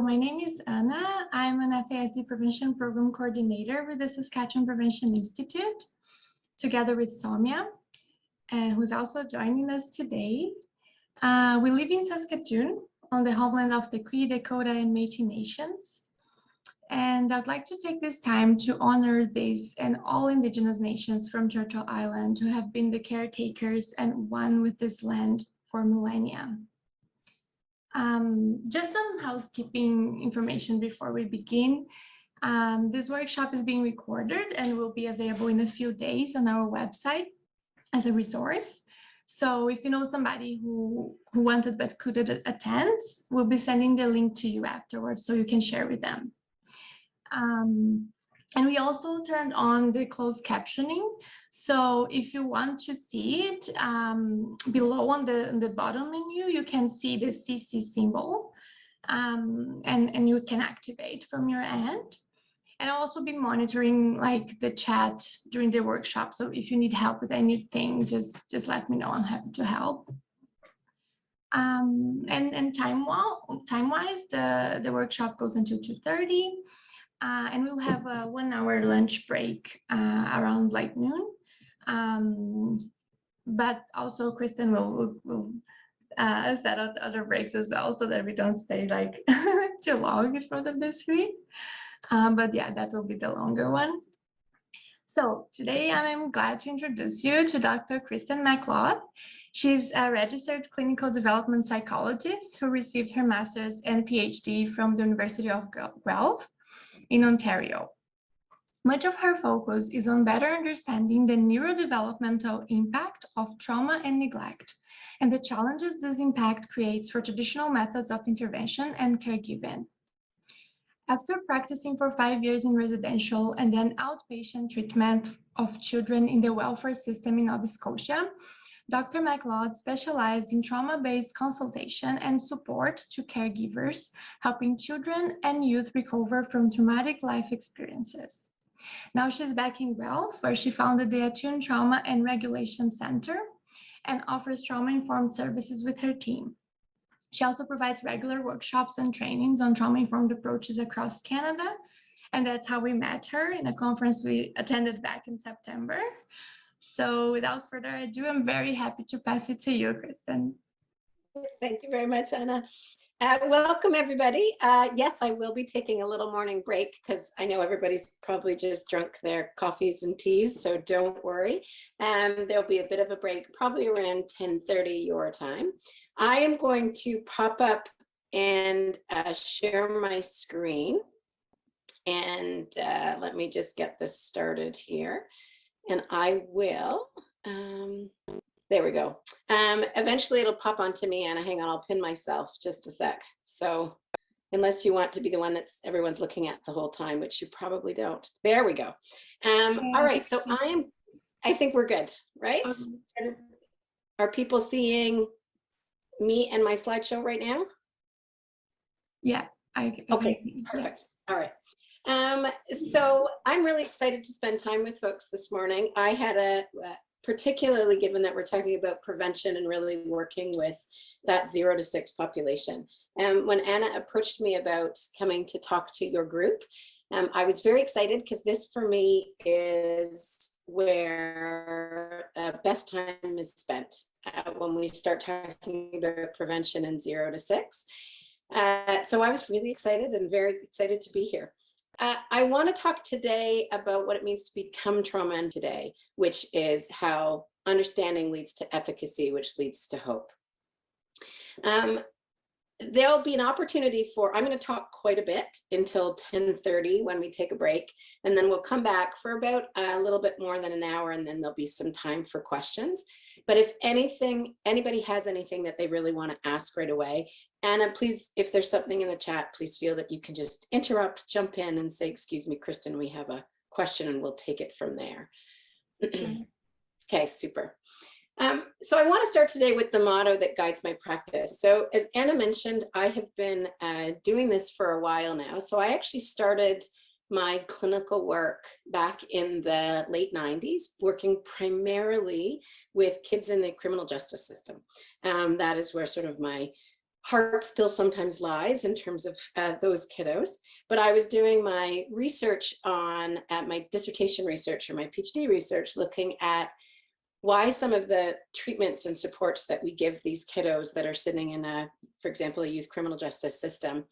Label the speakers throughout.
Speaker 1: my name is Anna. I'm an FASD Prevention Program Coordinator with the Saskatchewan Prevention Institute, together with Soumya, who's also joining us today. We live in Saskatoon, on the homeland of the Cree, Dakota, and Métis Nations. And I'd like to take this time to honor this and all Indigenous nations from Turtle Island who have been the caretakers and one with this land for millennia. Just some housekeeping information before we begin. This workshop is being recorded and will be available in a few days on our website as a resource. So if you know somebody who wanted but couldn't attend, we'll be sending the link to you afterwards so you can share with them. And we also turned on the closed captioning. So if you want to see it, below on the bottom menu, you can see the CC symbol, and you can activate from your end. And I'll also be monitoring like the chat during the workshop. So if you need help with anything, just let me know. I'm happy to help. And time-wise, the workshop goes until 2:30. And we'll have a 1-hour lunch break around like noon. But also Kristen will set out other breaks as well so that we don't stay like too long in front of the screen. But yeah, that will be the longer one. So today I'm glad to introduce you to Dr. Kristen McLeod. She's a registered clinical development psychologist who received her master's and PhD from the University of Guelph in Ontario. Much of her focus is on better understanding the neurodevelopmental impact of trauma and neglect, and the challenges this impact creates for traditional methods of intervention and caregiving. After practicing for 5 years in residential and then outpatient treatment of children in the welfare system in Nova Scotia, Dr. McLeod specialized in trauma-based consultation and support to caregivers, helping children and youth recover from traumatic life experiences. Now she's back in Guelph, where she founded the Attune Trauma and Regulation Center and offers trauma-informed services with her team. She also provides regular workshops and trainings on trauma-informed approaches across Canada, and that's how we met her in a conference we attended back in September. So without further ado, I'm very happy to pass it to you, Kristen.
Speaker 2: Thank you very much, Anna. Welcome, everybody. Yes, I will be taking a little morning break because I know everybody's probably just drunk their coffees and teas, so don't worry. There'll be a bit of a break, probably around 10:30 your time. I am going to pop up and share my screen. And let me just get this started here. And I will, there we go. Eventually it'll pop onto me, Anna. Hang on, I'll pin myself just a sec. So unless you want to be the one that's everyone's looking at the whole time, which you probably don't. There we go. All right, so I think we're good, right? Are people seeing me and my slideshow right now?
Speaker 1: Yeah.
Speaker 2: Okay, perfect. All right. So I'm really excited to spend time with folks this morning. I had particularly given that we're talking about prevention and really working with that 0 to 6 population. When Anna approached me about coming to talk to your group, I was very excited because this for me is where best time is spent when we start talking about prevention in 0 to 6. So I was really excited and very excited to be here. I want to talk today about what it means to become trauma-informed today, which is how understanding leads to efficacy, which leads to hope. There'll be an opportunity for, I'm going to talk quite a bit until 10:30 when we take a break, and then we'll come back for about a little bit more than an hour, and then there'll be some time for questions. But if anybody has anything that they really want to ask right away, Anna, please, if there's something in the chat, please feel that you can just interrupt, jump in and say, excuse me, Kristen, we have a question, and we'll take it from there. Okay, super. So I want to start today with the motto that guides my practice. So as Anna mentioned, I have been doing this for a while now. So I actually started my clinical work back in the late 90s, working primarily with kids in the criminal justice system. That is where sort of my heart still sometimes lies in terms of those kiddos. But I was doing my research on my dissertation research or my PhD research, looking at why some of the treatments and supports that we give these kiddos that are sitting in for example, a youth criminal justice system,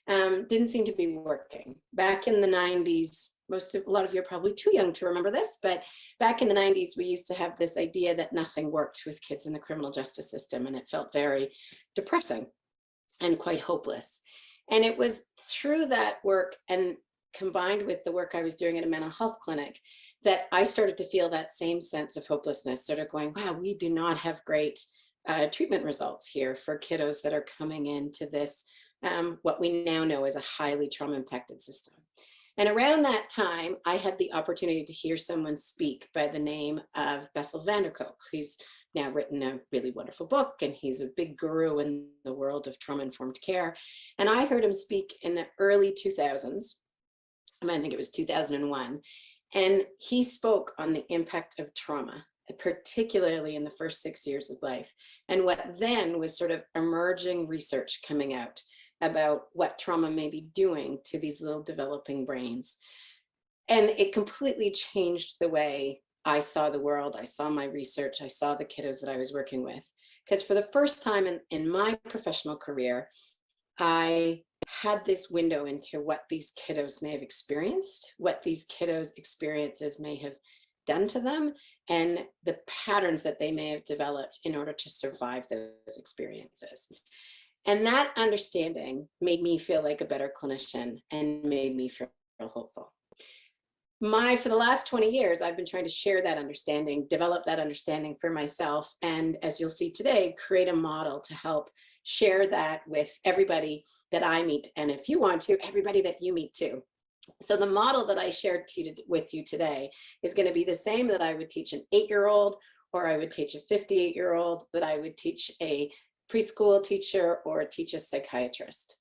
Speaker 2: didn't seem to be working. Back in the 90s, a lot of you are probably too young to remember this, but back in the 90s, we used to have this idea that nothing worked with kids in the criminal justice system, and it felt very depressing and quite hopeless. And it was through that work and combined with the work I was doing at a mental health clinic that I started to feel that same sense of hopelessness, sort of going, wow, we do not have great treatment results here for kiddos that are coming into this, what we now know as a highly trauma impacted system. And around that time, I had the opportunity to hear someone speak by the name of Bessel van der Kolk. He's now written a really wonderful book, and he's a big guru in the world of trauma-informed care. And I heard him speak in the early 2000s. I think it was 2001. And he spoke on the impact of trauma, particularly in the first 6 years of life, and what then was sort of emerging research coming out about what trauma may be doing to these little developing brains. And it completely changed the way I saw the world. I saw my research. I saw the kiddos that I was working with. Because for the first time in my professional career, I had this window into what these kiddos may have experienced, what these kiddos' experiences may have done to them, and the patterns that they may have developed in order to survive those experiences. And that understanding made me feel like a better clinician and made me feel hopeful. For the last 20 years, I've been trying to share that understanding, develop that understanding for myself, and as you'll see today, create a model to help share that with everybody that I meet, and if you want to, everybody that you meet too. So the model that I shared with you today is going to be the same that I would teach an 8-year-old, or I would teach a 58-year-old, that I would teach a preschool teacher or teach a psychiatrist.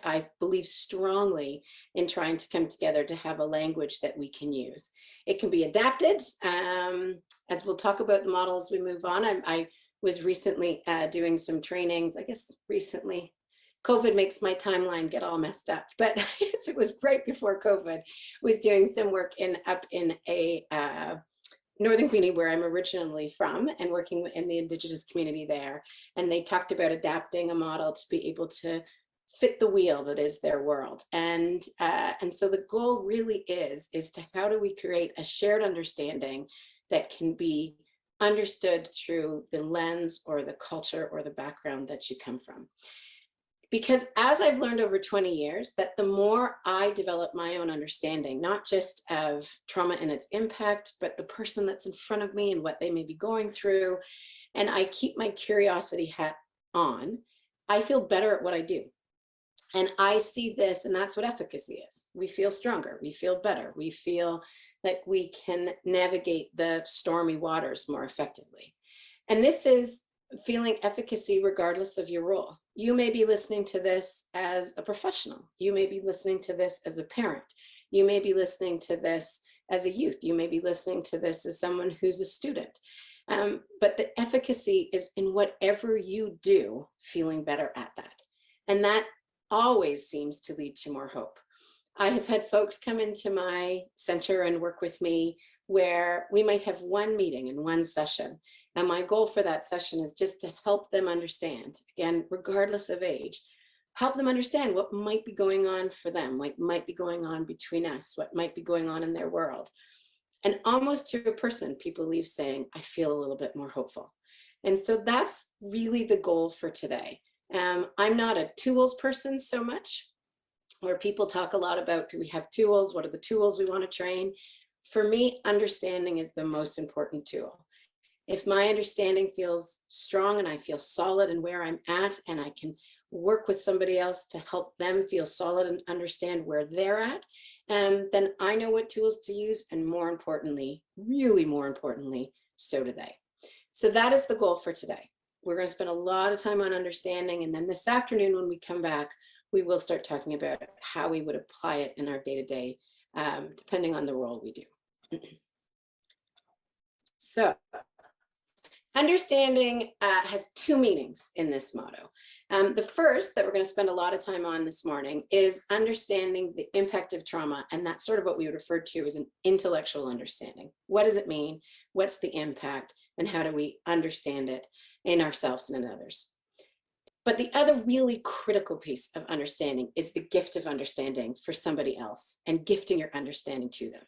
Speaker 2: I believe strongly in trying to come together to have a language that we can use. It can be adapted, as we'll talk about the model as we move on. I was recently doing some trainings, I guess recently. COVID makes my timeline get all messed up, but it was right before COVID. Was doing some work up in a northern community where I'm originally from, and working in the Indigenous community there. And they talked about adapting a model to be able to fit the wheel that is their world. And so the goal really is to how do we create a shared understanding that can be understood through the lens or the culture or the background that you come from. Because as I've learned over 20 years, that the more I develop my own understanding, not just of trauma and its impact, but the person that's in front of me and what they may be going through, and I keep my curiosity hat on, I feel better at what I do. And I see this, and that's what efficacy is. We feel stronger, we feel better, we feel like we can navigate the stormy waters more effectively. And this is feeling efficacy regardless of your role. You may be listening to this as a professional. You may be listening to this as a parent. You may be listening to this as a youth. You may be listening to this as someone who's a student. But the efficacy is in whatever you do, feeling better at that. And that always seems to lead to more hope. I have had folks come into my center and work with me where we might have one meeting in one session. And my goal for that session is just to help them understand, again, regardless of age, help them understand what might be going on for them, what might be going on between us, what might be going on in their world. And almost to a person, people leave saying, I feel a little bit more hopeful. And so that's really the goal for today. I'm not a tools person so much, where people talk a lot about, do we have tools? What are the tools we want to train? For me, understanding is the most important tool. If my understanding feels strong and I feel solid in where I'm at, and I can work with somebody else to help them feel solid and understand where they're at, then I know what tools to use, and more importantly, really more importantly, so do they. So that is the goal for today. We're going to spend a lot of time on understanding, and then this afternoon when we come back, we will start talking about how we would apply it in our day-to-day, depending on the role we do. So Understanding has two meanings in this motto. The first that we're going to spend a lot of time on this morning is understanding the impact of trauma, and that's sort of what we would refer to as an intellectual understanding. What does it mean? What's the impact? And how do we understand it in ourselves and in others? But the other really critical piece of understanding is the gift of understanding for somebody else and gifting your understanding to them.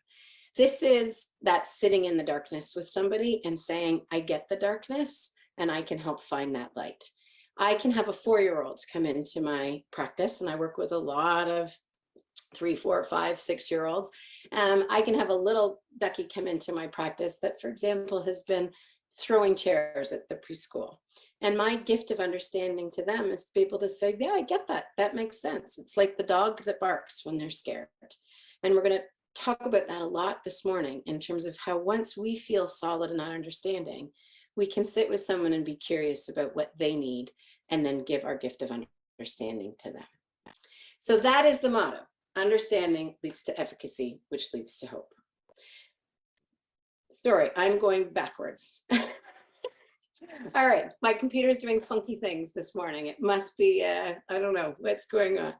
Speaker 2: This is that sitting in the darkness with somebody and saying, I get the darkness and I can help find that light. I can have a 4-year-old come into my practice, and I work with a lot of 3, 4, 5, 6-year-olds. I can have a little ducky come into my practice that, for example, has been throwing chairs at the preschool. And my gift of understanding to them is to be able to say, yeah, I get that. That makes sense. It's like the dog that barks when they're scared. And we're going to talk about that a lot this morning in terms of how once we feel solid in our understanding, we can sit with someone and be curious about what they need and then give our gift of understanding to them. So that is the motto. Understanding leads to efficacy, which leads to hope. Sorry, I'm going backwards. All right, my computer's doing funky things this morning. It must be, I don't know what's going on.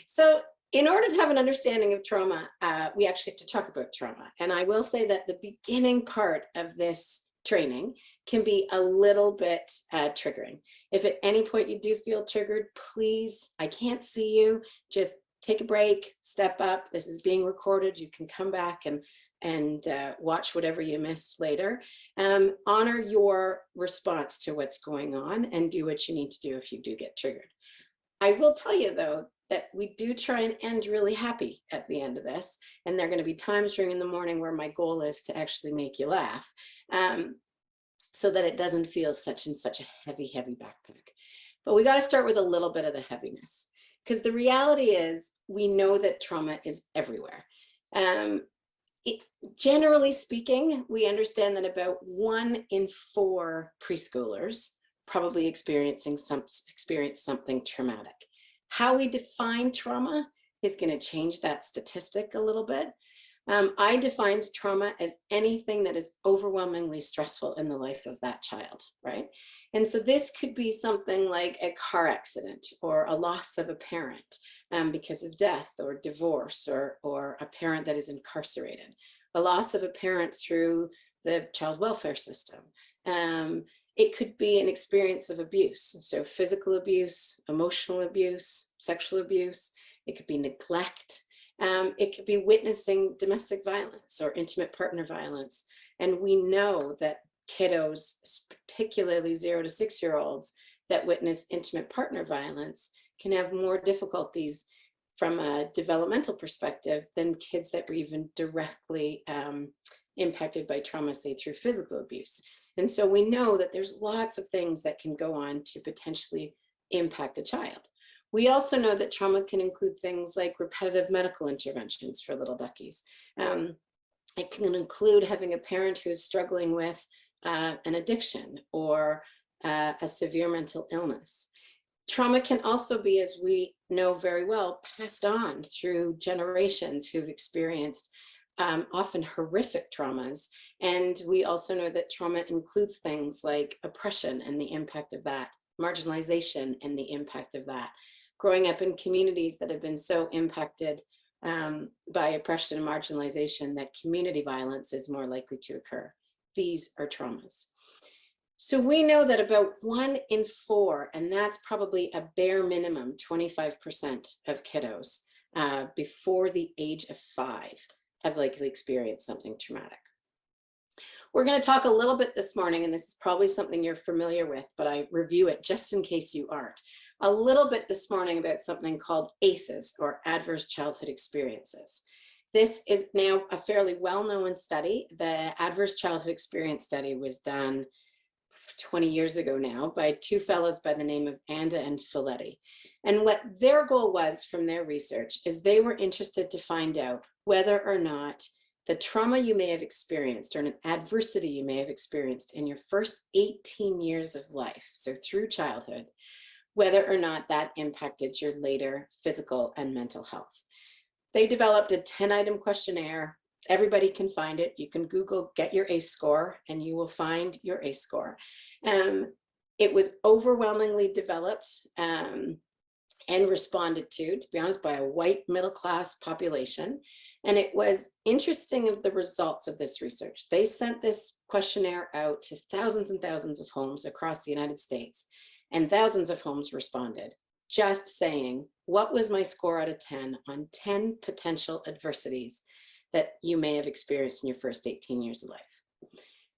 Speaker 2: So in order to have an understanding of trauma, we actually have to talk about trauma. And I will say that the beginning part of this training can be a little bit triggering. If at any point you do feel triggered, please, I can't see you, just take a break, step up. This is being recorded. You can come back and watch whatever you missed later. Honor your response to what's going on and do what you need to do if you do get triggered. I will tell you though, that we do try and end really happy at the end of this. And there are going to be times during the morning where my goal is to actually make you laugh so that it doesn't feel such a heavy backpack. But we got to start with a little bit of the heaviness, because the reality is we know that trauma is everywhere. Generally speaking, we understand that about 1 in 4 preschoolers probably experience something traumatic. How we define trauma is going to change that statistic a little bit. I define trauma as anything that is overwhelmingly stressful in the life of that child, right? And so this could be something like a car accident or a loss of a parent because of death or divorce, or a parent that is incarcerated, a loss of a parent through the child welfare system. It could be an experience of abuse, so physical abuse, emotional abuse, sexual abuse. It could be neglect. It could be witnessing domestic violence or intimate partner violence. And we know that kiddos, particularly 0 to 6-year-olds that witness intimate partner violence, can have more difficulties from a developmental perspective than kids that were even directly impacted by trauma, say through physical abuse. And so we know that there's lots of things that can go on to potentially impact a child. We also know that trauma can include things like repetitive medical interventions for little duckies. It can include having a parent who is struggling with an addiction or a severe mental illness. Trauma can also be, as we know very well, passed on through generations who've experienced often horrific traumas. And we also know that trauma includes things like oppression and the impact of that, marginalization and the impact of that. Growing up in communities that have been so impacted by oppression and marginalization that community violence is more likely to occur. These are traumas. So we know that about 1 in 4, and that's probably a bare minimum, 25% of kiddos before the age of 5 have likely experienced something traumatic. We're going to talk a little bit this morning, and this is probably something you're familiar with, but I review it just in case you aren't. A little bit this morning about something called ACEs, or Adverse Childhood Experiences. This is now a fairly well-known study. The Adverse Childhood Experience study was done 20 years ago now by 2 fellows by the name of Anda and Folletti. And what their goal was from their research is they were interested to find out whether or not the trauma you may have experienced or an adversity you may have experienced in your first 18 years of life, so through childhood, whether or not that impacted your later physical and mental health. They developed a 10-item questionnaire Everybody can find it. You can Google get your ACE score and you will find your ACE score. It was overwhelmingly developed and responded to be honest, by a white middle-class population. And it was interesting of the results of this research. They sent this questionnaire out to thousands and thousands of homes across the United States, and thousands of homes responded, just saying, what was my score out of 10 on 10 potential adversities that you may have experienced in your first 18 years of life?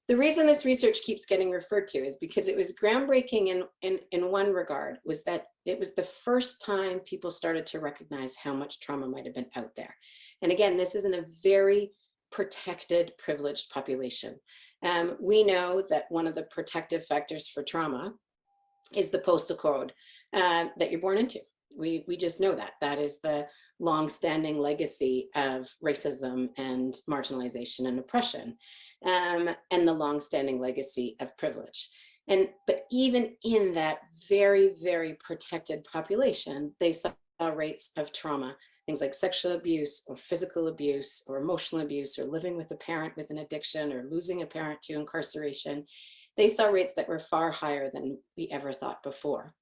Speaker 2: The reason this research keeps getting referred to is because it was groundbreaking in one regard, was that it was the first time people started to recognize how much trauma might have been out there. And again, this is in a very protected, privileged population. We know that one of the protective factors for trauma is the postal code that you're born into. We just know that. That is the long-standing legacy of racism and marginalization and oppression, and the long-standing legacy of privilege. But even in that very, very protected population, they saw rates of trauma, things like sexual abuse or physical abuse or emotional abuse or living with a parent with an addiction or losing a parent to incarceration. They saw rates that were far higher than we ever thought before.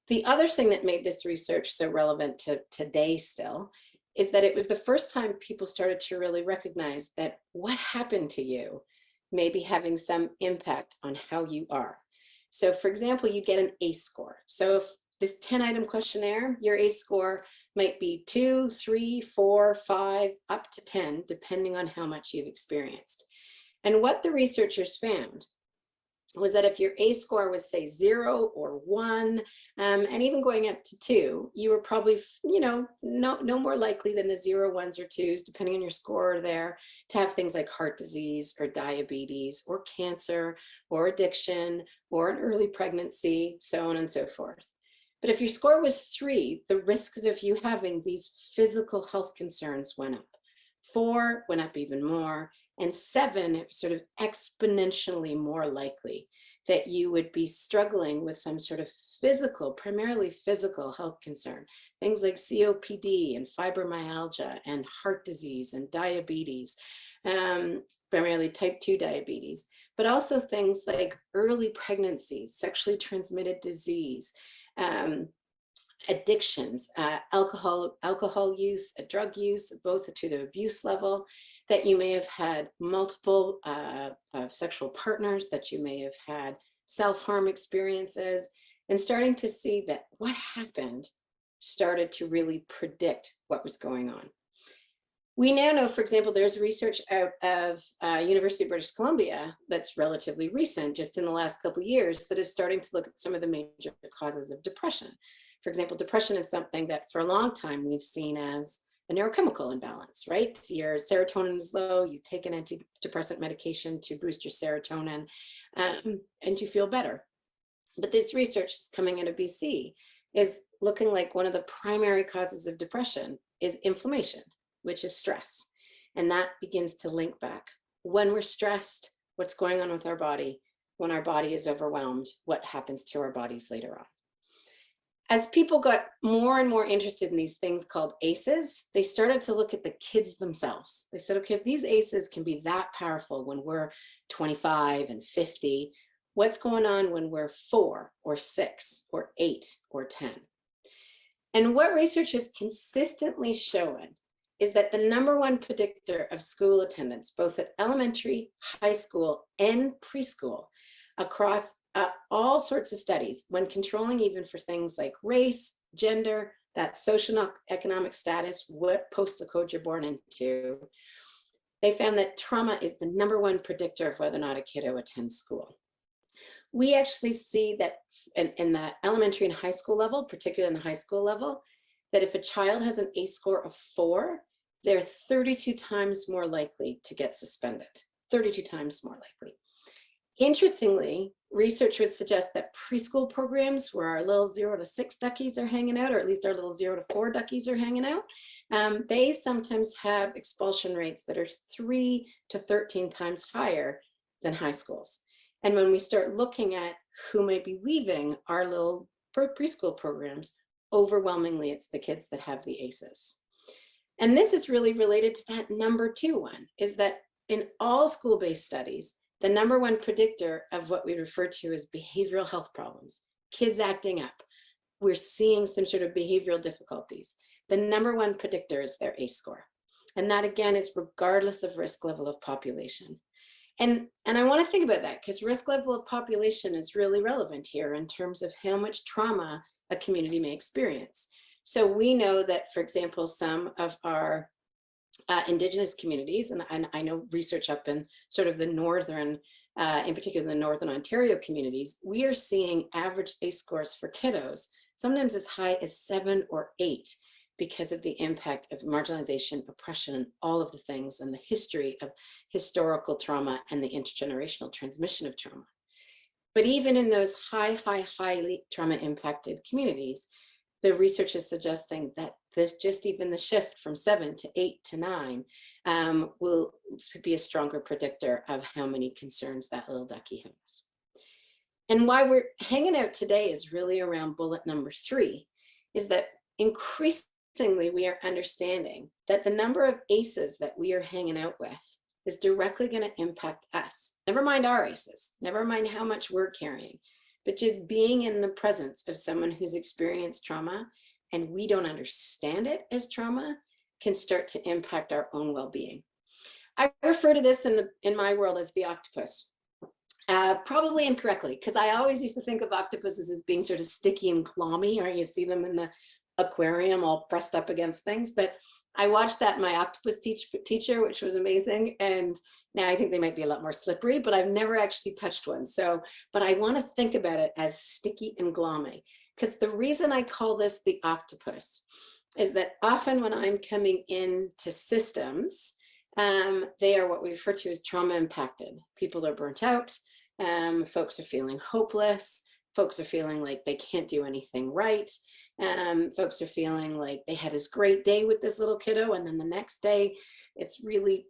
Speaker 2: The other thing that made this research so relevant to today still is that it was the first time people started to really recognize that what happened to you may be having some impact on how you are. So for example, you get an ACE score. So if this 10-item questionnaire, your ACE score might be 2, 3, 4, 5, up to 10, depending on how much you've experienced. And what the researchers found was that if your ACE score was, say, 0 or 1, and even going up to 2, you were probably, no more likely than the 0, 1s, or 2s, depending on your score there, to have things like heart disease or diabetes or cancer or addiction or an early pregnancy, so on and so forth. But if your score was 3, the risks of you having these physical health concerns went up. 4 went up even more. And 7, it was sort of exponentially more likely that you would be struggling with some sort of physical, primarily physical health concern. Things like COPD and fibromyalgia and heart disease and diabetes, primarily type 2 diabetes, but also things like early pregnancy, sexually transmitted disease, addictions, alcohol use, drug use, both to the abuse level, that you may have had multiple sexual partners, that you may have had self-harm experiences, and starting to see that what happened started to really predict what was going on. We now know, for example, there's research out of University of British Columbia that's relatively recent, just in the last couple of years, that is starting to look at some of the major causes of depression. For example, depression is something that for a long time we've seen as a neurochemical imbalance, right? Your serotonin is low, you take an antidepressant medication to boost your serotonin, and you feel better. But this research coming out of BC is looking like one of the primary causes of depression is inflammation, which is stress. And that begins to link back. When we're stressed, what's going on with our body? When our body is overwhelmed, what happens to our bodies later on? As people got more and more interested in these things called ACEs, they started to look at the kids themselves. They said, okay, if these ACEs can be that powerful when we're 25 and 50, what's going on when we're 4 or 6 or 8 or 10? And what research has consistently shown is that the #1 predictor of school attendance, both at elementary, high school, and preschool, across all sorts of studies, when controlling even for things like race, gender, that socioeconomic status, what postal code you're born into, they found that trauma is the #1 predictor of whether or not a kiddo attends school. We actually see that in the elementary and high school level, particularly in the high school level, that if a child has an ACE score of 4, they're 32 times more likely to get suspended, 32 times more likely. Interestingly, research would suggest that preschool programs where our little 0 to 6 duckies are hanging out, or at least our little 0 to 4 duckies are hanging out, they sometimes have expulsion rates that are 3 to 13 times higher than high schools. And when we start looking at who might be leaving our little preschool programs, overwhelmingly it's the kids that have the ACEs. And this is really related to that number 2 one, is that in all school-based studies, the number 1 predictor of what we refer to as behavioral health problems, kids acting up, we're seeing some sort of behavioral difficulties. The number 1 predictor is their ACE score. And that again is regardless of risk level of population. And I want to think about that because risk level of population is really relevant here in terms of how much trauma a community may experience. So we know that, for example, some of our Indigenous communities, and I know research up in sort of the northern, in particular the Northern Ontario communities, we are seeing average ACE scores for kiddos, sometimes as high as 7 or 8, because of the impact of marginalization, oppression, and all of the things, and the history of historical trauma and the intergenerational transmission of trauma. But even in those highly trauma impacted communities, the research is suggesting that just even the shift from 7 to 8 to 9 will be a stronger predictor of how many concerns that little ducky has. And why we're hanging out today is really around bullet number 3, is that increasingly we are understanding that the number of ACEs that we are hanging out with is directly going to impact us. Never mind our ACEs, never mind how much we're carrying, but just being in the presence of someone who's experienced trauma and we don't understand it as trauma can start to impact our own well-being. I refer to this in my world as the octopus. Probably incorrectly, because I always used to think of octopuses as being sort of sticky and clammy, or you see them in the aquarium all pressed up against things. But I watched that in my octopus teacher, which was amazing. And now I think they might be a lot more slippery, but I've never actually touched one. So, but I want to think about it as sticky and glommy, because the reason I call this the octopus is that often when I'm coming into systems, they are what we refer to as trauma impacted. People are burnt out. Folks are feeling hopeless. Folks are feeling like they can't do anything right. Folks are feeling like they had this great day with this little kiddo, and then the next day it's a really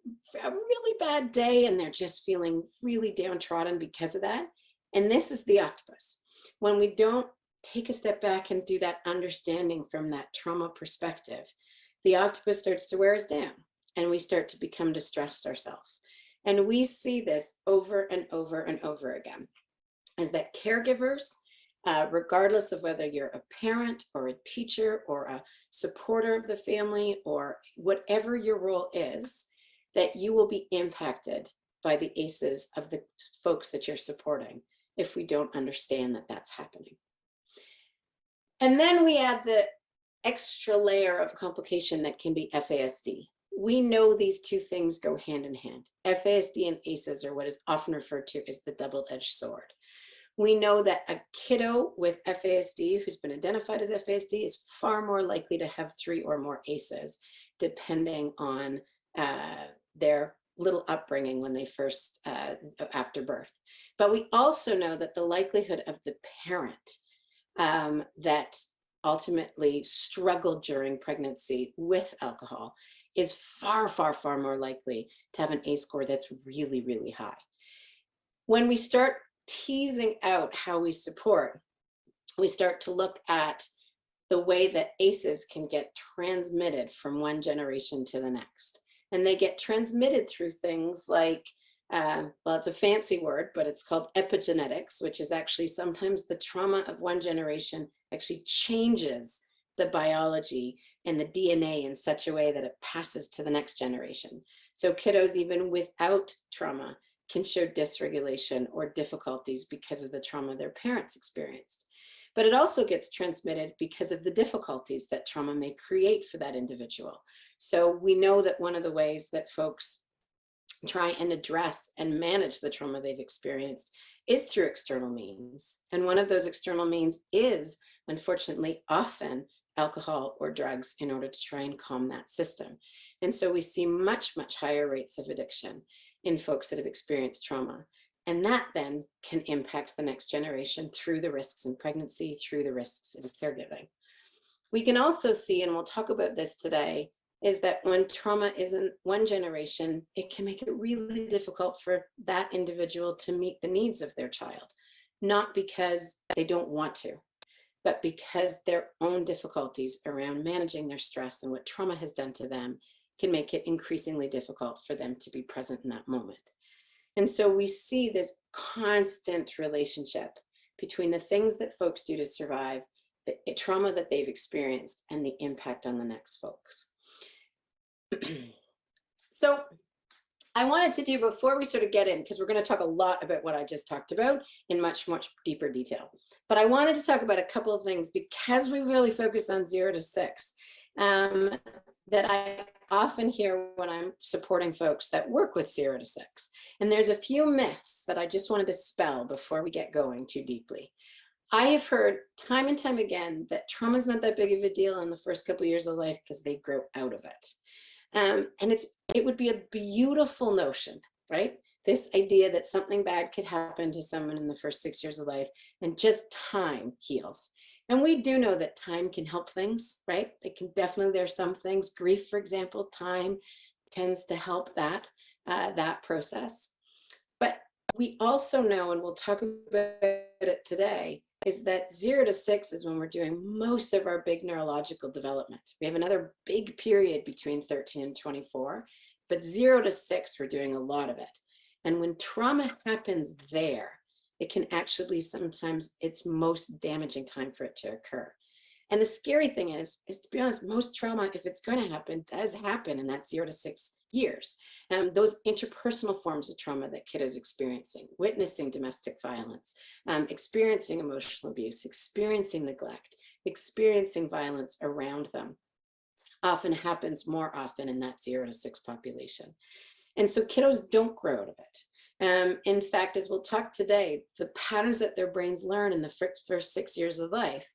Speaker 2: bad day, and they're just feeling really downtrodden because of that. And this is the octopus. When we don't take a step back and do that understanding from that trauma perspective, the octopus starts to wear us down, and we start to become distressed ourselves. And we see this over and over and over again, is that caregivers, regardless of whether you're a parent or a teacher or a supporter of the family or whatever your role is, that you will be impacted by the ACEs of the folks that you're supporting if we don't understand that that's happening. And then we add the extra layer of complication that can be FASD. We know these two things go hand in hand. FASD and ACEs are what is often referred to as the double-edged sword. We know that a kiddo with FASD who's been identified as FASD is far more likely to have 3 or more ACEs, depending on their little upbringing when they first, after birth. But we also know that the likelihood of the parent that ultimately struggled during pregnancy with alcohol is far more likely to have an ACE score that's really, really high. When we start teasing out how we support, we start to look at the way that ACEs can get transmitted from one generation to the next. And they get transmitted through things like, well, it's a fancy word, but it's called epigenetics, which is actually sometimes the trauma of one generation actually changes the biology and the DNA in such a way that it passes to the next generation. So kiddos, even without trauma, can show dysregulation or difficulties because of the trauma their parents experienced. But it also gets transmitted because of the difficulties that trauma may create for that individual. So we know that one of the ways that folks try and address and manage the trauma they've experienced is through external means. And one of those external means is, unfortunately, often alcohol or drugs in order to try and calm that system. And so we see much higher rates of addiction in folks that have experienced trauma. And that then can impact the next generation through the risks in pregnancy, through the risks in caregiving. We can also see, and we'll talk about this today, is that when trauma is in one generation, it can make it really difficult for that individual to meet the needs of their child, not because they don't want to, but because their own difficulties around managing their stress and what trauma has done to them can make it increasingly difficult for them to be present in that moment. And so we see this constant relationship between the things that folks do to survive, the trauma that they've experienced, and the impact on the next folks. So I wanted to do, before we sort of get in, because we're going to talk a lot about what I just talked about in much, much deeper detail, but I wanted to talk about a couple of things because we really focus on 0 to 6 that I often hear when I'm supporting folks that work with 0 to 6. And there's a few myths that I just wanted to dispel before we get going too deeply. I have heard time and time again that trauma is not that big of a deal in the first couple of years of life because they grow out of it. And it would be a beautiful notion, right? This idea that something bad could happen to someone in the first 6 years of life and just time heals. And we do know that time can help things, right? It can definitely, there are some things, grief, for example, time tends to help that, that process. But we also know, and we'll talk about it today, is that 0 to 6 is when we're doing most of our big neurological development. We have another big period between 13 and 24, but 0 to 6, we're doing a lot of it. And when trauma happens there, it can actually sometimes its most damaging time for it to occur. And the scary thing is to be honest, most trauma, if it's going to happen, does happen in that 0 to 6 years. Those interpersonal forms of trauma that kiddos experiencing, witnessing domestic violence, experiencing emotional abuse, experiencing neglect, experiencing violence around them, often happens more often in that 0 to 6 population. And so kiddos don't grow out of it. In fact, as we'll talk today, the patterns that their brains learn in the first 6 years of life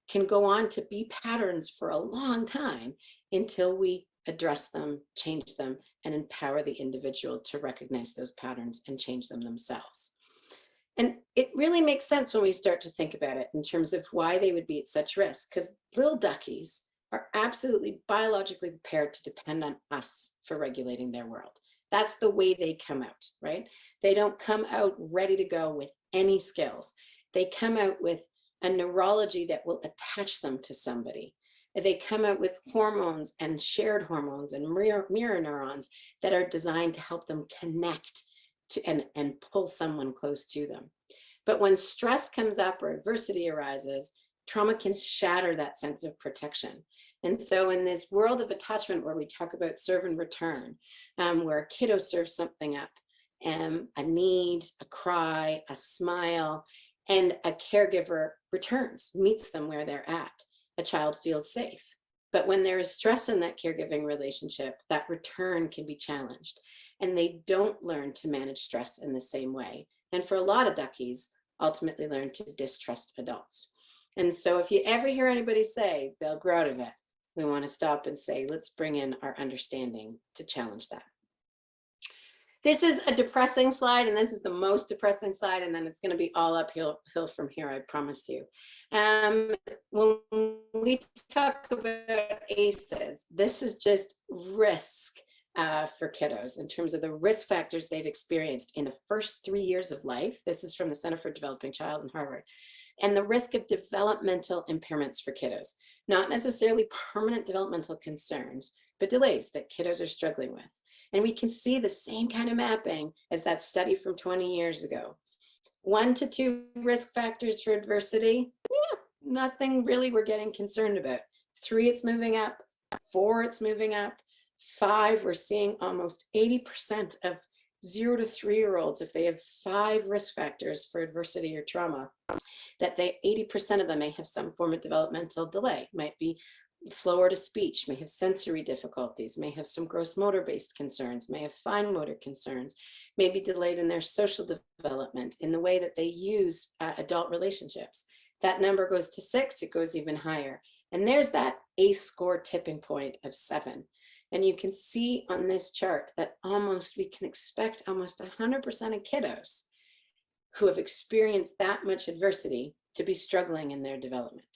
Speaker 2: can go on to be patterns for a long time until we address them, change them, and empower the individual to recognize those patterns and change them themselves. And it really makes sense when we start to think about it in terms of why they would be at such risk, because little duckies are absolutely biologically prepared to depend on us for regulating their world. That's the way they come out, right? They don't come out ready to go with any skills. They come out with a neurology that will attach them to somebody. They come out with hormones and shared hormones and mirror neurons that are designed to help them connect to and pull someone close to them. But when stress comes up or adversity arises, trauma can shatter that sense of protection. And so in this world of attachment where we talk about serve and return, where a kiddo serves something up, a need, a cry, a smile, and a caregiver returns, meets them where they're at, a child feels safe. But when there is stress in that caregiving relationship, that return can be challenged. And they don't learn to manage stress in the same way. And for a lot of duckies, ultimately learn to distrust adults. And so if you ever hear anybody say they'll grow out of it, we want to stop and say, let's bring in our understanding to challenge that. This is a depressing slide, and this is the most depressing slide, and then it's going to be all uphill from here, I promise you. When we talk about ACEs, this is just risk for kiddos in terms of the risk factors they've experienced in the first 3 years of life. This is from the Center for Developing Child in Harvard. And the risk of developmental impairments for kiddos, not necessarily permanent developmental concerns, but delays that kiddos are struggling with. And we can see the same kind of mapping as that study from 20 years ago. 1 to 2 risk factors for adversity, nothing really we're getting concerned about. 3, it's moving up. 4, it's moving up. 5, we're seeing almost 80% of 0 to 3-year-olds, if they have 5 risk factors for adversity or trauma, that 80% of them may have some form of developmental delay, might be slower to speech, may have sensory difficulties, may have some gross motor based concerns, may have fine motor concerns, may be delayed in their social development, in the way that they use adult relationships. That number goes to 6, it goes even higher. And there's that ACE score tipping point of 7. And you can see on this chart that we can expect almost 100% of kiddos who have experienced that much adversity to be struggling in their development.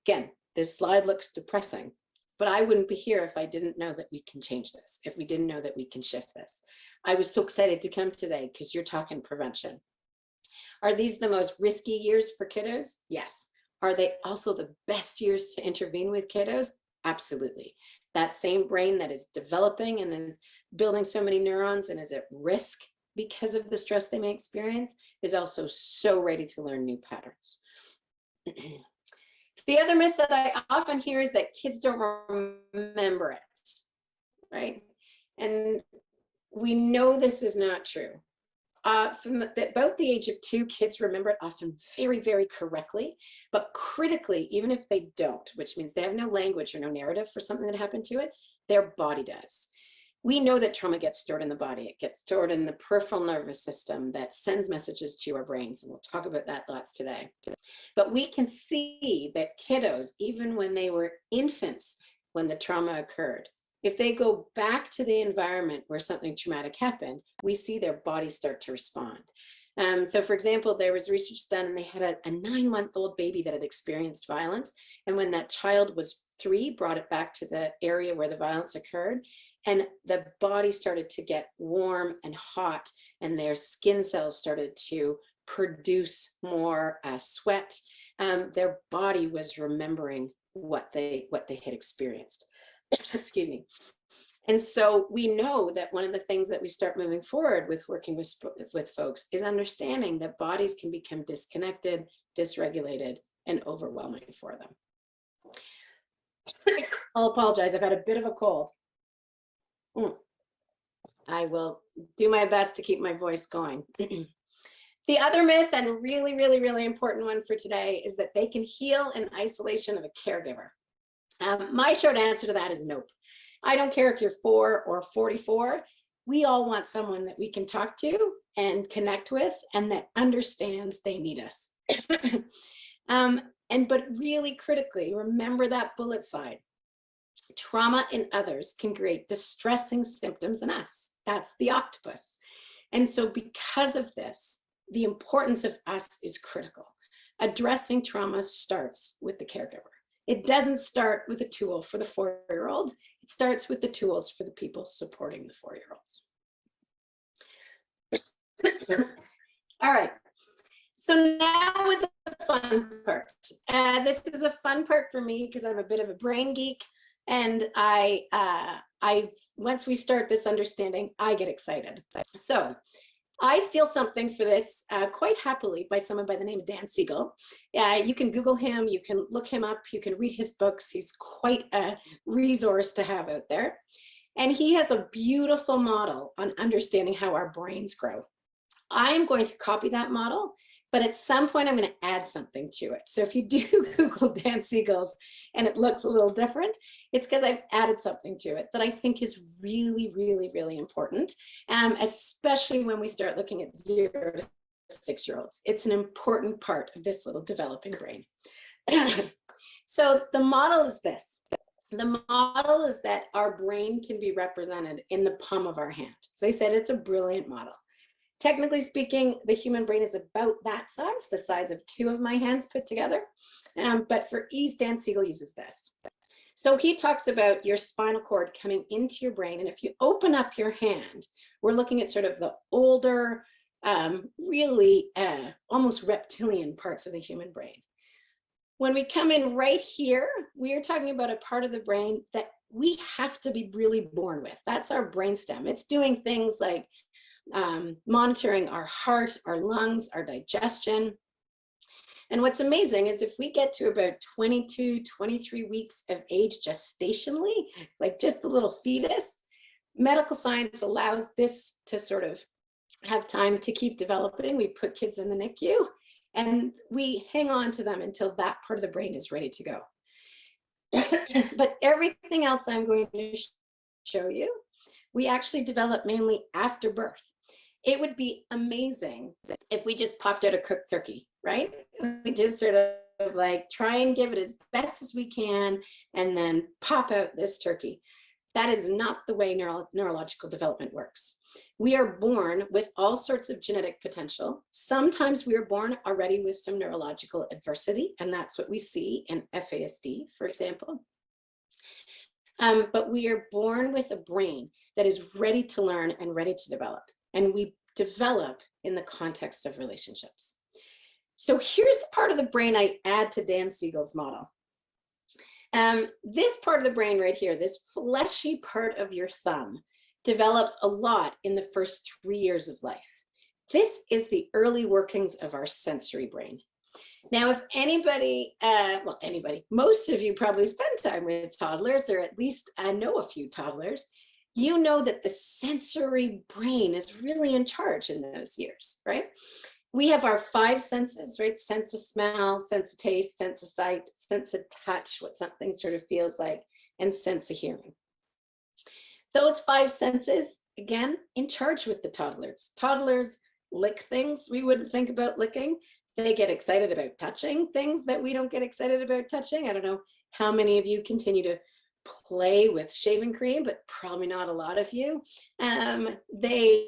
Speaker 2: Again, this slide looks depressing, but I wouldn't be here if I didn't know that we can change this, if we didn't know that we can shift this. I was so excited to come today because you're talking prevention. Are these the most risky years for kiddos? Yes. Are they also the best years to intervene with kiddos? Absolutely. That same brain that is developing and is building so many neurons and is at risk because of the stress they may experience is also so ready to learn new patterns. The other myth that I often hear is that kids don't remember it, right? And we know this is not true. From about the age of 2, kids remember it often very, very correctly, but critically, even if they don't, which means they have no language or no narrative for something that happened to it, their body does. We know that trauma gets stored in the body. It gets stored in the peripheral nervous system that sends messages to our brains, and we'll talk about that lots today. But we can see that kiddos, even when they were infants, when the trauma occurred, if they go back to the environment where something traumatic happened, we see their bodies start to respond. So for example, there was research done and they had a 9-month-old baby that had experienced violence. And when that child was 3, brought it back to the area where the violence occurred, and the body started to get warm and hot, and their skin cells started to produce more sweat. Their body was remembering what they had experienced. Excuse me. And so we know that one of the things that we start moving forward with working with folks is understanding that bodies can become disconnected, dysregulated, and overwhelming for them. I'll apologize, I've had a bit of a cold. I will do my best to keep my voice going. The other myth, and really, really, really important one for today, is that they can heal in isolation of a caregiver. My short answer to that is nope. I don't care if you're 4 or 44. We all want someone that we can talk to and connect with and that understands they need us. But really critically, remember that bullet side. Trauma in others can create distressing symptoms in us. That's the octopus. And so because of this, the importance of us is critical. Addressing trauma starts with the caregiver. It doesn't start with a tool for the 4-year-old. It starts with the tools for the people supporting the 4-year-olds. All right. So now with the fun part. This is a fun part for me because I'm a bit of a brain geek. And once we start this understanding, I get excited. So I steal something for this quite happily by someone by the name of Dan Siegel. You can Google him, you can look him up, you can read his books. He's quite a resource to have out there. And he has a beautiful model on understanding how our brains grow. I'm going to copy that model, but at some point I'm going to add something to it. So if you do Google Dan Siegel's and it looks a little different, it's because I've added something to it that I think is really, really, really important, especially when we start looking at 0 to 6-year-olds. It's an important part of this little developing brain. So the model is this. The model is that our brain can be represented in the palm of our hand. As I said, it's a brilliant model. Technically speaking, the human brain is about that size, the size of 2 of my hands put together. But for ease, Dan Siegel uses this. So he talks about your spinal cord coming into your brain. And if you open up your hand, we're looking at sort of the older, really almost reptilian parts of the human brain. When we come in right here, we are talking about a part of the brain that we have to be really born with. That's our brainstem. It's doing things like monitoring our heart, our lungs, our digestion. And what's amazing is if we get to about 22, 23 weeks of age gestationally, like just the little fetus, medical science allows this to sort of have time to keep developing. We put kids in the NICU and we hang on to them until that part of the brain is ready to go. But everything else I'm going to show you, we actually develop mainly after birth. It would be amazing if we just popped out a cooked turkey, right? We just sort of like try and give it as best as we can and then pop out this turkey. That is not the way neurological development works. We are born with all sorts of genetic potential. Sometimes we are born already with some neurological adversity, and that's what we see in FASD, for example. But we are born with a brain that is ready to learn and ready to develop. And we develop in the context of relationships. So here's the part of the brain I add to Dan Siegel's model. This part of the brain right here, this fleshy part of your thumb, develops a lot in the first 3 years of life. This is the early workings of our sensory brain. Now, if anybody, most of you probably spend time with toddlers, or at least know a few toddlers, you know that the sensory brain is really in charge in those years, right? We have our 5 senses, right? Sense of smell, sense of taste, sense of sight, sense of touch, what something sort of feels like, and sense of hearing. Those 5 senses, again, in charge with the toddlers. Toddlers lick things we wouldn't think about licking. They get excited about touching things that we don't get excited about touching. I don't know how many of you continue to play with shaving cream, but probably not a lot of you. They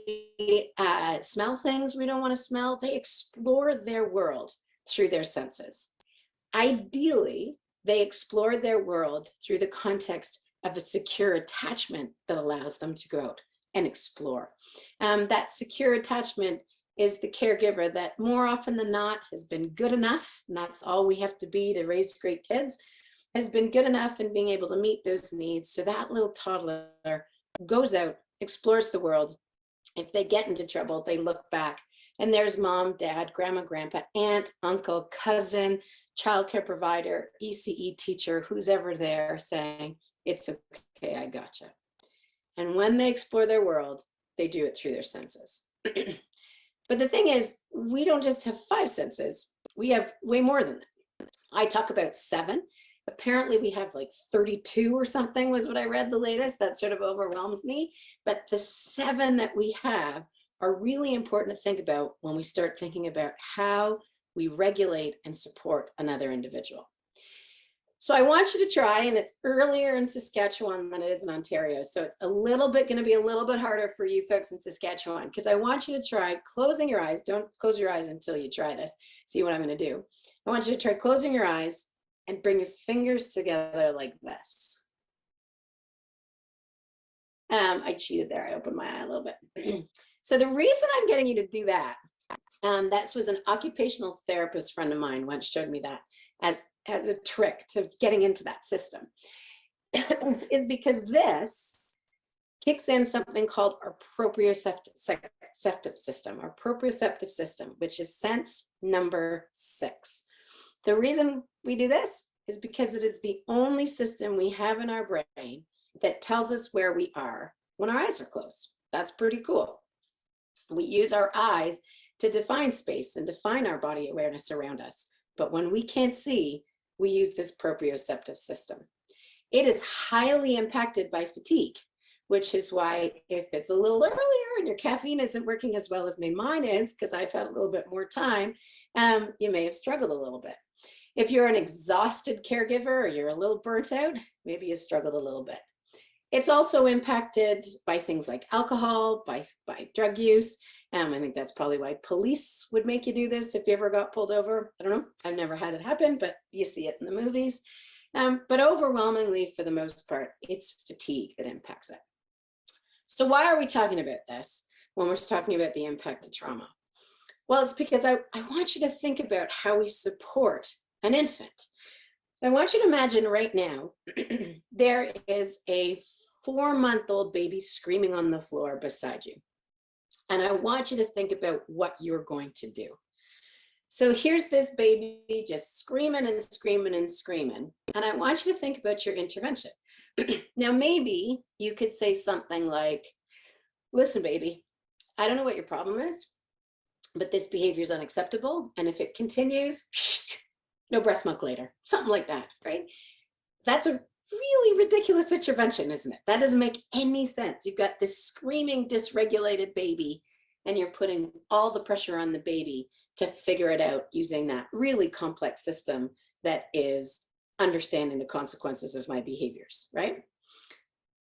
Speaker 2: smell things we don't want to smell. They explore their world through their senses. Ideally, they explore their world through the context of a secure attachment that allows them to go out and explore. That secure attachment is the caregiver that more often than not has been good enough, and that's all we have to be to raise great kids, has been good enough in being able to meet those needs. So that little toddler goes out, explores the world. If they get into trouble, they look back and there's mom, dad, grandma, grandpa, aunt, uncle, cousin, childcare provider, ECE teacher, who's ever there saying, it's okay, I gotcha. And when they explore their world, they do it through their senses. But the thing is, we don't just have 5 senses, we have way more than that. I talk about 7. Apparently we have like 32 or something was what I read the latest. That sort of overwhelms me. But the 7 that we have are really important to think about when we start thinking about how we regulate and support another individual. So I want you to try, and it's earlier in Saskatchewan than it is in Ontario. So it's going to be a little bit harder for you folks in Saskatchewan, because I want you to try closing your eyes. Don't close your eyes until you try this. See what I'm going to do. I want you to try closing your eyes and bring your fingers together like this. I cheated there. I opened my eye a little bit. So the reason I'm getting you to do that, that was an occupational therapist friend of mine once showed me that as a trick to getting into that system, is because this kicks in something called our proprioceptive system, which is sense number 6. The reason we do this is because it is the only system we have in our brain that tells us where we are when our eyes are closed. That's pretty cool. We use our eyes to define space and define our body awareness around us. But when we can't see, we use this proprioceptive system. It is highly impacted by fatigue, which is why if it's a little earlier and your caffeine isn't working as well as mine is, because I've had a little bit more time, you may have struggled a little bit. If you're an exhausted caregiver or you're a little burnt out, maybe you struggled a little bit. It's also impacted by things like alcohol, by drug use. I think that's probably why police would make you do this if you ever got pulled over. I don't know. I've never had it happen, but you see it in the movies. But overwhelmingly, for the most part, it's fatigue that impacts it. So why are we talking about this when we're talking about the impact of trauma? Well, it's because I want you to think about how we support an infant. I want you to imagine right now, there is a 4-month-old baby screaming on the floor beside you. And I want you to think about what you're going to do. So here's this baby just screaming and screaming and screaming. And I want you to think about your intervention. Now, maybe you could say something like, listen, baby, I don't know what your problem is, but this behavior is unacceptable. And if it continues, no breast milk later, something like that, right? That's a really ridiculous intervention, isn't it? That doesn't make any sense. You've got this screaming, dysregulated baby, and you're putting all the pressure on the baby to figure it out using that really complex system that is understanding the consequences of my behaviors, right?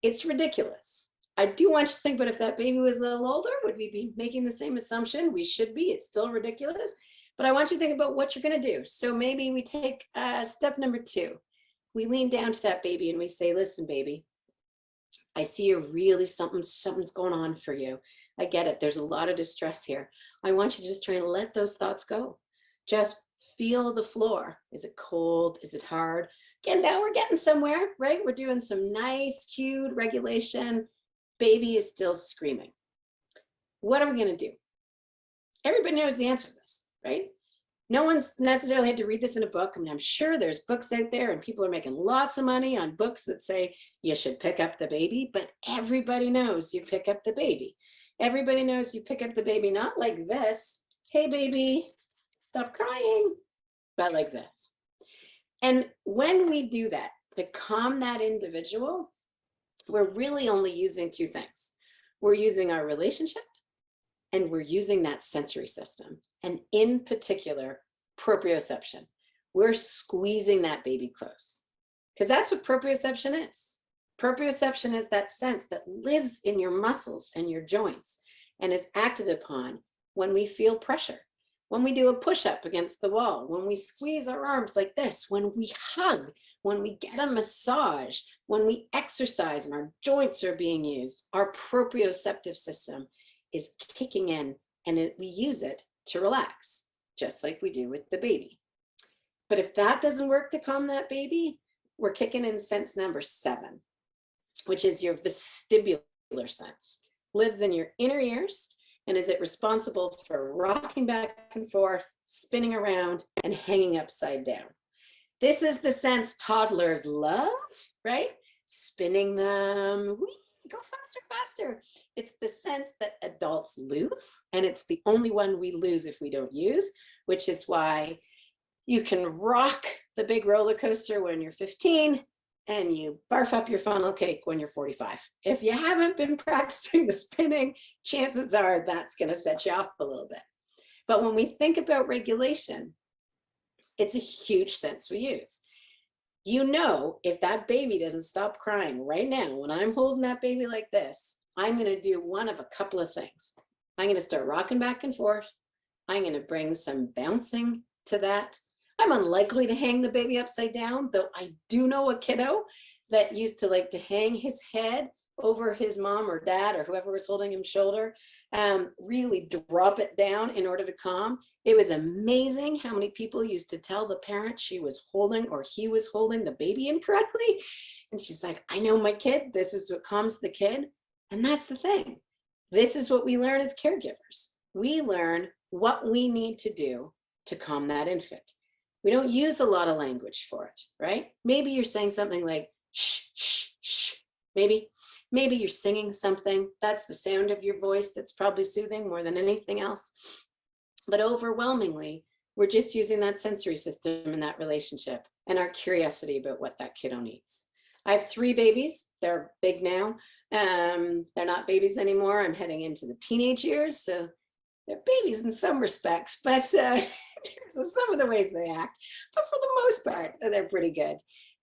Speaker 2: It's ridiculous. I do want you to think about if that baby was a little older, would we be making the same assumption? We should be. It's still ridiculous. But I want you to think about what you're going to do. So maybe we take step number 2. We lean down to that baby and we say, listen, baby, I see you're really something's going on for you. I get it. There's a lot of distress here. I want you to just try and let those thoughts go. Just feel the floor. Is it cold? Is it hard? Again, now we're getting somewhere, right? We're doing some nice, cute regulation. Baby is still screaming. What are we going to do? Everybody knows the answer to this, right? No one's necessarily had to read this in a book. I mean, I'm sure there's books out there and people are making lots of money on books that say you should pick up the baby, but everybody knows you pick up the baby. Everybody knows you pick up the baby, not like this. Hey, baby, stop crying, but like this. And when we do that, to calm that individual, we're really only using two things. We're using our relationship and we're using that sensory system. And in particular, proprioception. We're squeezing that baby close because that's what proprioception is. Proprioception is that sense that lives in your muscles and your joints and is acted upon when we feel pressure, when we do a push-up against the wall, when we squeeze our arms like this, when we hug, when we get a massage, when we exercise and our joints are being used, our proprioceptive system is kicking in and we use it to relax, just like we do with the baby. But if that doesn't work to calm that baby, we're kicking in sense number 7, which is your vestibular sense. Lives in your inner ears, and is it responsible for rocking back and forth, spinning around, and hanging upside down. This is the sense toddlers love, right? Spinning them, whee, go faster, faster. It's the sense that adults lose, and it's the only one we lose if we don't use, which is why you can rock the big roller coaster when you're 15, and you barf up your funnel cake when you're 45. If you haven't been practicing the spinning, chances are that's going to set you off a little bit. But when we think about regulation, it's a huge sense we use. You know, if that baby doesn't stop crying right now, when I'm holding that baby like this, I'm going to do one of a couple of things. I'm going to start rocking back and forth. I'm going to bring some bouncing to that. I'm unlikely to hang the baby upside down, though I do know a kiddo that used to like to hang his head over his mom or dad or whoever was holding him shoulder, really drop it down in order to calm. It was amazing how many people used to tell the parent she was holding or he was holding the baby incorrectly. And she's like, I know my kid, this is what calms the kid. And that's the thing. This is what we learn as caregivers. We learn what we need to do to calm that infant. We don't use a lot of language for it, right? Maybe you're saying something like, shh, shh, shh. Maybe you're singing something. That's the sound of your voice that's probably soothing more than anything else. But overwhelmingly, we're just using that sensory system in that relationship and our curiosity about what that kiddo needs. I have 3 babies. They're big now. They're not babies anymore. I'm heading into the teenage years, so they're babies in some respects, but in terms of some of the ways they act, but for the most part, they're pretty good.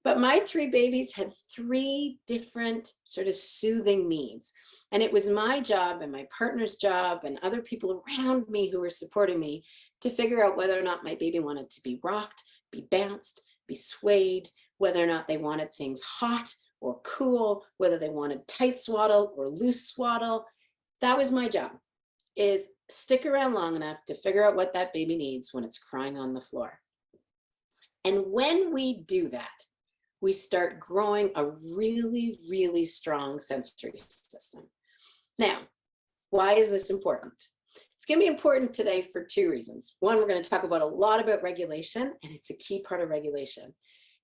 Speaker 2: But my 3 babies had 3 different sort of soothing needs. And it was my job and my partner's job and other people around me who were supporting me to figure out whether or not my baby wanted to be rocked, be bounced, be swayed, whether or not they wanted things hot or cool, whether they wanted tight swaddle or loose swaddle. That was my job, is stick around long enough to figure out what that baby needs when it's crying on the floor. And when we do that, we start growing a really, really strong sensory system. Now, why is this important? It's going to be important today for 2 reasons. One, we're going to talk about a lot about regulation, and it's a key part of regulation.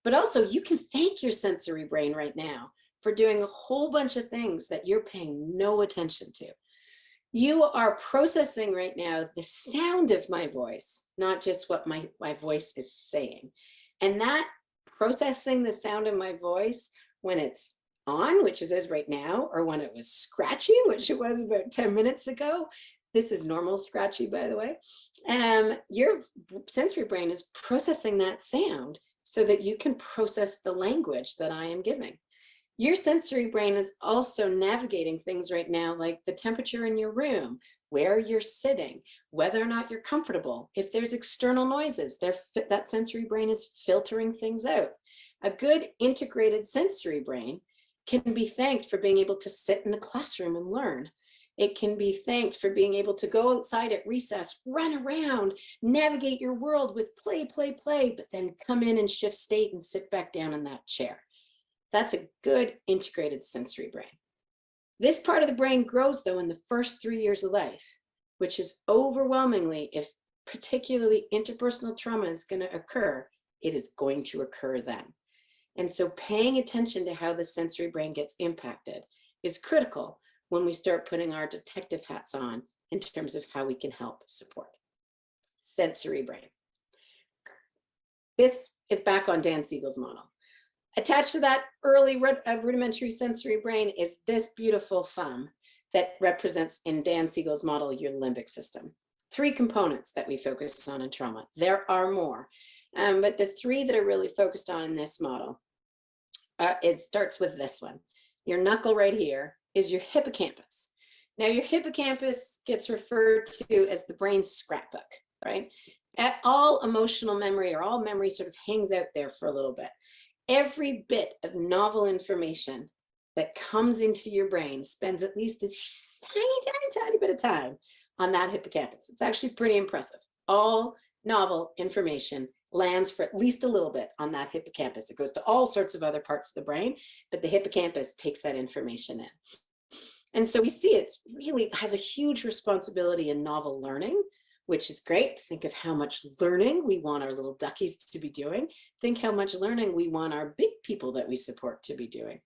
Speaker 2: But also, you can thank your sensory brain right now for doing a whole bunch of things that you're paying no attention to. You are processing right now the sound of my voice, not just what my voice is saying. And that processing the sound of my voice when it's on, which it is right now, or when it was scratchy, which it was about 10 minutes ago. This is normal scratchy, by the way. Your sensory brain is processing that sound so that you can process the language that I am giving. Your sensory brain is also navigating things right now, like the temperature in your room, where you're sitting, whether or not you're comfortable. If there's external noises, that sensory brain is filtering things out. A good integrated sensory brain can be thanked for being able to sit in a classroom and learn. It can be thanked for being able to go outside at recess, run around, navigate your world with play, play, play, but then come in and shift state and sit back down in that chair. That's a good integrated sensory brain. This part of the brain grows, though, in the first 3 years of life, which is overwhelmingly, if particularly interpersonal trauma is going to occur, it is going to occur then. And so paying attention to how the sensory brain gets impacted is critical when we start putting our detective hats on in terms of how we can help support sensory brain. This is back on Dan Siegel's model. Attached to that early rudimentary sensory brain is this beautiful thumb that represents, in Dan Siegel's model, your limbic system. 3 components that we focus on in trauma. There are more, but the 3 that are really focused on in this model, it starts with this one. Your knuckle right here is your hippocampus. Now, your hippocampus gets referred to as the brain's scrapbook, right? All emotional memory or all memory sort of hangs out there for a little bit. Every bit of novel information that comes into your brain spends at least a tiny bit of time on that hippocampus. It's actually pretty impressive. All novel information lands for at least a little bit on that hippocampus. It goes to all sorts of other parts of the brain, but the hippocampus takes that information in. And so we see it really has a huge responsibility in novel learning, which is great. Think of how much learning we want our little duckies to be doing. Think how much learning we want our big people that we support to be doing.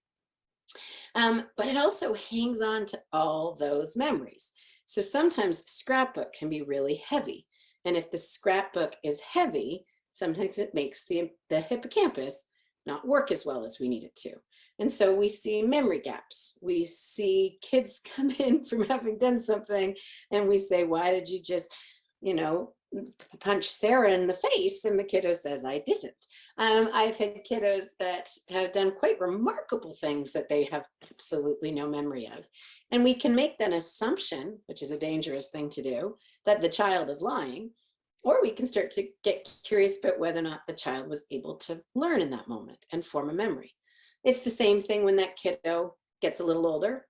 Speaker 2: But it also hangs on to all those memories. So sometimes the scrapbook can be really heavy. And if the scrapbook is heavy, sometimes it makes the hippocampus not work as well as we need it to. And so we see memory gaps. We see kids come in from having done something and we say, why did you just, punch Sarah in the face? And the kiddo says, I didn't. I've had kiddos that have done quite remarkable things that they have absolutely no memory of. And we can make that assumption, which is a dangerous thing to do, that the child is lying, or we can start to get curious about whether or not the child was able to learn in that moment and form a memory. It's the same thing when that kiddo gets a little older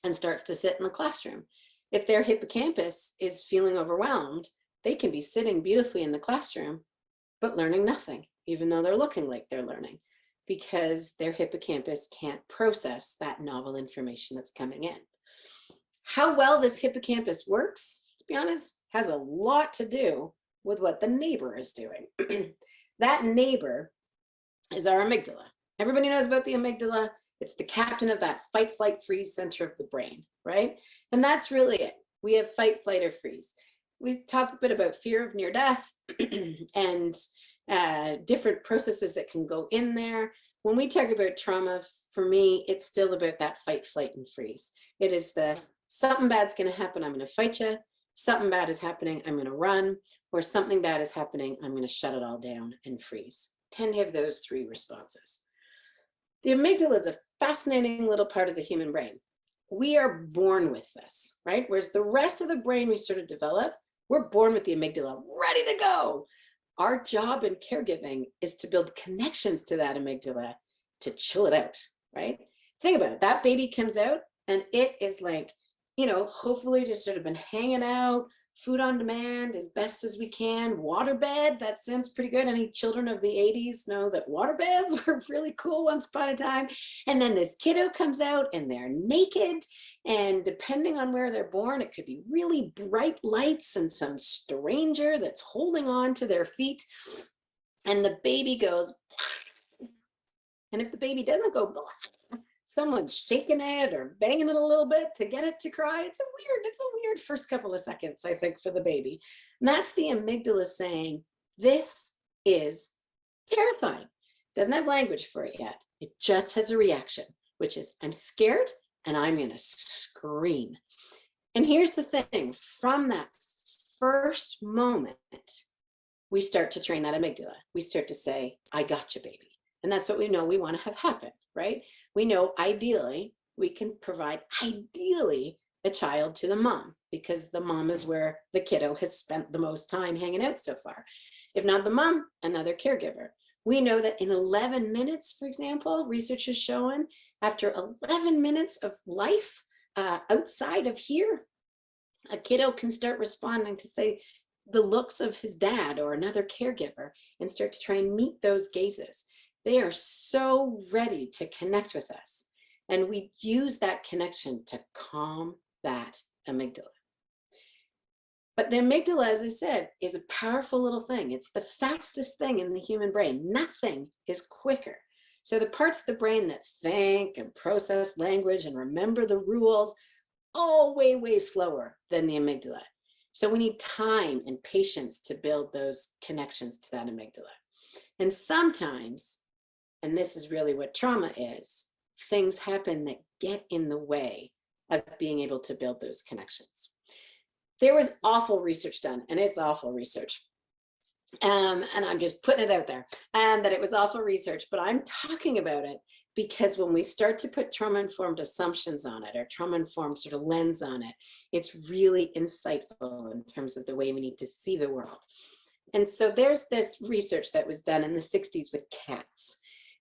Speaker 2: and starts to sit in the classroom. If their hippocampus is feeling overwhelmed, they can be sitting beautifully in the classroom, but learning nothing, even though they're looking like they're learning, because their hippocampus can't process that novel information that's coming in. How well this hippocampus works, to be honest, has a lot to do with what the neighbor is doing. That neighbor is our amygdala. Everybody knows about the amygdala. It's the captain of that fight, flight, freeze center of the brain, right? And that's really it. We have fight, flight, or freeze. We talk a bit about fear of near death and different processes that can go in there. When we talk about trauma, for me, it's still about that fight, flight, and freeze. It is the something bad's going to happen, I'm going to fight you. Something bad is happening, I'm going to run. Or something bad is happening, I'm going to shut it all down and freeze. Tend to have those 3 responses. The amygdala is a fascinating little part of the human brain. We are born with this, right? Whereas the rest of the brain we sort of develop, we're born with the amygdala ready to go. Our job in caregiving is to build connections to that amygdala to chill it out, right? Think about it. That baby comes out and it is like, hopefully just sort of been hanging out, food on demand as best as we can, waterbed, that sounds pretty good. Any children of the 80s know that waterbeds were really cool once upon a time. And then this kiddo comes out and they're naked. And depending on where they're born, it could be really bright lights and some stranger that's holding on to their feet. And the baby goes, and if the baby doesn't go, someone's shaking it or banging it a little bit to get it to cry. It's a weird first couple of seconds, I think, for the baby. And that's the amygdala saying, this is terrifying. Doesn't have language for it yet. It just has a reaction, which is, I'm scared and I'm going to scream. And here's the thing, from that first moment, we start to train that amygdala. We start to say, I got you, baby. And that's what we know we want to have happen, right? We know ideally we can provide a child to the mom, because the mom is where the kiddo has spent the most time hanging out so far. If not the mom, another caregiver. We know that in 11 minutes, for example, research has shown after 11 minutes of life, outside of here, a kiddo can start responding to, say, the looks of his dad or another caregiver and start to try and meet those gazes. They are so ready to connect with us. And we use that connection to calm that amygdala. But the amygdala, as I said, is a powerful little thing. It's the fastest thing in the human brain. Nothing is quicker. So the parts of the brain that think and process language and remember the rules, all way, way slower than the amygdala. So we need time and patience to build those connections to that amygdala. And sometimes, and this is really what trauma is, things happen that get in the way of being able to build those connections. There was awful research done, and it's awful research. And I'm just putting it out there, and that it was awful research, but I'm talking about it because when we start to put trauma-informed assumptions on it, or trauma-informed sort of lens on it, it's really insightful in terms of the way we need to see the world. And so there's this research that was done in the 60s with cats.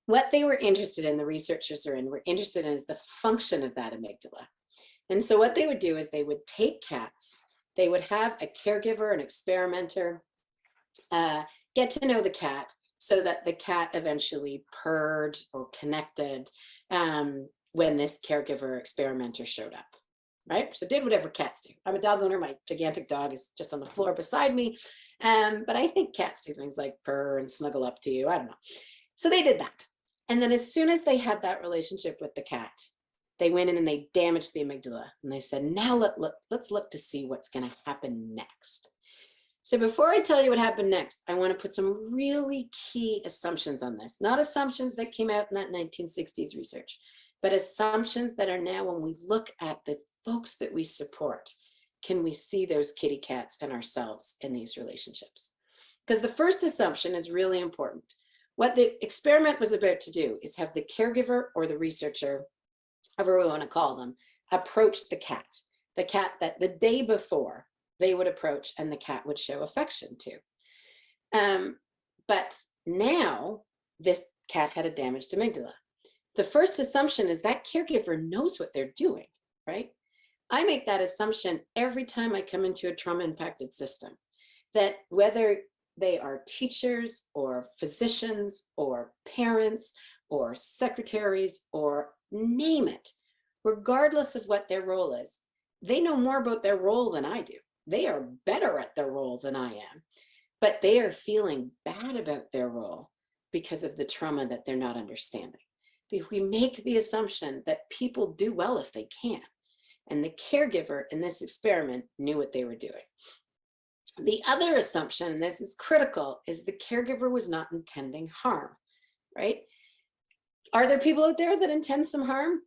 Speaker 2: What they were interested in, the researchers were interested in, is the function of that amygdala. And so what they would do is they would take cats, they would have a caregiver, an experimenter, get to know the cat so that the cat eventually purred or connected when this caregiver experimenter showed up, right? So did whatever cats do. I'm a dog owner. My gigantic dog is just on the floor beside me. But I think cats do things like purr and snuggle up to you. I don't know. So they did that. And then as soon as they had that relationship with the cat, they went in and they damaged the amygdala. And they said, now let's look to see what's going to happen next. So before I tell you what happened next, I want to put some really key assumptions on this. Not assumptions that came out in that 1960s research, but assumptions that are now, when we look at the folks that we support, can we see those kitty cats and ourselves in these relationships? Because the first assumption is really important. What the experiment was about to do is have the caregiver or the researcher, however we want to call them, approach the cat that the day before they would approach and the cat would show affection to. But now this cat had a damaged amygdala. The first assumption is that caregiver knows what they're doing, right? I make that assumption every time I come into a trauma-impacted system, that whether they are teachers or physicians or parents or secretaries or name it, regardless of what their role is, they know more about their role than I do. They are better at their role than I am, but they are feeling bad about their role because of the trauma that they're not understanding. If we make the assumption that people do well if they can, and the caregiver in this experiment knew what they were doing. The other assumption, and this is critical, is the caregiver was not intending harm, right? Are there people out there that intend some harm?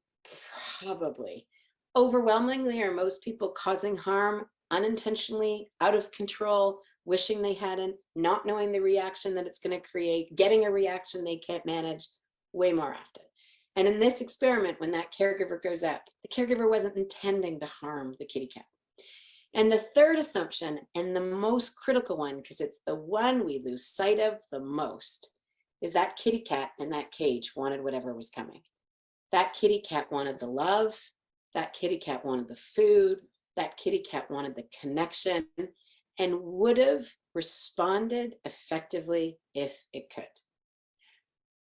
Speaker 2: Probably. Overwhelmingly, are most people causing harm unintentionally, out of control, wishing they hadn't, not knowing the reaction that it's going to create, getting a reaction they can't manage? Way more often. And in this experiment, when that caregiver goes out, the caregiver wasn't intending to harm the kitty cat. And the third assumption, and the most critical one, because it's the one we lose sight of the most, is that kitty cat in that cage wanted whatever was coming. That kitty cat wanted the love, that kitty cat wanted the food, that kitty cat wanted the connection, and would have responded effectively if it could.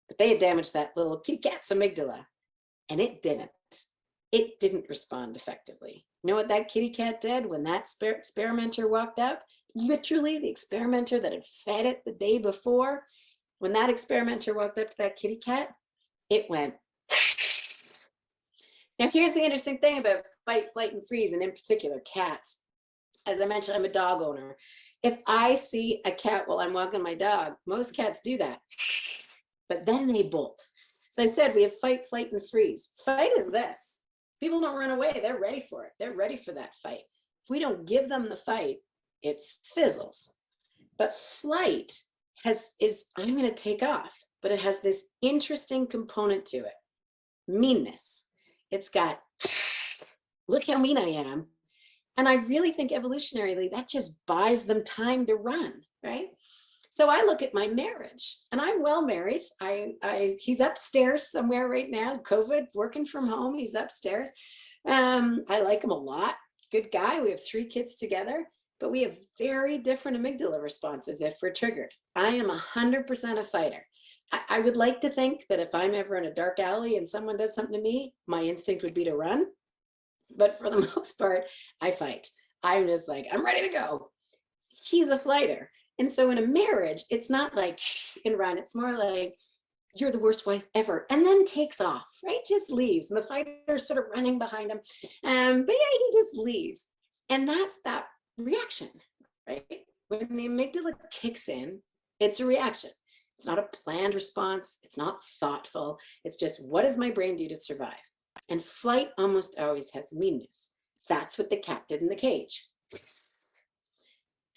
Speaker 2: But they had damaged that little kitty cat's amygdala, and it didn't. It didn't respond effectively. You know what that kitty cat did when that experimenter walked up? Literally, the experimenter that had fed it the day before, when that experimenter walked up to that kitty cat, it went. Now, here's the interesting thing about fight, flight, and freeze, and in particular cats. As I mentioned, I'm a dog owner. If I see a cat while I'm walking my dog, most cats do that, but then they bolt. So I said, we have fight, flight, and freeze. Fight is this. People don't run away. They're ready for it. They're ready for that fight. If we don't give them the fight, it fizzles. But flight is I'm going to take off, but it has this interesting component to it. Meanness. It's got, look how mean I am. And I really think evolutionarily, that just buys them time to run, right? So I look at my marriage, and I'm well married. He's upstairs somewhere right now, COVID, working from home, he's upstairs. I like him a lot. Good guy. We have 3 kids together, but we have very different amygdala responses if we're triggered. I am 100% a fighter. I would like to think that if I'm ever in a dark alley and someone does something to me, my instinct would be to run. But for the most part, I fight. I'm just like, I'm ready to go. He's a fighter. And so in a marriage, it's not like and run. It's more like, you're the worst wife ever, and then takes off, right? Just leaves. And the fighter's sort of running behind him. But yeah, he just leaves. And that's that reaction, right? When the amygdala kicks in, it's a reaction. It's not a planned response. It's not thoughtful. It's just, what does my brain do to survive? And flight almost always has meanness. That's what the cat did in the cage.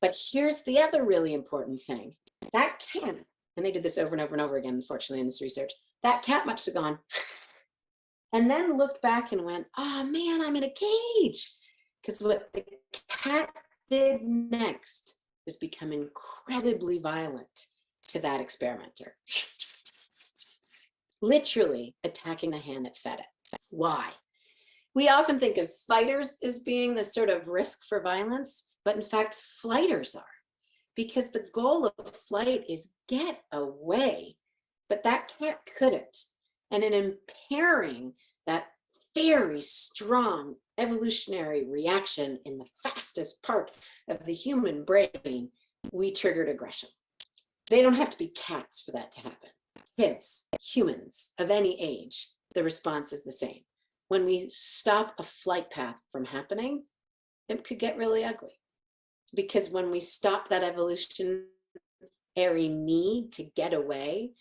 Speaker 2: But here's the other really important thing. That cat, and they did this over and over and over again, unfortunately, in this research, that cat must have gone and then looked back and went, oh man, I'm in a cage. Because what the cat did next was become incredibly violent to that experimenter. Literally attacking the hand that fed it. Why? We often think of fighters as being the sort of risk for violence, but in fact, flighters are. Because the goal of flight is get away, but that cat couldn't. And in impairing that very strong evolutionary reaction in the fastest part of the human brain, we triggered aggression. They don't have to be cats for that to happen. Kids, humans of any age, the response is the same. When we stop a flight path from happening, it could get really ugly. Because when we stop that evolutionary need to get away,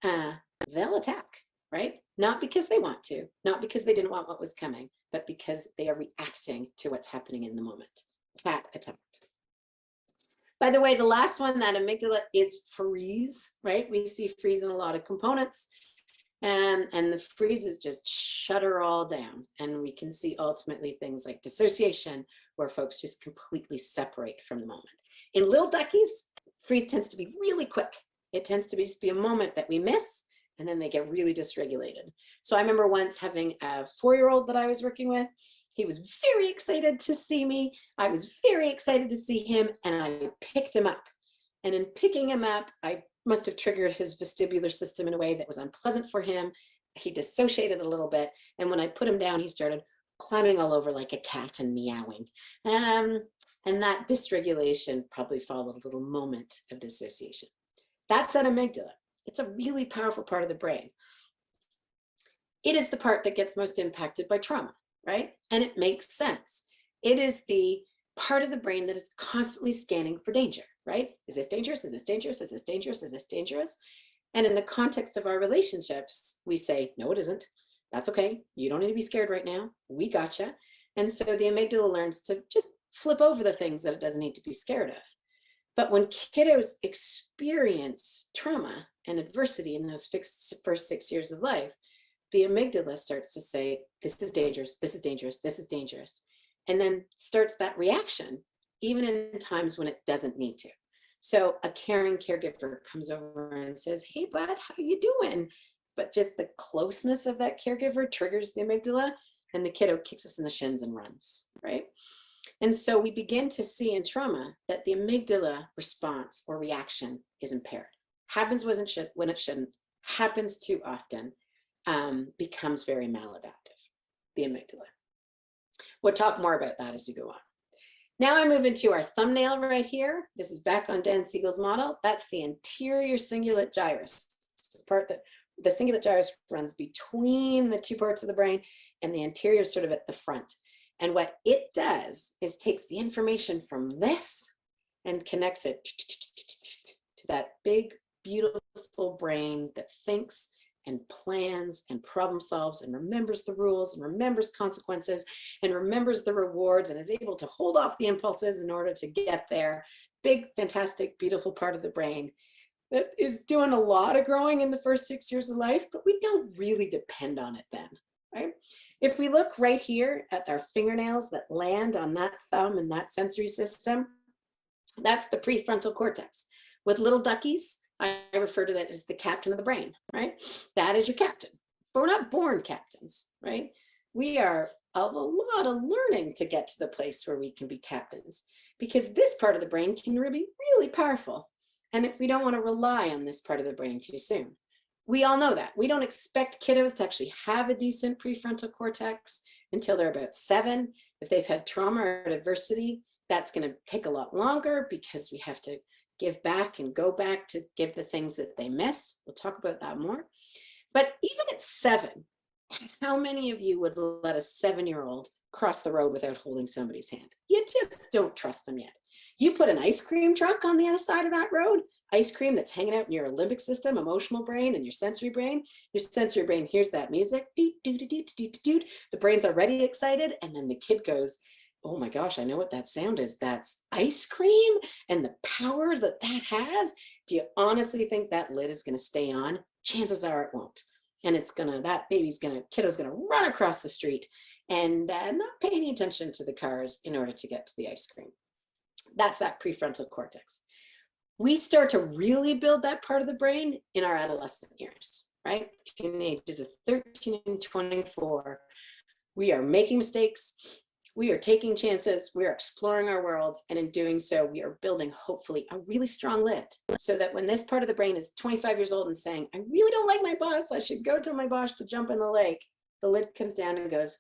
Speaker 2: they'll attack, right? Not because they want to, not because they didn't want what was coming, but because they are reacting to what's happening in the moment. Cat attacked. By the way, the last one, that amygdala, is freeze, right? We see freeze in a lot of components. And the freeze is just shut her all down. And we can see ultimately things like dissociation, where folks just completely separate from the moment. In little duckies, freeze tends to be really quick. It tends to just be a moment that we miss, and then they get really dysregulated. So I remember once having a 4-year-old that I was working with. He was very excited to see me. I was very excited to see him, and I picked him up. And in picking him up, I must have triggered his vestibular system in a way that was unpleasant for him. He dissociated a little bit. And when I put him down, he started climbing all over like a cat and meowing. And that dysregulation probably followed a little moment of dissociation. That's that amygdala. It's a really powerful part of the brain. It is the part that gets most impacted by trauma, right? And it makes sense. It is the part of the brain that is constantly scanning for danger, right? Is this dangerous? Is this dangerous? Is this dangerous? Is this dangerous? And in the context of our relationships, we say, no, it isn't. That's okay. You don't need to be scared right now. We gotcha. And so the amygdala learns to just flip over the things that it doesn't need to be scared of. But when kiddos experience trauma and adversity in those first 6 years of life, the amygdala starts to say, this is dangerous, this is dangerous, this is dangerous. And then starts that reaction, even in times when it doesn't need to. So a caring caregiver comes over and says, hey, bud, how you doing? But just the closeness of that caregiver triggers the amygdala, and the kiddo kicks us in the shins and runs, right? And so we begin to see in trauma that the amygdala response or reaction is impaired. Happens when it shouldn't, happens too often, becomes very maladaptive, the amygdala. We'll talk more about that as we go on. Now I move into our thumbnail right here. This is back on Dan Siegel's model. That's the anterior cingulate gyrus, the part that the cingulate gyrus runs between the two parts of the brain, and the anterior is sort of at the front. And what it does is takes the information from this and connects it to that big, beautiful brain that thinks and plans and problem solves and remembers the rules and remembers consequences and remembers the rewards and is able to hold off the impulses in order to get there. Big, fantastic, beautiful part of the brain that is doing a lot of growing in the first 6 years of life, but we don't really depend on it then, right? If we look right here at our fingernails that land on that thumb and that sensory system, that's the prefrontal cortex. With little duckies, I refer to that as the captain of the brain, right? That is your captain. But we're not born captains, right? We are of a lot of learning to get to the place where we can be captains, because this part of the brain can be really powerful. And if we don't want to rely on this part of the brain too soon. We all know that. We don't expect kiddos to actually have a decent prefrontal cortex until they're about 7. If they've had trauma or adversity, that's going to take a lot longer because we have to give back and go back to give the things that they missed. We'll talk about that more. But even at 7, how many of you would let a 7-year-old cross the road without holding somebody's hand? You just don't trust them yet. You put an ice cream truck on the other side of that road, ice cream that's hanging out in your limbic system, emotional brain, and your sensory brain hears that music, doot, doot, doot, doot, doot, doot. The brain's already excited, and then the kid goes, oh my gosh, I know what that sound is. That's ice cream and the power that that has. Do you honestly think that lid is going to stay on? Chances are it won't. And it's gonna, that kiddo's gonna run across the street and not pay any attention to the cars in order to get to the ice cream. That's that prefrontal cortex. We start to really build that part of the brain in our adolescent years, right? Between the ages of 13 and 24, we are making mistakes, we are taking chances, we are exploring our worlds, and in doing so, we are building, hopefully, a really strong lid, so that when this part of the brain is 25 years old and saying, I really don't like my boss, I should go tell my boss to jump in the lake, the lid comes down and goes,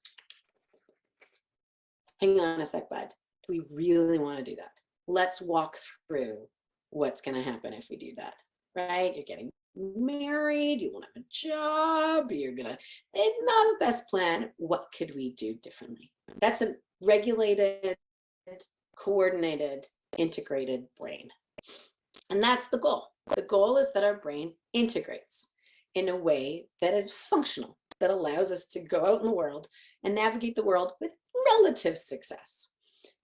Speaker 2: hang on a sec, bud. Do we really want to do that? Let's walk through what's going to happen if we do that, right? You're getting married, you won't have a job, it's not the best plan. What could we do differently? That's a regulated, coordinated, integrated brain. And that's the goal. The goal is that our brain integrates in a way that is functional, that allows us to go out in the world and navigate the world with relative success.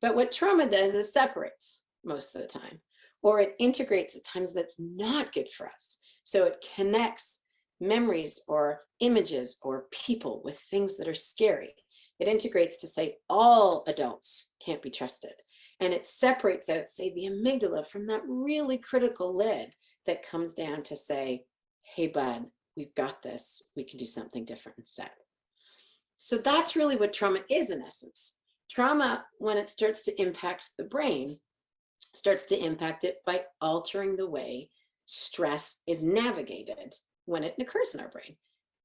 Speaker 2: But what trauma does is separates most of the time, or it integrates at times that's not good for us. So it connects memories or images or people with things that are scary. It integrates to say all adults can't be trusted. And it separates out, say, the amygdala from that really critical lid that comes down to say, hey, bud, we've got this. We can do something different instead. So that's really what trauma is in essence. Trauma, when it starts to impact the brain, starts to impact it by altering the way stress is navigated when it occurs in our brain.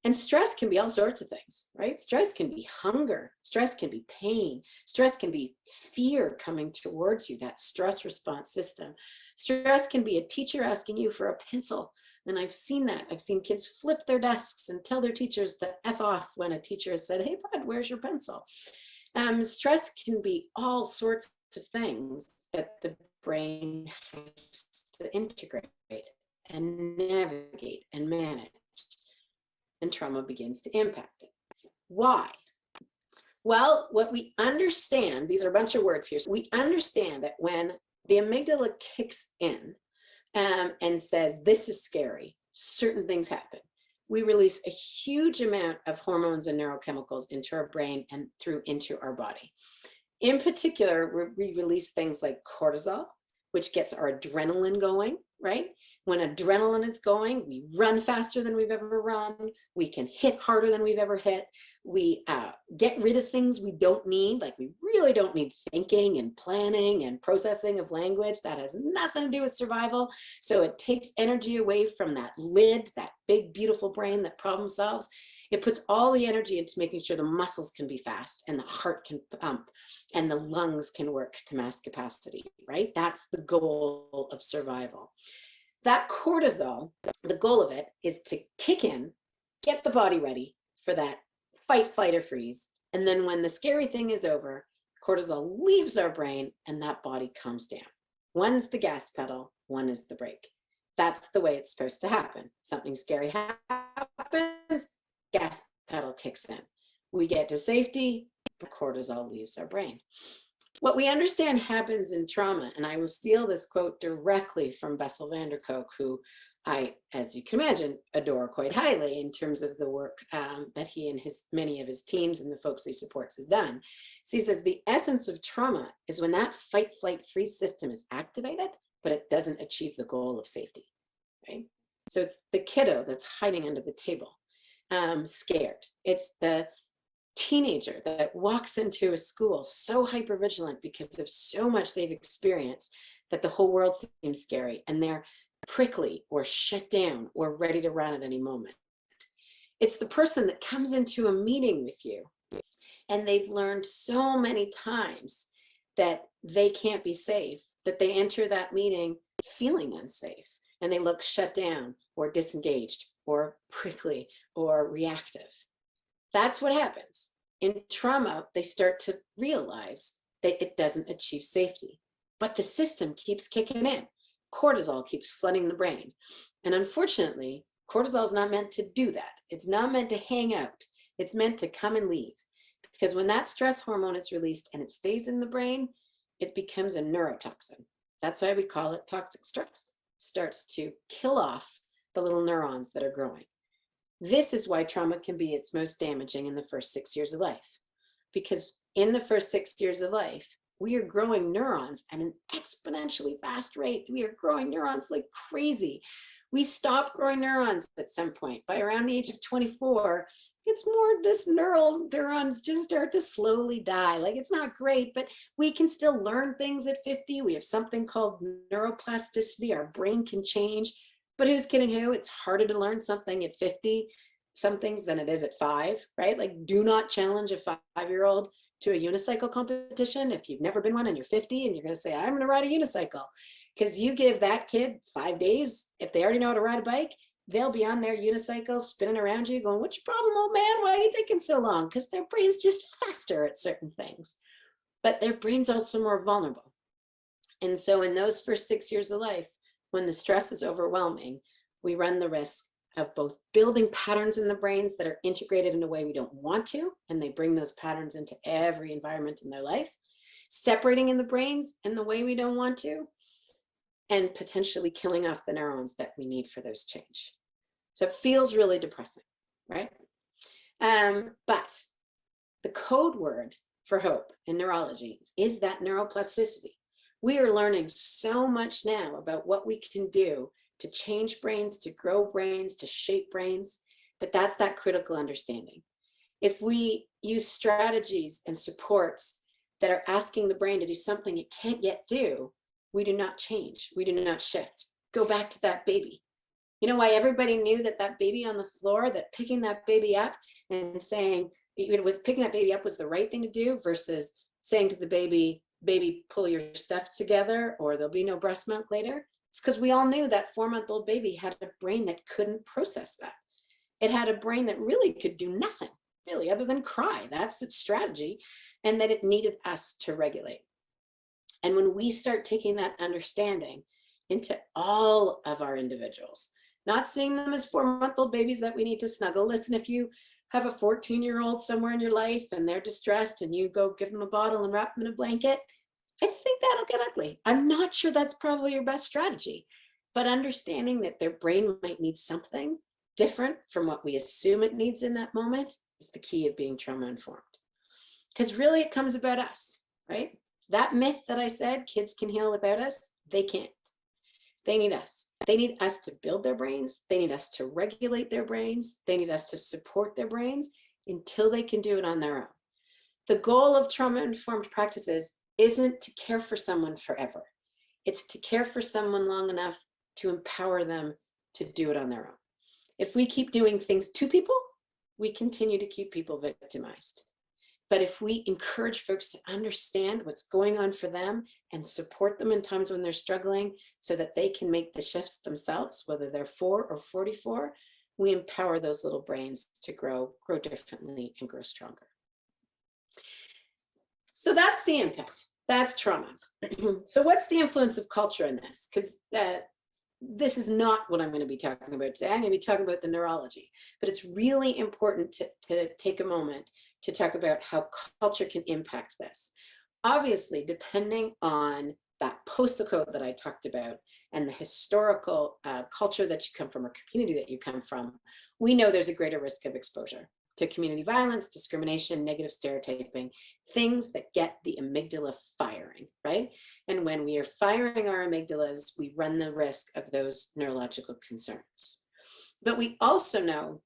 Speaker 2: And stress can be all sorts of things, right? Stress can be hunger, stress can be pain, stress can be fear coming towards you, that stress response system. Stress can be a teacher asking you for a pencil. And I've seen that. I've seen kids flip their desks and tell their teachers to F off when a teacher has said, hey, bud, where's your pencil? Stress can be all sorts of things that the brain has to integrate and navigate and manage. And trauma begins to impact it. Why? Well, what we understand, these are a bunch of words here. So we understand that when the amygdala kicks in and says, this is scary, certain things happen. We release a huge amount of hormones and neurochemicals into our brain and into our body. In particular, we release things like cortisol, which gets our adrenaline going, right? When adrenaline is going, we run faster than we've ever run. We can hit harder than we've ever hit. We get rid of things we don't need, like we really don't need thinking and planning and processing of language. That has nothing to do with survival. So it takes energy away from that lid, that big, beautiful brain that problem solves. It puts all the energy into making sure the muscles can be fast and the heart can pump and the lungs can work to mass capacity, right? That's the goal of survival. That cortisol, the goal of it is to kick in, get the body ready for that fight, flight, or freeze. And then when the scary thing is over, cortisol leaves our brain and that body calms down. One's the gas pedal, one is the brake. That's the way it's supposed to happen. Something scary happens, gas pedal kicks in. We get to safety, cortisol leaves our brain. What we understand happens in trauma, and I will steal this quote directly from Bessel van der Kolk, who I, as you can imagine, adore quite highly in terms of the work that he and many of his teams and the folks he supports has done. So he says the essence of trauma is when that fight, flight, freeze system is activated, but it doesn't achieve the goal of safety, right? So it's the kiddo that's hiding under the table, scared. It's the teenager that walks into a school so hypervigilant because of so much they've experienced that the whole world seems scary, and they're prickly or shut down or ready to run at any moment. It's the person that comes into a meeting with you and they've learned so many times that they can't be safe, that they enter that meeting feeling unsafe, and they look shut down or disengaged or prickly or reactive. That's what happens. In trauma, they start to realize that it doesn't achieve safety, but the system keeps kicking in. Cortisol keeps flooding the brain. And unfortunately, cortisol is not meant to do that. It's not meant to hang out. It's meant to come and leave. Because when that stress hormone is released and it stays in the brain, it becomes a neurotoxin. That's why we call it toxic stress. It starts to kill off the little neurons that are growing. This is why trauma can be its most damaging in the first 6 years of life. Because in the first 6 years of life, we are growing neurons at an exponentially fast rate. We are growing neurons like crazy. We stop growing neurons at some point. By around the age of 24, it's more this neurons just start to slowly die. Like, it's not great, but we can still learn things at 50. We have something called neuroplasticity. Our brain can change. But who's kidding who? It's harder to learn something at 50, some things, than it is at 5, right? Like, do not challenge a 5-year-old to a unicycle competition if you've never been one and you're 50 and you're going to say, I'm going to ride a unicycle. Because you give that kid 5 days, if they already know how to ride a bike, they'll be on their unicycle spinning around you going, what's your problem, old man? Why are you taking so long? Because their brain's just faster at certain things. But their brain's also more vulnerable. And so in those first 6 years of life, when the stress is overwhelming, we run the risk of both building patterns in the brains that are integrated in a way we don't want to, and they bring those patterns into every environment in their life, separating in the brains in the way we don't want to, and potentially killing off the neurons that we need for those change. So it feels really depressing, right? But the code word for hope in neurology is that neuroplasticity. We are learning so much now about what we can do to change brains, to grow brains, to shape brains, but that's that critical understanding. If we use strategies and supports that are asking the brain to do something it can't yet do, we do not change, we do not shift. Go back to that baby. You know why everybody knew that that baby on the floor, that picking that baby up and saying it was picking that baby up was the right thing to do versus saying to the baby, pull your stuff together or there'll be no breast milk later? It's because we all knew that 4-month-old baby had a brain that couldn't process that. It had a brain that really could do nothing, really, other than cry. That's its strategy, and that it needed us to regulate. And when we start taking that understanding into all of our individuals, not seeing them as 4-month-old babies that we need to snuggle. Listen, if you have a 14-year-old somewhere in your life and they're distressed and you go give them a bottle and wrap them in a blanket, I think that'll get ugly. I'm not sure that's probably your best strategy, but understanding that their brain might need something different from what we assume it needs in that moment is the key of being trauma informed. Because really it comes about us, right? That myth that I said, kids can heal without us, they can't. They need us. They need us to build their brains. They need us to regulate their brains. They need us to support their brains until they can do it on their own. The goal of trauma-informed practices isn't to care for someone forever. It's to care for someone long enough to empower them to do it on their own. If we keep doing things to people, we continue to keep people victimized. But if we encourage folks to understand what's going on for them and support them in times when they're struggling so that they can make the shifts themselves, whether they're 4 or 44, we empower those little brains to grow differently and grow stronger. So that's the impact. That's trauma. So what's the influence of culture in this? Because this is not what I'm going to be talking about today. I'm going to be talking about the neurology, but it's really important to take a moment to talk about how culture can impact this. Obviously, depending on that postal code that I talked about and the historical culture that you come from or community that you come from, we know there's a greater risk of exposure to community violence, discrimination, negative stereotyping, things that get the amygdala firing, right? And when we are firing our amygdalas, we run the risk of those neurological concerns. But we also know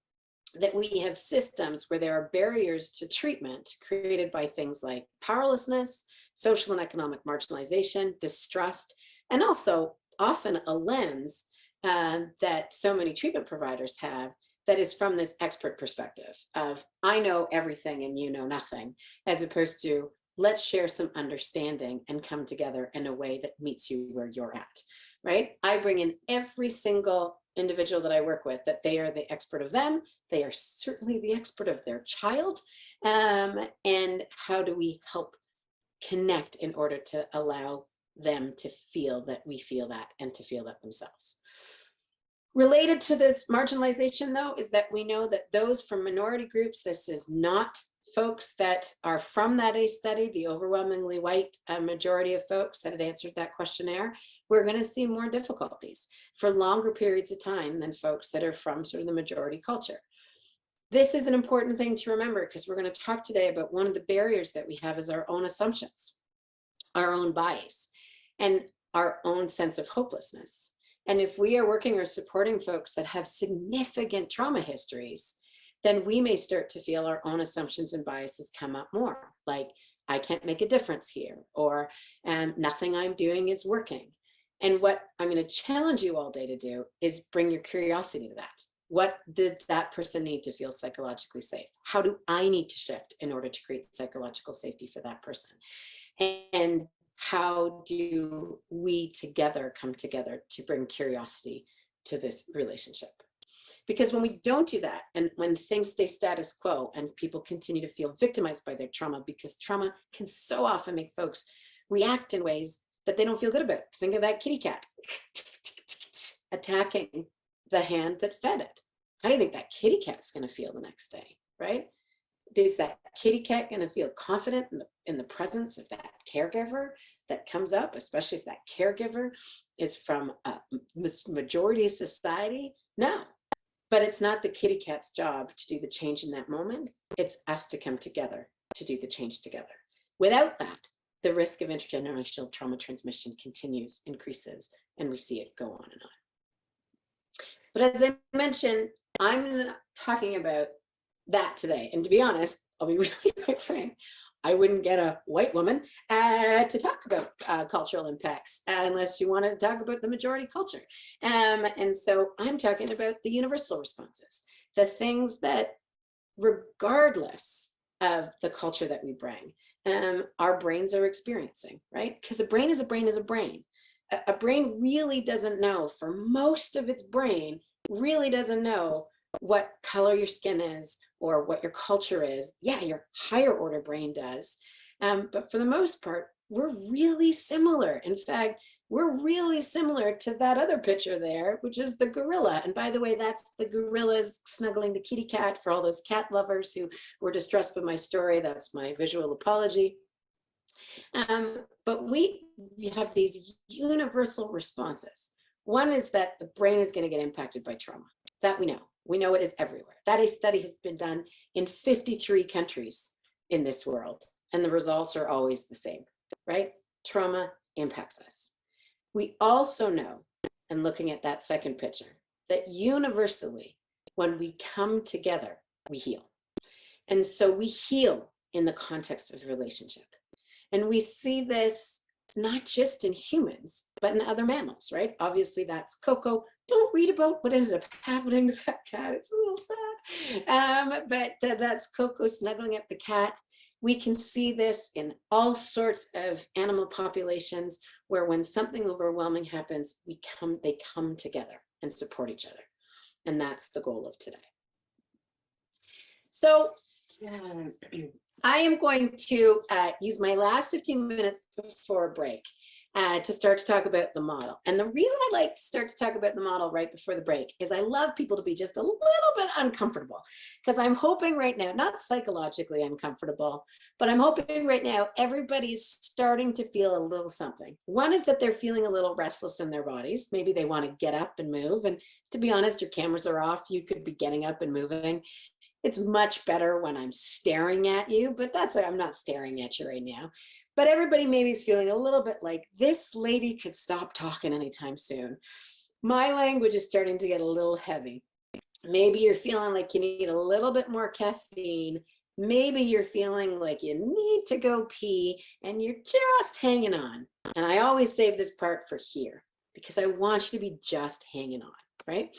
Speaker 2: that we have systems where there are barriers to treatment created by things like powerlessness, social and economic marginalization, distrust, and also often a lens that so many treatment providers have that is from this expert perspective of, I know everything and you know nothing, as opposed to, let's share some understanding and come together in a way that meets you where you're at, right? I bring in every single individual that I work with that they are the expert of them. They are certainly the expert of their child. And how do we help connect in order to allow them to feel that we feel that and to feel that themselves. Related to this marginalization, though, is that we know that those from minority groups, this is not folks that are from that ACE study, the overwhelmingly white majority of folks that had answered that questionnaire, we're going to see more difficulties for longer periods of time than folks that are from sort of the majority culture. This is an important thing to remember because we're going to talk today about one of the barriers that we have is our own assumptions, our own bias, and our own sense of hopelessness. And if we are working or supporting folks that have significant trauma histories, then we may start to feel our own assumptions and biases come up more, like, I can't make a difference here, or nothing I'm doing is working. And what I'm going to challenge you all day to do is bring your curiosity to that. What did that person need to feel psychologically safe? How do I need to shift in order to create psychological safety for that person? And how do we together come together to bring curiosity to this relationship? Because when we don't do that, and when things stay status quo and people continue to feel victimized by their trauma, because trauma can so often make folks react in ways that they don't feel good about. Think of that kitty cat attacking the hand that fed it. How do you think that kitty cat's going to feel the next day, right? Is that kitty cat going to feel confident in the presence of that caregiver that comes up, especially if that caregiver is from a majority society? No, but it's not the kitty cat's job to do the change in that moment. It's us to come together to do the change together. Without that, the risk of intergenerational trauma transmission continues, increases, and we see it go on and on. But as I mentioned, I'm talking about that today. And to be honest, I'll be really quite frank, I wouldn't get a white woman to talk about cultural impacts unless you wanted to talk about the majority culture. And so I'm talking about the universal responses, the things that regardless of the culture that we bring, our brains are experiencing, right? Because a brain is a brain is a brain. A brain really doesn't know, for most of its brain, really doesn't know what color your skin is or what your culture is. Yeah, your higher order brain does. But for the most part, we're really similar. In fact, we're really similar to that other picture there, which is the gorilla. And by the way, that's the gorillas snuggling the kitty cat for all those cat lovers who were distressed with my story. That's my visual apology. But we have these universal responses. One is that the brain is going to get impacted by trauma. That we know. We know it is everywhere. That a study has been done in 53 countries in this world, and the results are always the same, right? Trauma impacts us. We also know, and looking at that second picture, that universally, when we come together, we heal. And so we heal in the context of relationship. And we see this not just in humans, but in other mammals, right? Obviously, that's Coco. Don't read about what ended up happening to that cat. It's a little sad. But that's Coco snuggling up the cat. We can see this in all sorts of animal populations where when something overwhelming happens, they come together and support each other. And that's the goal of today. So I am going to use my last 15 minutes before a break to start to talk about the model. And the reason I like to start to talk about the model right before the break is I love people to be just a little bit uncomfortable, because I'm hoping right now, not psychologically uncomfortable, but I'm hoping right now everybody's starting to feel a little something. One is that they're feeling a little restless in their bodies. Maybe they want to get up and move. And to be honest, your cameras are off. You could be getting up and moving. It's much better when I'm staring at you, but I'm not staring at you right now. But everybody maybe is feeling a little bit like this lady could stop talking anytime soon. My language is starting to get a little heavy. Maybe you're feeling like you need a little bit more caffeine. Maybe you're feeling like you need to go pee and you're just hanging on. And I always save this part for here because I want you to be just hanging on, right?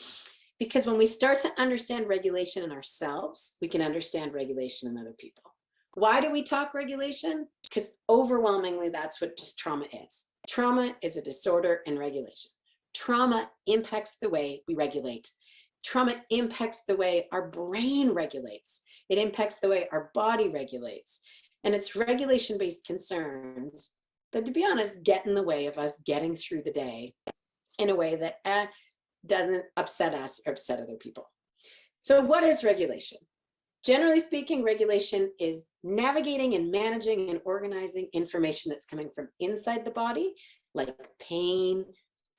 Speaker 2: Because when we start to understand regulation in ourselves, we can understand regulation in other people. Why do we talk regulation? Because overwhelmingly, that's what just trauma is. Trauma is a disorder in regulation. Trauma impacts the way we regulate. Trauma impacts the way our brain regulates. It impacts the way our body regulates. And it's regulation-based concerns that, to be honest, get in the way of us getting through the day in a way that doesn't upset us or upset other people. So what is regulation? Generally speaking, regulation is navigating and managing and organizing information that's coming from inside the body, like pain,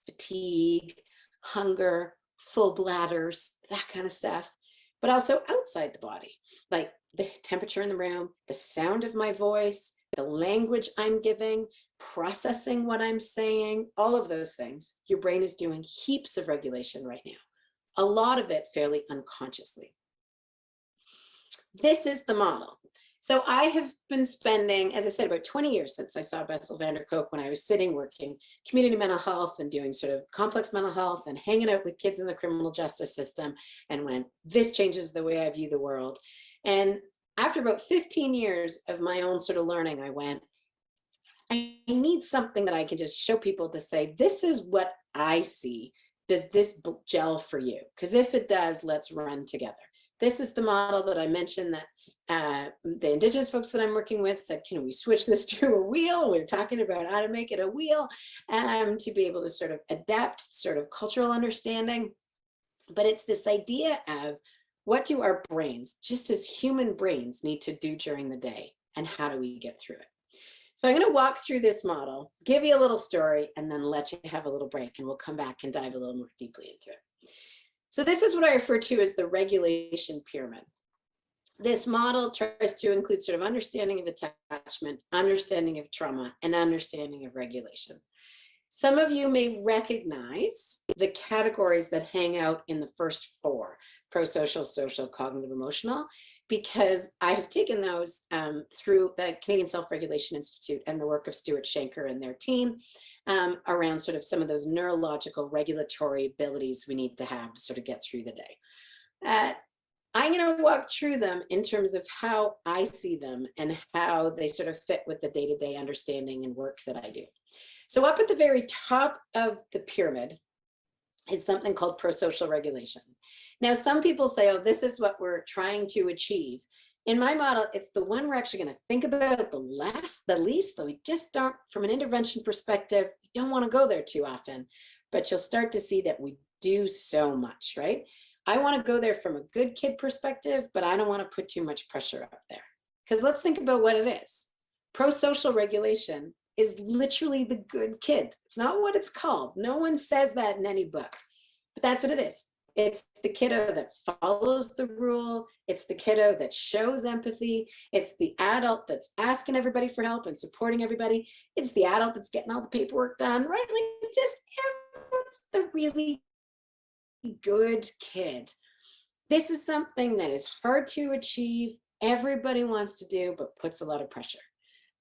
Speaker 2: fatigue, hunger, full bladders, that kind of stuff, but also outside the body, like the temperature in the room, the sound of my voice, the language I'm giving, processing what I'm saying, all of those things. Your brain is doing heaps of regulation right now, a lot of it fairly unconsciously. This is the model. So I have been spending, as I said, about 20 years since I saw Bessel van der Kolk when I was sitting working community mental health and doing sort of complex mental health and hanging out with kids in the criminal justice system, and when this changes the way I view the world. And after about 15 years of my own sort of learning, I went, I need something that I can just show people to say, this is what I see. Does this gel for you? Because if it does, let's run together. This is the model that I mentioned that the Indigenous folks that I'm working with said, can we switch this to a wheel? We're talking about how to make it a wheel to be able to sort of adapt sort of cultural understanding. But it's this idea of what do our brains, just as human brains, need to do during the day, and how do we get through it? So I'm going to walk through this model, give you a little story, and then let you have a little break, and we'll come back and dive a little more deeply into it. So this is what I refer to as the regulation pyramid. This model tries to include sort of understanding of attachment, understanding of trauma, and understanding of regulation. Some of you may recognize the categories that hang out in the first four: prosocial, social, cognitive, emotional, because I have taken those through the Canadian Self-Regulation Institute and the work of Stuart Shanker and their team around sort of some of those neurological regulatory abilities we need to have to sort of get through the day. I'm going to walk through them in terms of how I see them and how they sort of fit with the day-to-day understanding and work that I do. So up at the very top of the pyramid is something called prosocial regulation. Now, some people say, oh, this is what we're trying to achieve. In my model, it's the one we're actually going to think about the least. So we just don't, from an intervention perspective, you don't want to go there too often, but you'll start to see that we do so much, right? I want to go there from a good kid perspective, but I don't want to put too much pressure up there. Because let's think about what it is. Prosocial regulation is literally the good kid. It's not what it's called. No one says that in any book, but that's what it is. It's the kiddo that follows the rule. It's the kiddo that shows empathy. It's the adult that's asking everybody for help and supporting everybody. It's the adult that's getting all the paperwork done, right? Like just everyone's the really good kid. This is something that is hard to achieve. Everybody wants to do, but puts a lot of pressure.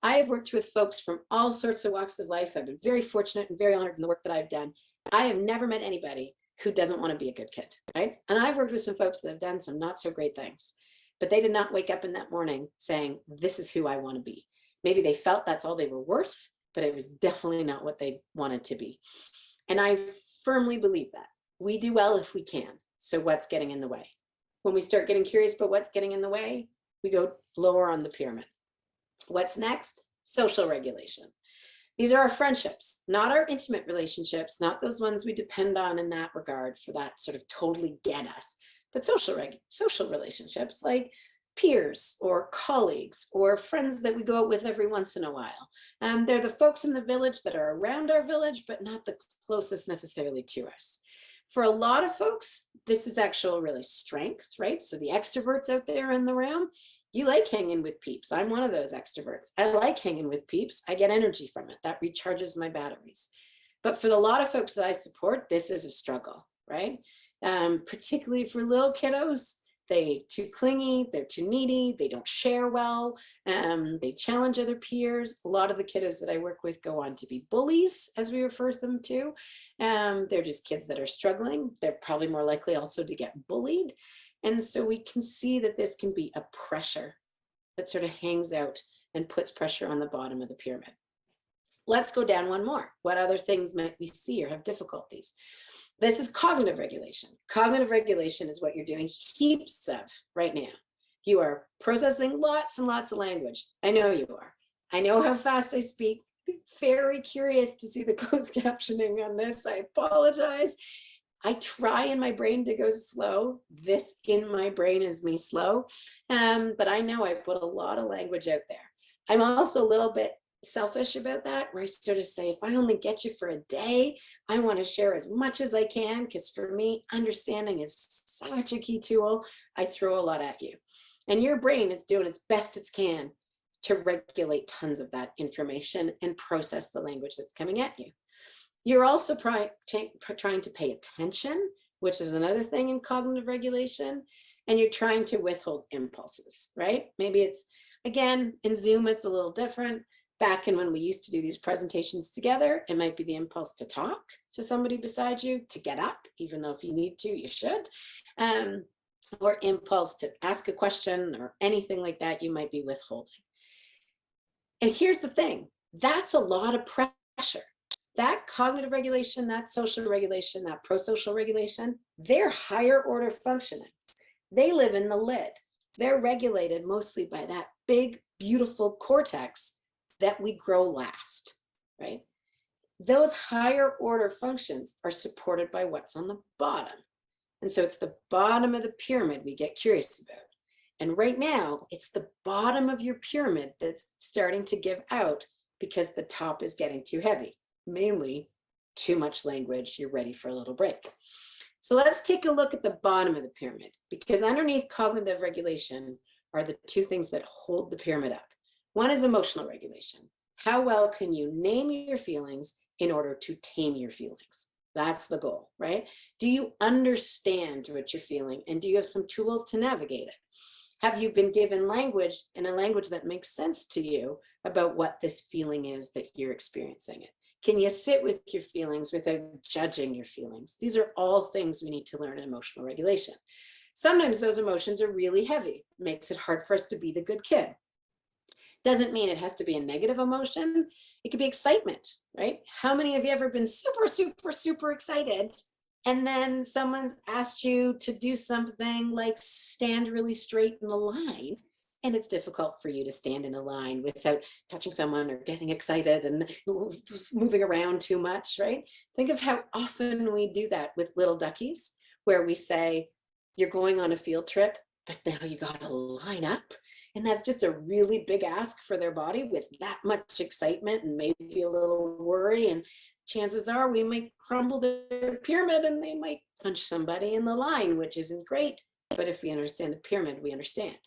Speaker 2: I have worked with folks from all sorts of walks of life. I've been very fortunate and very honored in the work that I've done. I have never met anybody who doesn't want to be a good kid, right? And I've worked with some folks that have done some not so great things, but they did not wake up in that morning saying, this is who I want to be. Maybe they felt that's all they were worth, but it was definitely not what they wanted to be. And I firmly believe that. We do well if we can. So what's getting in the way? When we start getting curious about what's getting in the way, we go lower on the pyramid. What's next? Social regulation. These are our friendships, not our intimate relationships, not those ones we depend on in that regard for that sort of totally get us, but social relationships like peers or colleagues or friends that we go out with every once in a while. They're the folks in the village that are around our village, but not the closest necessarily to us. For a lot of folks, this is actual really strength, right? So the extroverts out there in the room, you like hanging with peeps. I'm one of those extroverts. I like hanging with peeps. I get energy from it. That recharges my batteries. But for a lot of folks that I support, this is a struggle, right? particularly for little kiddos. They're too clingy, they're too needy, they don't share well, they challenge other peers. A lot of the kiddos that I work with go on to be bullies, as we refer to them to. They're just kids that are struggling. They're probably more likely also to get bullied. And so we can see that this can be a pressure that sort of hangs out and puts pressure on the bottom of the pyramid. Let's go down one more. What other things might we see or have difficulties? This is cognitive regulation. Cognitive regulation is what you're doing heaps of right now. You are processing lots and lots of language. I know you are. I know how fast I speak. Very curious to see the closed captioning on this. I apologize. I try in my brain to go slow. This in my brain is me slow. But I know I put a lot of language out there. I'm also a little bit selfish about that, where I sort of say, if I only get you for a day, I want to share as much as I can, because for me, understanding is such a key tool. I throw a lot at you. And your brain is doing its best it can to regulate tons of that information and process the language that's coming at you. You're also trying to pay attention, which is another thing in cognitive regulation, and you're trying to withhold impulses, right? Maybe it's, again, in Zoom, it's a little different. Back in when we used to do these presentations together, it might be the impulse to talk to somebody beside you, to get up, even though if you need to, you should, or impulse to ask a question or anything like that, you might be withholding. And here's the thing, that's a lot of pressure. That cognitive regulation, that social regulation, that pro-social regulation, they're higher order functionings. They live in the lid. They're regulated mostly by that big, beautiful cortex that we grow last, right? Those higher order functions are supported by what's on the bottom. And so it's the bottom of the pyramid we get curious about. And right now, it's the bottom of your pyramid that's starting to give out because the top is getting too heavy, mainly too much language, you're ready for a little break. So let's take a look at the bottom of the pyramid, because underneath cognitive regulation are the two things that hold the pyramid up. One is emotional regulation. How well can you name your feelings in order to tame your feelings? That's the goal, right? Do you understand what you're feeling, and do you have some tools to navigate it? Have you been given language, in a language that makes sense to you, about what this feeling is that you're experiencing it? Can you sit with your feelings without judging your feelings? These are all things we need to learn in emotional regulation. Sometimes those emotions are really heavy, makes it hard for us to be the good kid. Doesn't mean it has to be a negative emotion. It could be excitement, right? How many of you ever been super, super, super excited, and then someone's asked you to do something like stand really straight in a line, and it's difficult for you to stand in a line without touching someone or getting excited and moving around too much, right? Think of how often we do that with little duckies, where we say, you're going on a field trip, but now you got to line up. And that's just a really big ask for their body with that much excitement and maybe a little worry. And chances are we might crumble their pyramid and they might punch somebody in the line, which isn't great. But if we understand the pyramid, we understand.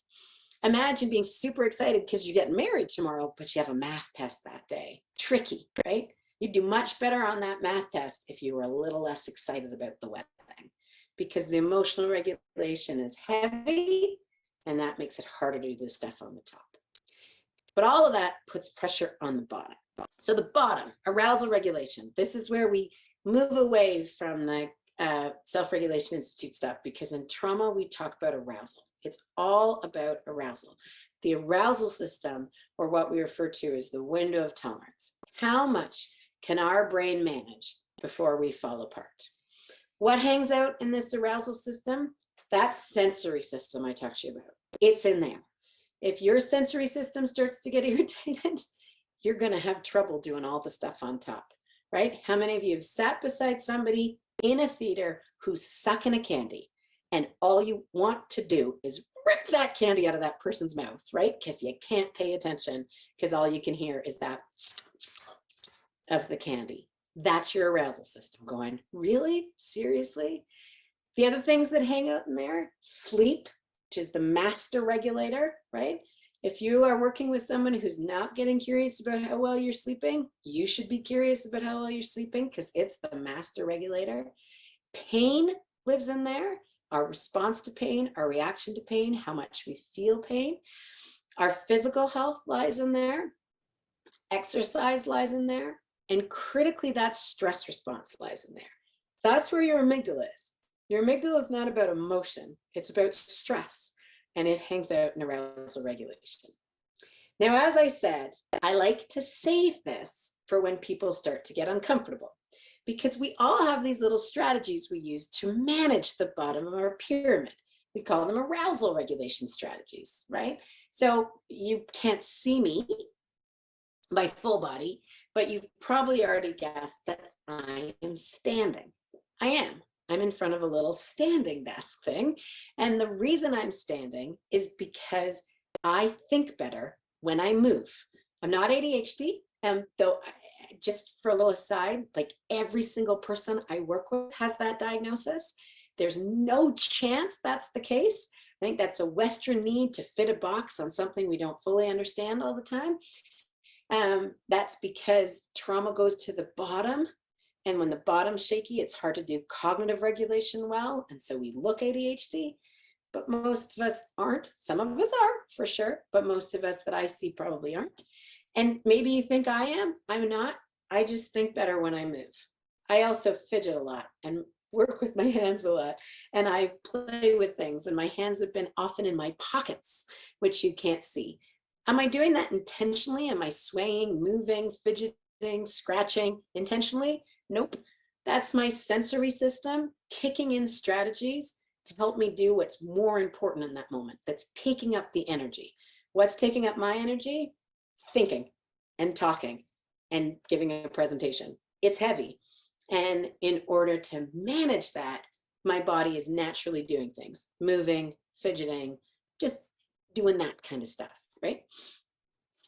Speaker 2: Imagine being super excited because you're getting married tomorrow, but you have a math test that day. Tricky, right? You'd do much better on that math test if you were a little less excited about the wedding, because the emotional regulation is heavy, and that makes it harder to do the stuff on the top. But all of that puts pressure on the bottom. So the bottom, arousal regulation. This is where we move away from the Self-Regulation Institute stuff, because in trauma, we talk about arousal. It's all about arousal. The arousal system, or what we refer to as the window of tolerance. How much can our brain manage before we fall apart? What hangs out in this arousal system? That sensory system I talked to you about. It's in there. If your sensory system starts to get irritated, you're going to have trouble doing all the stuff on top, right? How many of you have sat beside somebody in a theater who's sucking a candy, and all you want to do is rip that candy out of that person's mouth, right? Because you can't pay attention, because all you can hear is that of the candy. That's your arousal system going, really? Seriously? The other things that hang out in there, sleep, which is the master regulator, right? If you are working with someone who's not getting curious about how well you're sleeping, you should be curious about how well you're sleeping, because it's the master regulator. Pain lives in there. Our response to pain, our reaction to pain, how much we feel pain. Our physical health lies in there. Exercise lies in there. And critically, that stress response lies in there. That's where your amygdala is. Your amygdala is not about emotion. It's about stress. And it hangs out in arousal regulation. Now, as I said, I like to save this for when people start to get uncomfortable, because we all have these little strategies we use to manage the bottom of our pyramid. We call them arousal regulation strategies, right? So you can't see me, my full body, but you've probably already guessed that I am standing. I am. I'm in front of a little standing desk thing. And the reason I'm standing is because I think better when I move. I'm not ADHD, though just for a little aside, like every single person I work with has that diagnosis. There's no chance that's the case. I think that's a Western need to fit a box on something we don't fully understand all the time. That's because trauma goes to the bottom. And when the bottom's shaky, it's hard to do cognitive regulation well. And so we look ADHD, but most of us aren't. Some of us are for sure, but most of us that I see probably aren't. And maybe you think I am, I'm not. I just think better when I move. I also fidget a lot and work with my hands a lot. And I play with things, and my hands have been often in my pockets, which you can't see. Am I doing that intentionally? Am I swaying, moving, fidgeting, scratching intentionally? Nope. That's my sensory system kicking in strategies to help me do what's more important in that moment, that's taking up the energy. What's taking up my energy? Thinking and talking and giving a presentation. It's heavy. And in order to manage that, my body is naturally doing things, moving, fidgeting, just doing that kind of stuff, right?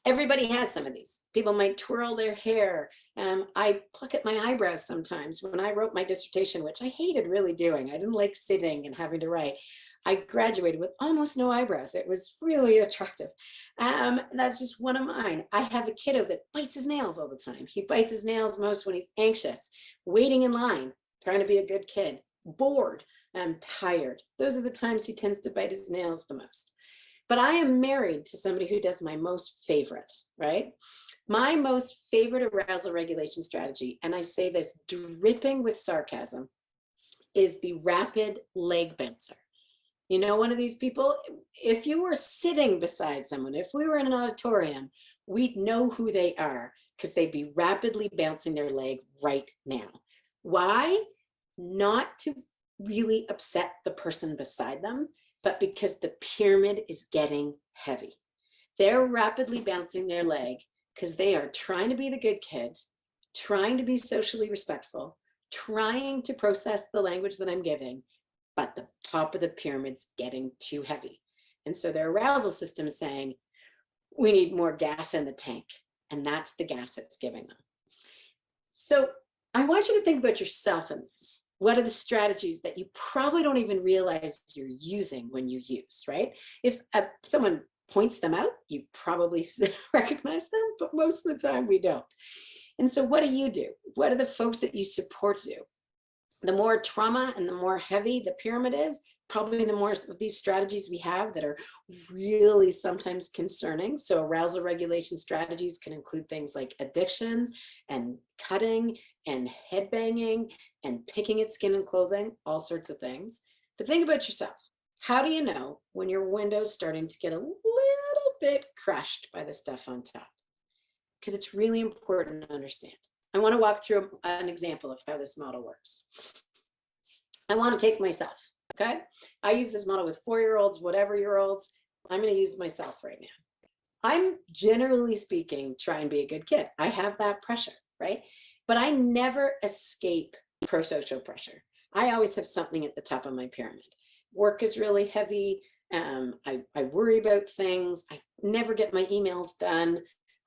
Speaker 2: Everybody has some of these. People might twirl their hair. I pluck at my eyebrows sometimes. When I wrote my dissertation, which I hated really doing, I didn't like sitting and having to write. I graduated with almost no eyebrows. It was really attractive. That's just one of mine. I have a kiddo that bites his nails all the time. He bites his nails most when he's anxious, waiting in line, trying to be a good kid, bored, tired. Those are the times he tends to bite his nails the most. But I am married to somebody who does my most favorite, right? My most favorite arousal regulation strategy, and I say this dripping with sarcasm, is the rapid leg bouncer. You know, one of these people, if you were sitting beside someone, if we were in an auditorium, we'd know who they are because they'd be rapidly bouncing their leg right now. Why? Not to really upset the person beside them, but because the pyramid is getting heavy. They're rapidly bouncing their leg because they are trying to be the good kid, trying to be socially respectful, trying to process the language that I'm giving, but the top of the pyramid's getting too heavy. And so their arousal system is saying, we need more gas in the tank. And that's the gas it's giving them. So I want you to think about yourself in this. What are the strategies that you probably don't even realize you're using when you use, right? If someone points them out, you probably recognize them, but most of the time we don't. And so what do? What do the folks that you support do? The more trauma and the more heavy the pyramid is, probably the more of these strategies we have that are really sometimes concerning. So arousal regulation strategies can include things like addictions and cutting and headbanging and picking at skin and clothing, all sorts of things. But think about yourself. How do you know when your window's starting to get a little bit crushed by the stuff on top? Because it's really important to understand. I want to walk through an example of how this model works. I want to take myself. Okay, I use this model with 4-year-olds, whatever year olds. I'm going to use myself right now. I'm generally speaking trying to be a good kid. I have that pressure, right? But I never escape pro-social pressure. I always have something at the top of my pyramid. Work is really heavy. I worry about things. I never get my emails done.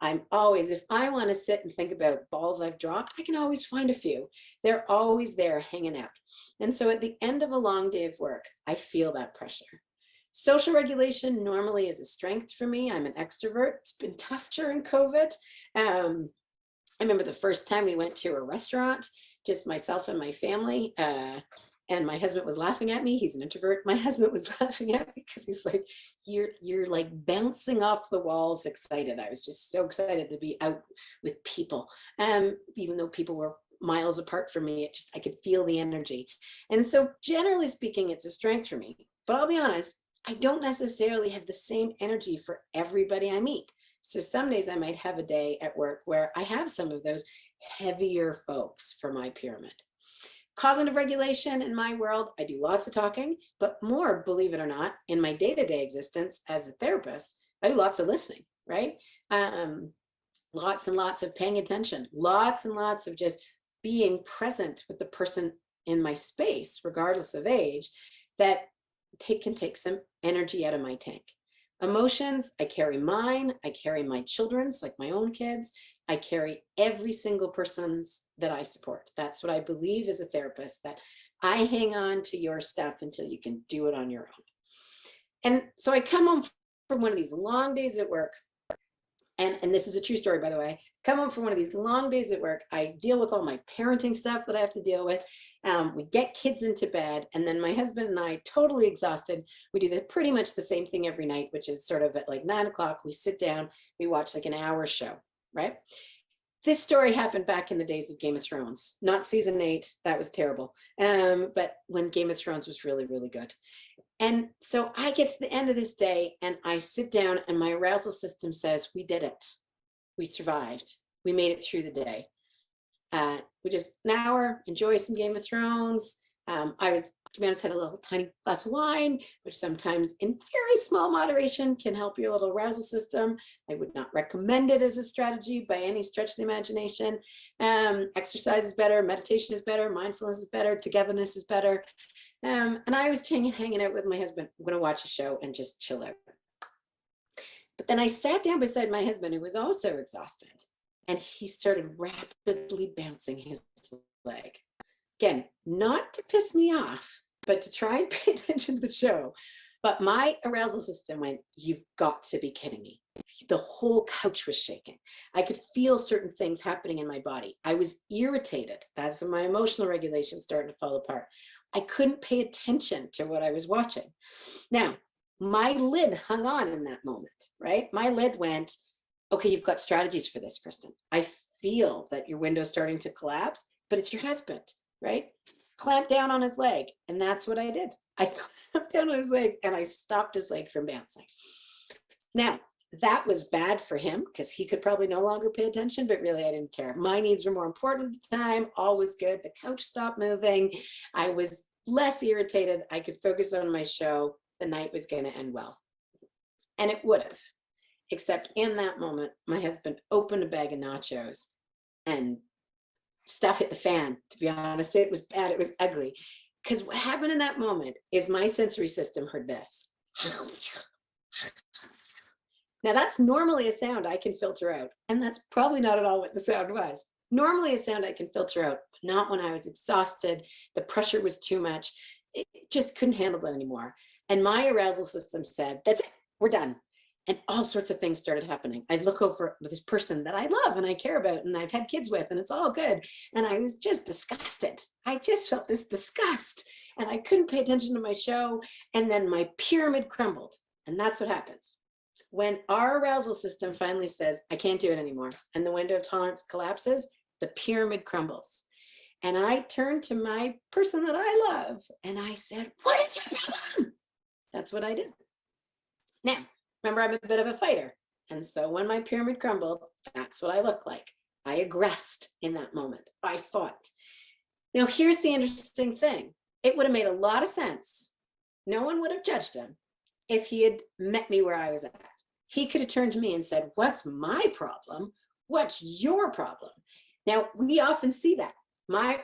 Speaker 2: I'm always, if I want to sit and think about balls I've dropped, I can always find a few. They're always there hanging out. And so at the end of a long day of work, I feel that pressure. Social regulation normally is a strength for me. I'm an extrovert. It's been tough during COVID. I remember the first time we went to a restaurant, just myself and my family. And my husband was laughing at me. He's an introvert. My husband was laughing at me because he's like, you're like bouncing off the walls excited. I was just so excited to be out with people. Even though people were miles apart from me, I could feel the energy. And so generally speaking, it's a strength for me. But I'll be honest, I don't necessarily have the same energy for everybody I meet. So some days I might have a day at work where I have some of those heavier folks for my pyramid. Cognitive regulation in my world, I do lots of talking, but more, believe it or not, in my day-to-day existence as a therapist, I do lots of listening, right? Lots and lots of paying attention, lots and lots of just being present with the person in my space, regardless of age, that can take some energy out of my tank. Emotions, I carry mine, I carry my children's, like my own kids. I carry every single person's that I support. That's what I believe as a therapist, that I hang on to your stuff until you can do it on your own. And so I come home from one of these long days at work, and this is a true story, by the way. Come home from one of these long days at work. I deal with all my parenting stuff that I have to deal with. We get kids into bed, and then my husband and I, totally exhausted, we do pretty much the same thing every night, which is sort of at like 9 o'clock, we sit down, we watch like an hour show, right? This story happened back in the days of Game of Thrones, not season 8, that was terrible. But when Game of Thrones was really, really good. And so I get to the end of this day and I sit down and my arousal system says, we did it. We survived. We made it through the day. We just an hour, enjoy some Game of Thrones. I was, to be honest, had a little tiny glass of wine, which sometimes in very small moderation can help your little arousal system. I would not recommend it as a strategy by any stretch of the imagination. Exercise is better, meditation is better, mindfulness is better, togetherness is better. And I was hanging out with my husband. I'm going to watch a show and just chill out. But then I sat down beside my husband, who was also exhausted, and he started rapidly bouncing his leg. Again, not to piss me off, but to try and pay attention to the show. But my arousal system went, you've got to be kidding me. The whole couch was shaking. I could feel certain things happening in my body. I was irritated. That's when my emotional regulation started to fall apart. I couldn't pay attention to what I was watching. Now, my lid hung on in that moment, right? My lid went, okay, you've got strategies for this, Kristen. I feel that your window's starting to collapse, but it's your husband, right? Clamp down on his leg. And that's what I did. I clamped down on his leg and I stopped his leg from bouncing. Now, that was bad for him because he could probably no longer pay attention, but really I didn't care. My needs were more important at the time, all was good. The couch stopped moving. I was less irritated. I could focus on my show. The night was going to end well. And it would have, except in that moment, my husband opened a bag of nachos and stuff hit the fan. To be honest, it was bad. It was ugly. Because what happened in that moment is my sensory system heard this. Now that's normally a sound I can filter out. And that's probably not at all what the sound was. Normally a sound I can filter out, but not when I was exhausted. The pressure was too much. It just couldn't handle it anymore. And my arousal system said, that's it, we're done. And all sorts of things started happening. I look over with this person that I love and I care about and I've had kids with and it's all good. And I was just disgusted. I just felt this disgust and I couldn't pay attention to my show. And then my pyramid crumbled. And that's what happens. When our arousal system finally says, I can't do it anymore, and the window of tolerance collapses, the pyramid crumbles. And I turned to my person that I love and I said, what is your problem? That's what I did. Now, remember, I'm a bit of a fighter. And so when my pyramid crumbled, that's what I look like. I aggressed in that moment. I fought. Now, here's the interesting thing. It would have made a lot of sense. No one would have judged him if he had met me where I was at. He could have turned to me and said, what's my problem? What's your problem? Now, we often see that.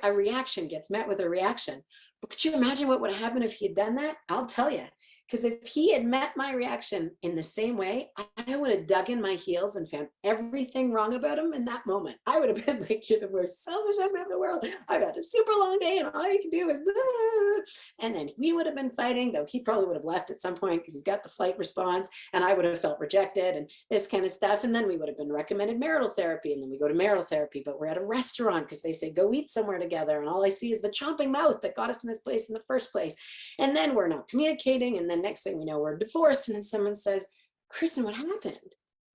Speaker 2: A reaction gets met with a reaction. But could you imagine what would have happened if he had done that? I'll tell you. Because if he had met my reaction in the same way, I would have dug in my heels and found everything wrong about him in that moment. I would have been like, you're the most selfish man in the world. I've had a super long day and all you can do is blah. And then we would have been fighting, though he probably would have left at some point because he's got the flight response, and I would have felt rejected and this kind of stuff. And then we would have been recommended marital therapy, and then we go to marital therapy, but we're at a restaurant because they say go eat somewhere together, and all I see is the chomping mouth that got us in this place in the first place. And then we're not communicating, and then next thing we know, we're divorced. And then someone says, Kristen, what happened?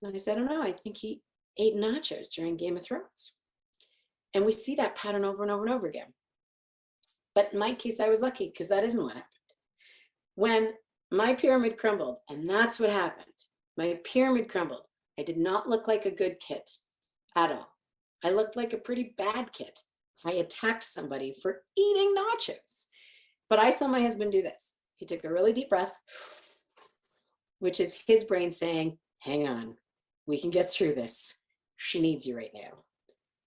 Speaker 2: And I said, I don't know. I think he ate nachos during Game of Thrones. And we see that pattern over and over and over again. But in my case, I was lucky because that isn't what happened. When my pyramid crumbled, and that's what happened, my pyramid crumbled. I did not look like a good kid at all. I looked like a pretty bad kid. I attacked somebody for eating nachos. But I saw my husband do this. He took a really deep breath, which is his brain saying, hang on, we can get through this. She needs you right now.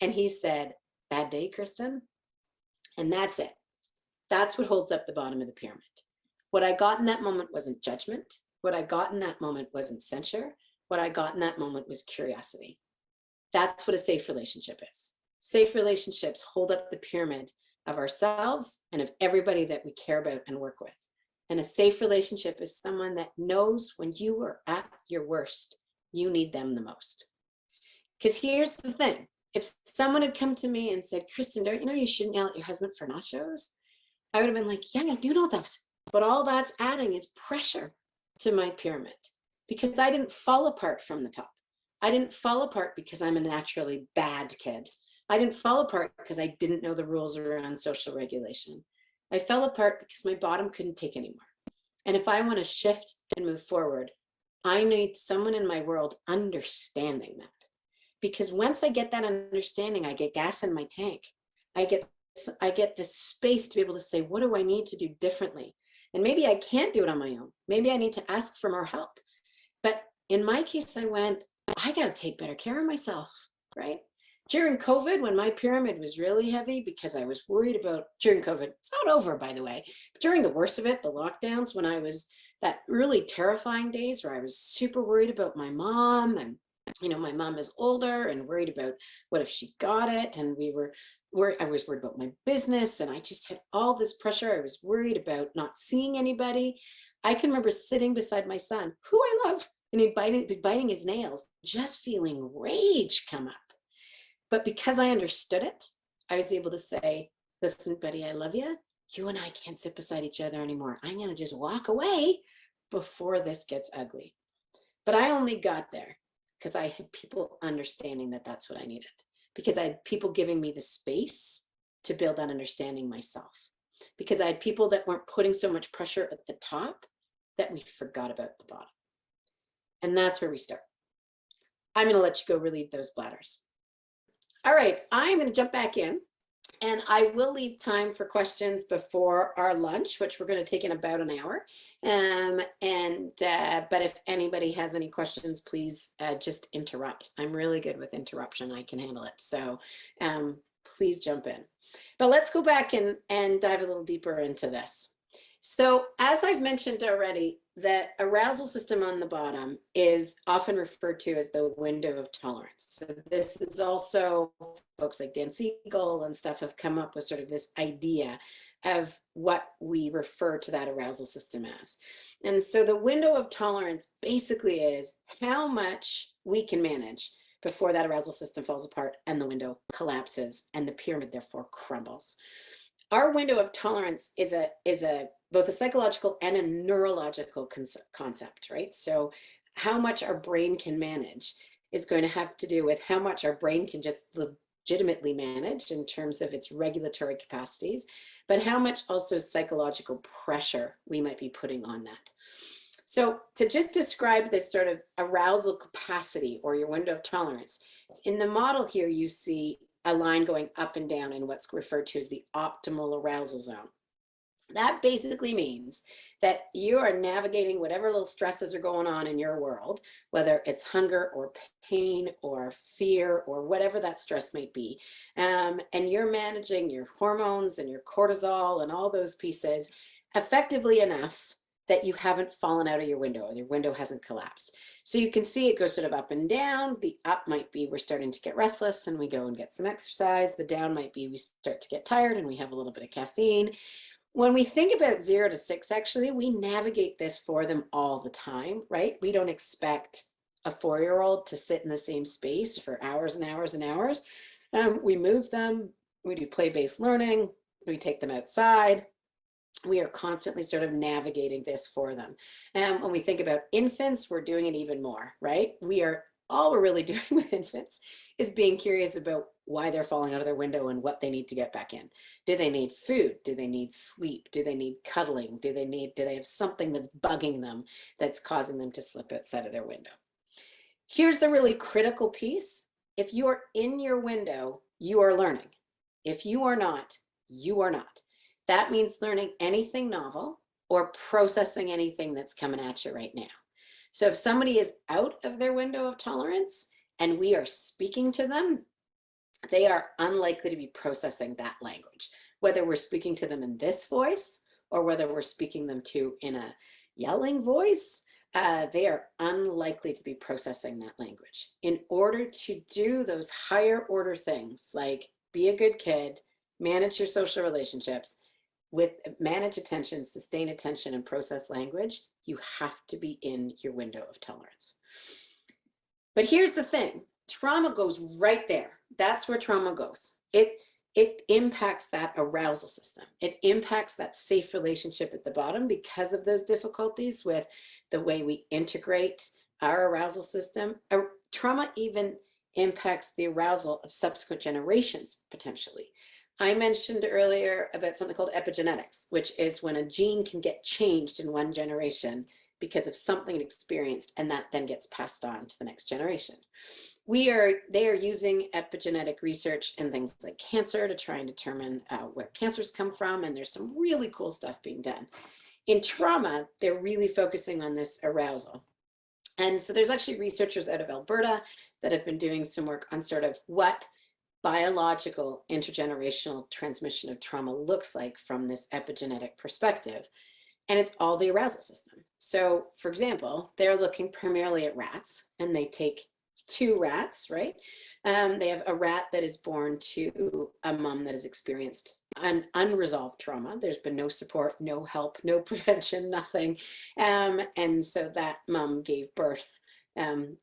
Speaker 2: And he said, bad day, Kristen. And that's it. That's what holds up the bottom of the pyramid. What I got in that moment wasn't judgment. What I got in that moment wasn't censure. What I got in that moment was curiosity. That's what a safe relationship is. Safe relationships hold up the pyramid of ourselves and of everybody that we care about and work with. And a safe relationship is someone that knows when you are at your worst, you need them the most. Because here's the thing. If someone had come to me and said, Kristen, don't you know you shouldn't yell at your husband for nachos? I would have been like, yeah, I do know that. But all that's adding is pressure to my pyramid because I didn't fall apart from the top. I didn't fall apart because I'm a naturally bad kid. I didn't fall apart because I didn't know the rules around social regulation. I fell apart because my bottom couldn't take anymore. And if I want to shift and move forward, I need someone in my world understanding that. Because once I get that understanding, I get gas in my tank. I get this space to be able to say, what do I need to do differently? And maybe I can't do it on my own. Maybe I need to ask for more help. But in my case, I went, I got to take better care of myself, right? During COVID, when my pyramid was really heavy because I was worried about, during COVID, it's not over, by the way, but during the worst of it, the lockdowns, when I was that really terrifying days where I was super worried about my mom, and my mom is older and worried about what if she got it, and I was worried about my business, and I just had all this pressure. I was worried about not seeing anybody. I can remember sitting beside my son, who I love, and he'd be biting his nails, just feeling rage come up. But because I understood it, I was able to say, listen, buddy, I love you. You and I can't sit beside each other anymore. I'm going to just walk away before this gets ugly. But I only got there because I had people understanding that that's what I needed, because I had people giving me the space to build that understanding myself, because I had people that weren't putting so much pressure at the top that we forgot about the bottom. And that's where we start. I'm going to let you go relieve those bladders. All right, I'm going to jump back in, and I will leave time for questions before our lunch, which we're going to take in about an hour. But if anybody has any questions, please just interrupt. I'm really good with interruption. I can handle it. So please jump in. But let's go back and dive a little deeper into this. So as I've mentioned already, that arousal system on the bottom is often referred to as the window of tolerance. So this is also, folks like Dan Siegel and stuff have come up with sort of this idea of what we refer to that arousal system as. And so the window of tolerance basically is how much we can manage before that arousal system falls apart and the window collapses and the pyramid therefore crumbles. Our window of tolerance is both a psychological and a neurological concept, right? So how much our brain can manage is going to have to do with how much our brain can just legitimately manage in terms of its regulatory capacities, but how much also psychological pressure we might be putting on that. So to just describe this sort of arousal capacity or your window of tolerance, in the model here, you see a line going up and down in what's referred to as the optimal arousal zone. That basically means that you are navigating whatever little stresses are going on in your world, whether it's hunger or pain or fear or whatever that stress might be. And you're managing your hormones and your cortisol and all those pieces effectively enough that you haven't fallen out of your window or your window hasn't collapsed. So you can see it goes sort of up and down. The up might be we're starting to get restless and we go and get some exercise. The down might be we start to get tired and we have a little bit of caffeine. When we think about 0 to 6, actually, we navigate this for them all the time, right? We don't expect a 4-year-old to sit in the same space for hours and hours and hours. We move them, we do play-based learning, we take them outside. We are constantly sort of navigating this for them. And when we think about infants, we're doing it even more, right? All we're really doing with infants is being curious about why they're falling out of their window and what they need to get back in. Do they need food? Do they need sleep? Do they need cuddling? Do they have something that's bugging them that's causing them to slip outside of their window? Here's the really critical piece. If you are in your window, you are learning. If you are not, you are not. That means learning anything novel or processing anything that's coming at you right now. So if somebody is out of their window of tolerance and we are speaking to them, they are unlikely to be processing that language, whether we're speaking to them in this voice or whether we're speaking them to in a yelling voice. They are unlikely to be processing that language. In order to do those higher order things like be a good kid, manage your social relationships, manage attention, sustain attention, and process language, you have to be in your window of tolerance. But here's the thing, trauma goes right there. That's where trauma goes. It impacts that arousal system. It impacts that safe relationship at the bottom because of those difficulties with the way we integrate our arousal system. Trauma even impacts the arousal of subsequent generations, potentially. I mentioned earlier about something called epigenetics, which is when a gene can get changed in one generation because of something experienced, and that then gets passed on to the next generation. They are using epigenetic research in things like cancer to try and determine where cancers come from, and there's some really cool stuff being done. In trauma, they're really focusing on this arousal. And so there's actually researchers out of Alberta that have been doing some work on sort of what biological intergenerational transmission of trauma looks like from this epigenetic perspective. And it's all the arousal system. So for example, they're looking primarily at rats, and they take 2 rats, right? They have a rat that is born to a mom that has experienced an unresolved trauma. There's been no support, no help, no prevention, nothing. And so that mom gave birth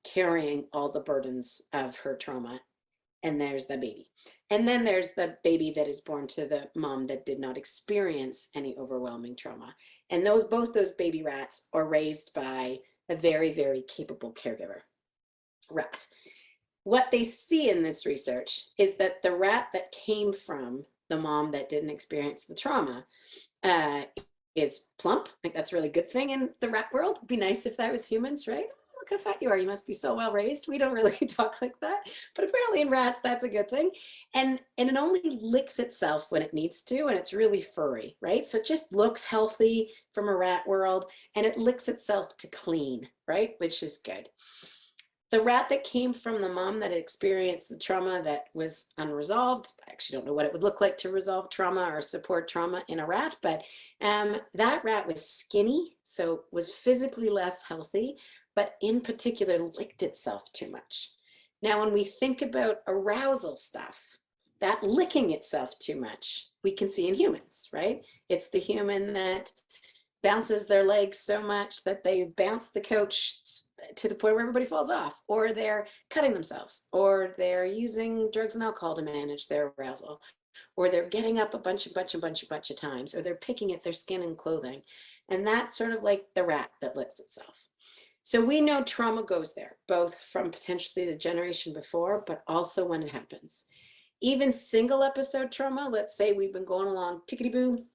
Speaker 2: carrying all the burdens of her trauma. And there's the baby. And then there's the baby that is born to the mom that did not experience any overwhelming trauma. And both those baby rats are raised by a very, very capable caregiver rat. What they see in this research is that the rat that came from the mom that didn't experience the trauma is plump. I think that's a really good thing in the rat world. It'd be nice if that was humans, right? Look how fat you are. You must be so well raised. We don't really talk like that, but apparently in rats, that's a good thing. And it only licks itself when it needs to, and it's really furry, right? So it just looks healthy from a rat world, and it licks itself to clean, right? Which is good. The rat that came from the mom that experienced the trauma that was unresolved, I actually don't know what it would look like to resolve trauma or support trauma in a rat, but that rat was skinny, so was physically less healthy, but in particular licked itself too much. Now, when we think about arousal stuff, that licking itself too much, we can see in humans, right? It's the human that bounces their legs so much that they bounce the couch to the point where everybody falls off, or they're cutting themselves, or they're using drugs and alcohol to manage their arousal, or they're getting up a bunch of times, or they're picking at their skin and clothing. And that's sort of like the rat that licks itself. So we know trauma goes there, both from potentially the generation before, but also when it happens. Even single episode trauma, let's say we've been going along tickety-boo,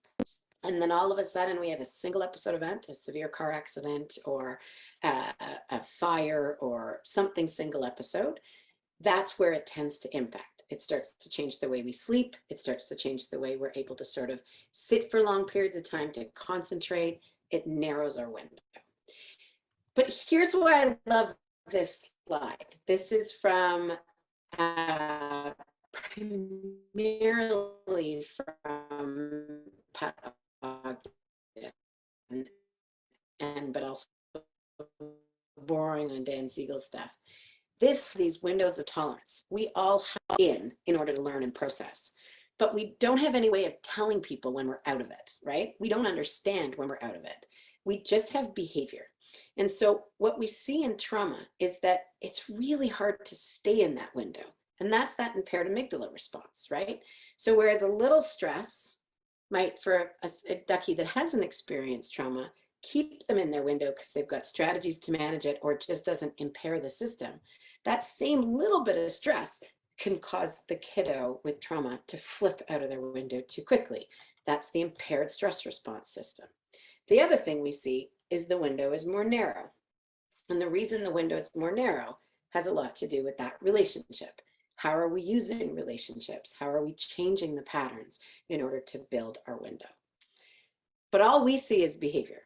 Speaker 2: and then all of a sudden we have a single episode event, a severe car accident or a fire or something single episode. That's where it tends to impact. It starts to change the way we sleep. It starts to change the way we're able to sort of sit for long periods of time to concentrate. It narrows our window. But here's why I love this slide. This is from primarily from but also boring on Dan Siegel's stuff. These windows of tolerance, we all have in order to learn and process, but we don't have any way of telling people when we're out of it, right? We don't understand when we're out of it. We just have behavior. And so what we see in trauma is that it's really hard to stay in that window. And that's that impaired amygdala response, right? So whereas a little stress might, for a ducky that hasn't experienced trauma, keep them in their window because they've got strategies to manage it, or it just doesn't impair the system. That same little bit of stress can cause the kiddo with trauma to flip out of their window too quickly. That's the impaired stress response system. The other thing we see is the window is more narrow. And the reason the window is more narrow has a lot to do with that relationship. How are we using relationships? How are we changing the patterns in order to build our window? But all we see is behavior.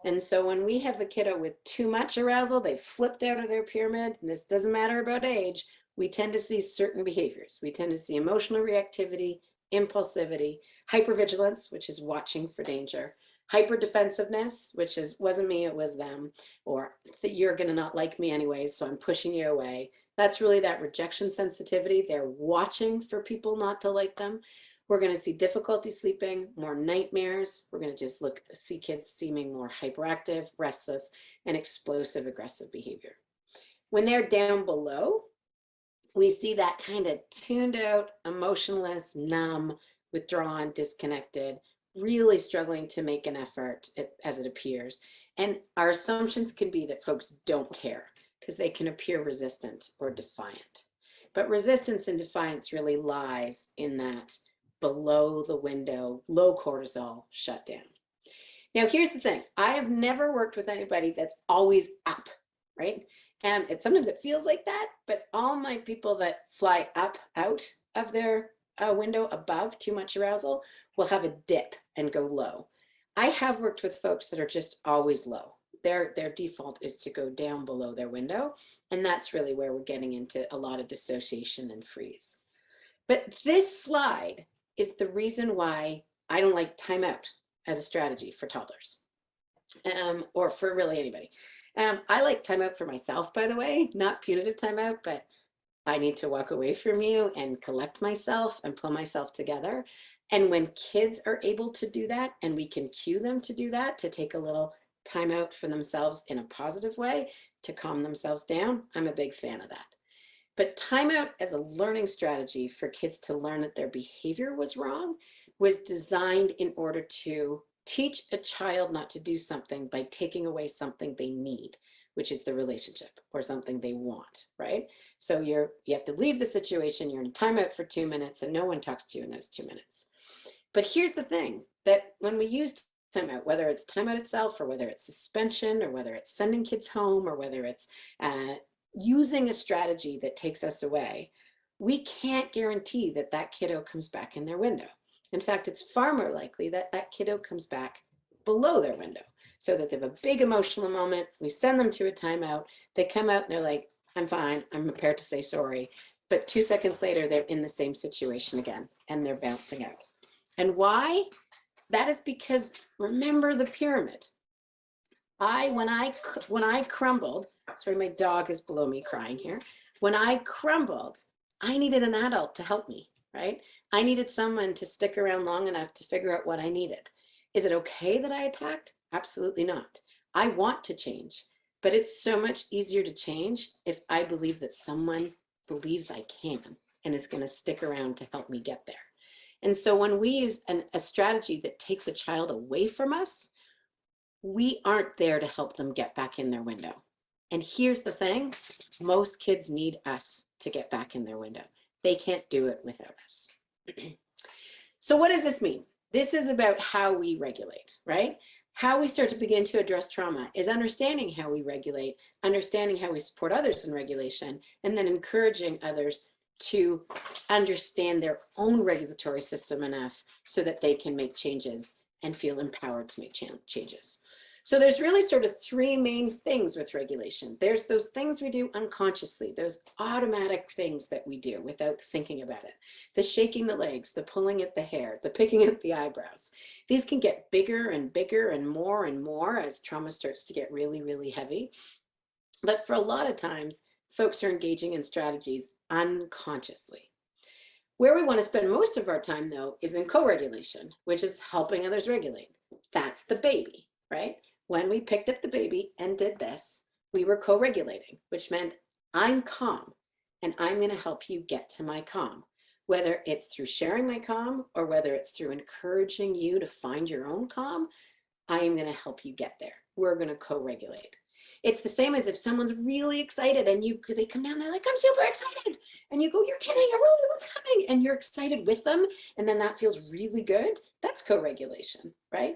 Speaker 2: And so when we have a kiddo with too much arousal, they've flipped out of their pyramid, and this doesn't matter about age, we tend to see certain behaviors. We tend to see emotional reactivity, impulsivity, hypervigilance, which is watching for danger, hyperdefensiveness, which is wasn't me, it was them, or that you're going to not like me anyway, so I'm pushing you away. That's really that rejection sensitivity. They're watching for people not to like them. We're going to see difficulty sleeping, more nightmares. We're going to just see kids seeming more hyperactive, restless, and explosive aggressive behavior. When they're down below, we see that kind of tuned out, emotionless, numb, withdrawn, disconnected, really struggling to make an effort as it appears. And our assumptions can be that folks don't care because they can appear resistant or defiant. But resistance and defiance really lies in that below the window, low cortisol shutdown. Now, here's the thing. I have never worked with anybody that's always up, right? And sometimes it feels like that, but all my people that fly up out of their window above too much arousal will have a dip and go low. I have worked with folks that are just always low. Their default is to go down below their window. And that's really where we're getting into a lot of dissociation and freeze. But this slide is the reason why I don't like timeout as a strategy for toddlers, or for really anybody. I like timeout for myself, by the way, not punitive timeout, but I need to walk away from you and collect myself and pull myself together. And when kids are able to do that, and we can cue them to do that, to take a little time out for themselves in a positive way, to calm themselves down, I'm a big fan of that. But timeout as a learning strategy for kids to learn that their behavior was wrong was designed in order to teach a child not to do something by taking away something they need, which is the relationship, or something they want, right? So you have to leave the situation, you're in a timeout for 2 minutes, and no one talks to you in those 2 minutes. But here's the thing, that when we use timeout, whether it's timeout itself, or whether it's suspension, or whether it's sending kids home, or whether it's using a strategy that takes us away, we can't guarantee that that kiddo comes back in their window. In fact, it's far more likely that that kiddo comes back below their window, so that they have a big emotional moment. We send them to a timeout. They come out and they're like, I'm fine. I'm prepared to say sorry. But 2 seconds later, they're in the same situation again, and they're bouncing out. And why? That is because, remember the pyramid. When I crumbled, sorry, my dog is below me crying here. When I crumbled, I needed an adult to help me, right? I needed someone to stick around long enough to figure out what I needed. Is it okay that I attacked? Absolutely not. I want to change, but it's so much easier to change if I believe that someone believes I can and is going to stick around to help me get there. And so when we use a strategy that takes a child away from us, we aren't there to help them get back in their window. And here's the thing, most kids need us to get back in their window. They can't do it without us. So what does this mean? This is about how we regulate, right? How we start to begin to address trauma is understanding how we regulate, understanding how we support others in regulation, and then encouraging others to understand their own regulatory system enough so that they can make changes and feel empowered to make changes. So there's really sort of three main things with regulation. There's those things we do unconsciously, those automatic things that we do without thinking about it. The shaking the legs, the pulling at the hair, the picking at the eyebrows. These can get bigger and bigger and more as trauma starts to get really, really heavy. But for a lot of times, folks are engaging in strategies unconsciously. Where we want to spend most of our time, though, is in co-regulation, which is helping others regulate. That's the baby, right? When we picked up the baby and did this, we were co-regulating, which meant I'm calm and I'm going to help you get to my calm, whether it's through sharing my calm or whether it's through encouraging you to find your own calm. I am going to help you get there. We're going to co-regulate. It's the same as if someone's really excited and they come down, they're like, I'm super excited. And you go, you're kidding, I really know what's happening. And you're excited with them. And then that feels really good. That's co-regulation, right?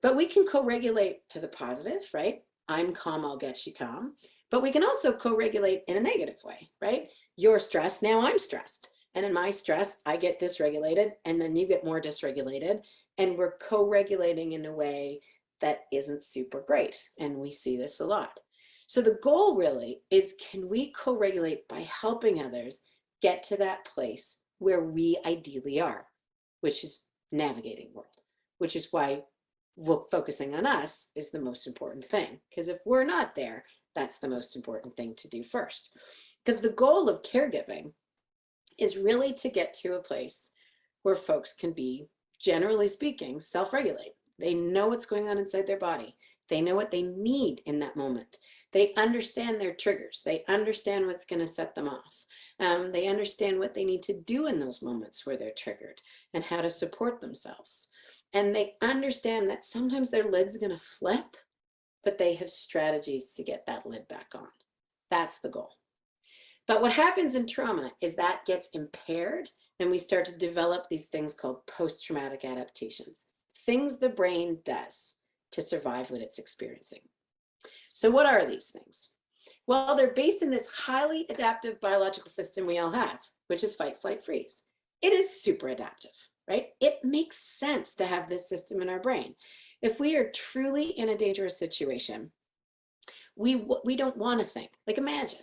Speaker 2: But we can co-regulate to the positive, right? I'm calm, I'll get you calm. But we can also co-regulate in a negative way, right? You're stressed, now I'm stressed. And in my stress, I get dysregulated and then you get more dysregulated. And we're co-regulating in a way that isn't super great. And we see this a lot. So the goal really is, can we co-regulate by helping others get to that place where we ideally are, which is navigating world, which is why focusing on us is the most important thing. Because if we're not there, that's the most important thing to do first. Because the goal of caregiving is really to get to a place where folks can be, generally speaking, self-regulate. They know what's going on inside their body. They know what they need in that moment. They understand their triggers. They understand what's going to set them off. They understand what they need to do in those moments where they're triggered and how to support themselves. And they understand that sometimes their lid's going to flip, but they have strategies to get that lid back on. That's the goal. But what happens in trauma is that gets impaired and we start to develop these things called post-traumatic adaptations, things the brain does to survive what it's experiencing. So what are these things? Well, they're based in this highly adaptive biological system we all have, which is fight, flight, freeze. It is super adaptive, right? It makes sense to have this system in our brain. If we are truly in a dangerous situation, we don't want to think. Like, imagine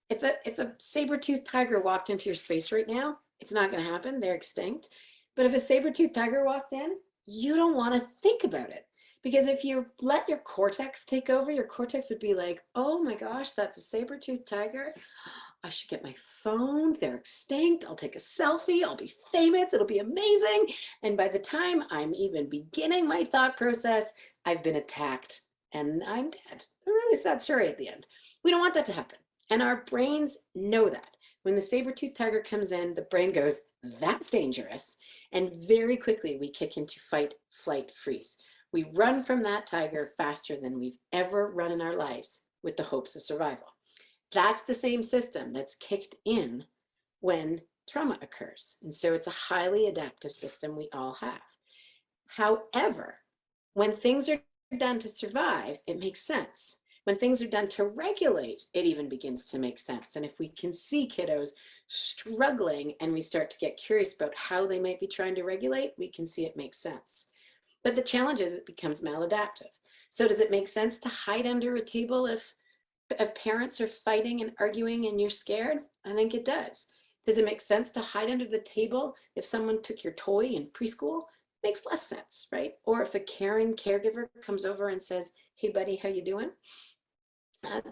Speaker 2: if a saber-toothed tiger walked into your space right now, it's not going to happen. They're extinct. But if a saber-toothed tiger walked in, you don't want to think about it. Because if you let your cortex take over, your cortex would be like, oh my gosh, that's a saber-toothed tiger. I should get my phone. They're extinct. I'll take a selfie. I'll be famous. It'll be amazing. And by the time I'm even beginning my thought process, I've been attacked and I'm dead. A really sad story at the end. We don't want that to happen. And our brains know that. When the saber-toothed tiger comes in, the brain goes, that's dangerous. And very quickly we kick into fight, flight, freeze. We run from that tiger faster than we've ever run in our lives with the hopes of survival. That's the same system that's kicked in when trauma occurs. And so it's a highly adaptive system we all have. However, when things are done to survive, it makes sense. When things are done to regulate, it even begins to make sense. And if we can see kiddos struggling and we start to get curious about how they might be trying to regulate, we can see it makes sense. But the challenge is it becomes maladaptive. So does it make sense to hide under a table if parents are fighting and arguing and you're scared? I think it does. Does it make sense to hide under the table if someone took your toy in preschool? Makes less sense, right? Or if a caring caregiver comes over and says, hey buddy, how you doing?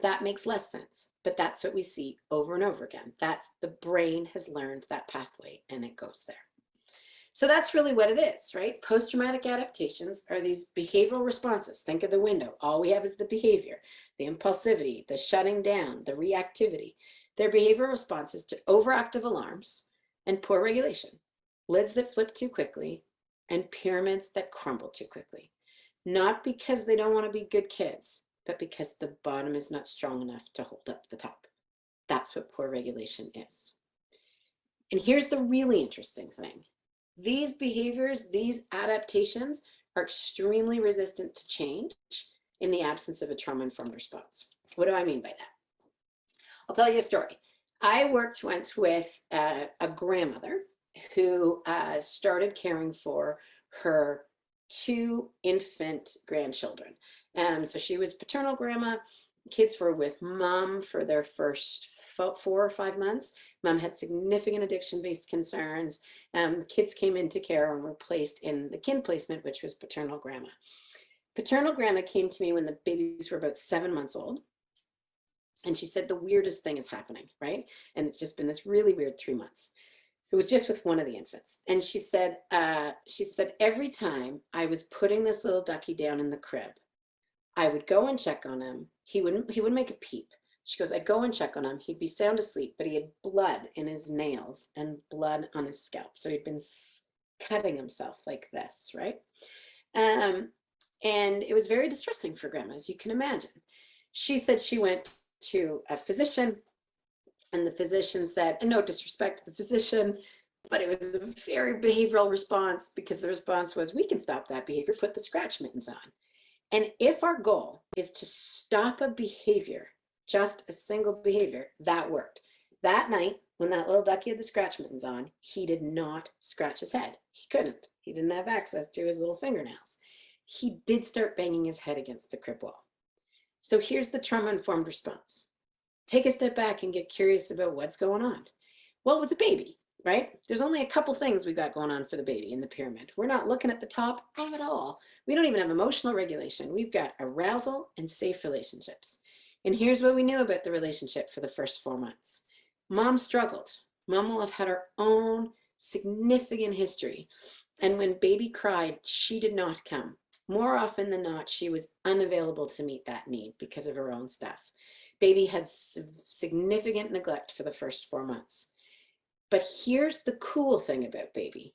Speaker 2: That makes less sense, but that's what we see over and over again. That's the brain has learned that pathway and it goes there. So that's really what it is, right? Post-traumatic adaptations are these behavioral responses. Think of the window. All we have is the behavior, the impulsivity, the shutting down, the reactivity. They're behavioral responses to overactive alarms and poor regulation, lids that flip too quickly, and pyramids that crumble too quickly. Not because they don't want to be good kids, but because the bottom is not strong enough to hold up the top. That's what poor regulation is. And here's the really interesting thing. These behaviors, these adaptations are extremely resistant to change in the absence of a trauma-informed response. What do I mean by that? I'll tell you a story. I worked once with a grandmother who started caring for her 2 infant grandchildren. So she was paternal grandma. Kids were with mom for their first 4 or 5 months. Mom had significant addiction-based concerns. Kids came into care and were placed in the kin placement, which was paternal grandma. Paternal grandma came to me when the babies were about 7 months old. And she said, the weirdest thing is happening, right? And it's just been this really weird 3 months. It was just with one of the infants. And she said, every time I was putting this little ducky down in the crib, I would go and check on him. He would make a peep. She goes, I'd go and check on him. He'd be sound asleep, but he had blood in his nails and blood on his scalp. So he'd been cutting himself like this, right? And it was very distressing for grandma, as you can imagine. She said she went to a physician, and the physician said, and no disrespect to the physician, but it was a very behavioral response, because the response was, we can stop that behavior, put the scratch mittens on. And if our goal is to stop a behavior, just a single behavior, that worked. That night, when that little ducky had the scratch mittens on, he did not scratch his head. He couldn't. He didn't have access to his little fingernails. He did start banging his head against the crib wall. So here's the trauma-informed response. Take a step back and get curious about what's going on. Well, it's a baby, right? There's only a couple things we got going on for the baby in the pyramid. We're not looking at the top at all. We don't even have emotional regulation. We've got arousal and safe relationships. And here's what we knew about the relationship for the first 4 months. Mom struggled. Mom will have had her own significant history. And when baby cried, she did not come. More often than not, she was unavailable to meet that need because of her own stuff. Baby had significant neglect for the first 4 months. But here's the cool thing about baby,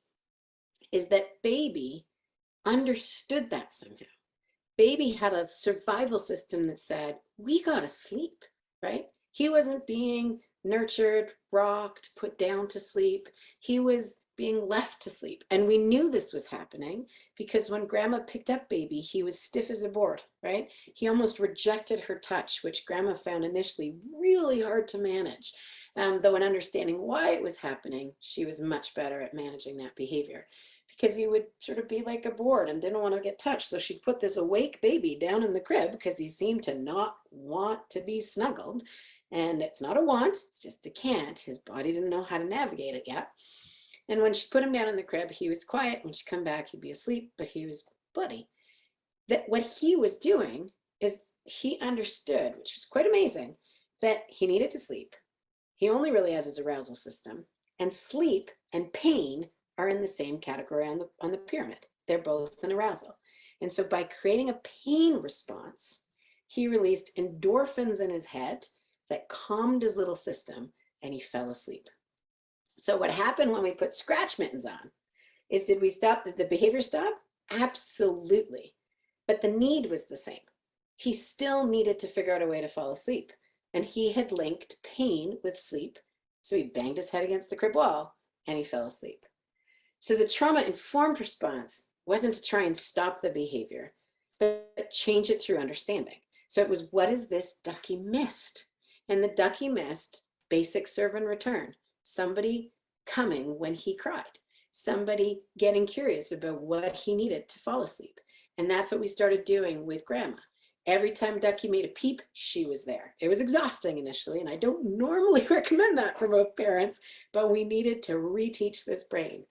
Speaker 2: is that baby understood that somehow. Baby had a survival system that said, we gotta sleep, right? He wasn't being nurtured, rocked, put down to sleep. He was being left to sleep. And we knew this was happening because when grandma picked up baby, he was stiff as a board, right? He almost rejected her touch, which grandma found initially really hard to manage. Though in understanding why it was happening, she was much better at managing that behavior, because he would sort of be like a board and didn't want to get touched. So she'd put this awake baby down in the crib because he seemed to not want to be snuggled. And it's not a want, it's just a can't. His body didn't know how to navigate it yet. And when she put him down in the crib, he was quiet. When she'd come back, he'd be asleep, but he was bloody. That what he was doing is he understood, which was quite amazing, that he needed to sleep. He only really has his arousal system, and sleep and pain are in the same category on the pyramid. They're both an arousal. And so by creating a pain response, he released endorphins in his head that calmed his little system, and he fell asleep. So what happened when we put scratch mittens on is, did we stop, did the behavior stop? Absolutely. But the need was the same. He still needed to figure out a way to fall asleep. And he had linked pain with sleep. So he banged his head against the crib wall and he fell asleep. So the trauma-informed response wasn't to try and stop the behavior, but change it through understanding. So it was, what is this ducky missed? And the ducky missed basic serve and return. Somebody coming when he cried, somebody getting curious about what he needed to fall asleep. And that's what we started doing with grandma. Every time Ducky made a peep, she was there. It was exhausting initially, and I don't normally recommend that for most parents, but we needed to reteach this brain.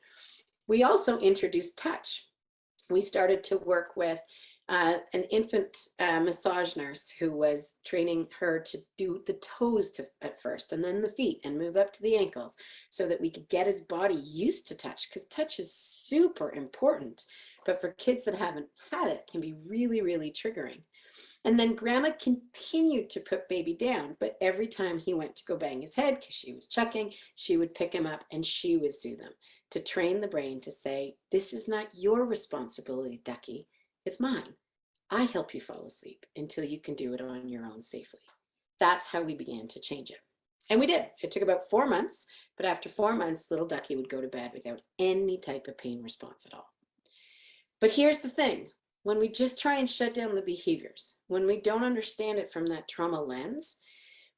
Speaker 2: We also introduced touch. We started to work with an infant massage nurse who was training her to do the toes at first, and then the feet, and move up to the ankles, so that we could get his body used to touch, because touch is super important. But for kids that haven't had it, it can be really, really triggering. And then grandma continued to put baby down, but every time he went to go bang his head because she was chucking, she would pick him up and she would soothe him, to train the brain to say, this is not your responsibility, Ducky, it's mine. I help you fall asleep until you can do it on your own safely. That's how we began to change it. And we did. It took about 4 months, but after 4 months, little Ducky would go to bed without any type of pain response at all. But here's the thing. When we just try and shut down the behaviors, when we don't understand it from that trauma lens,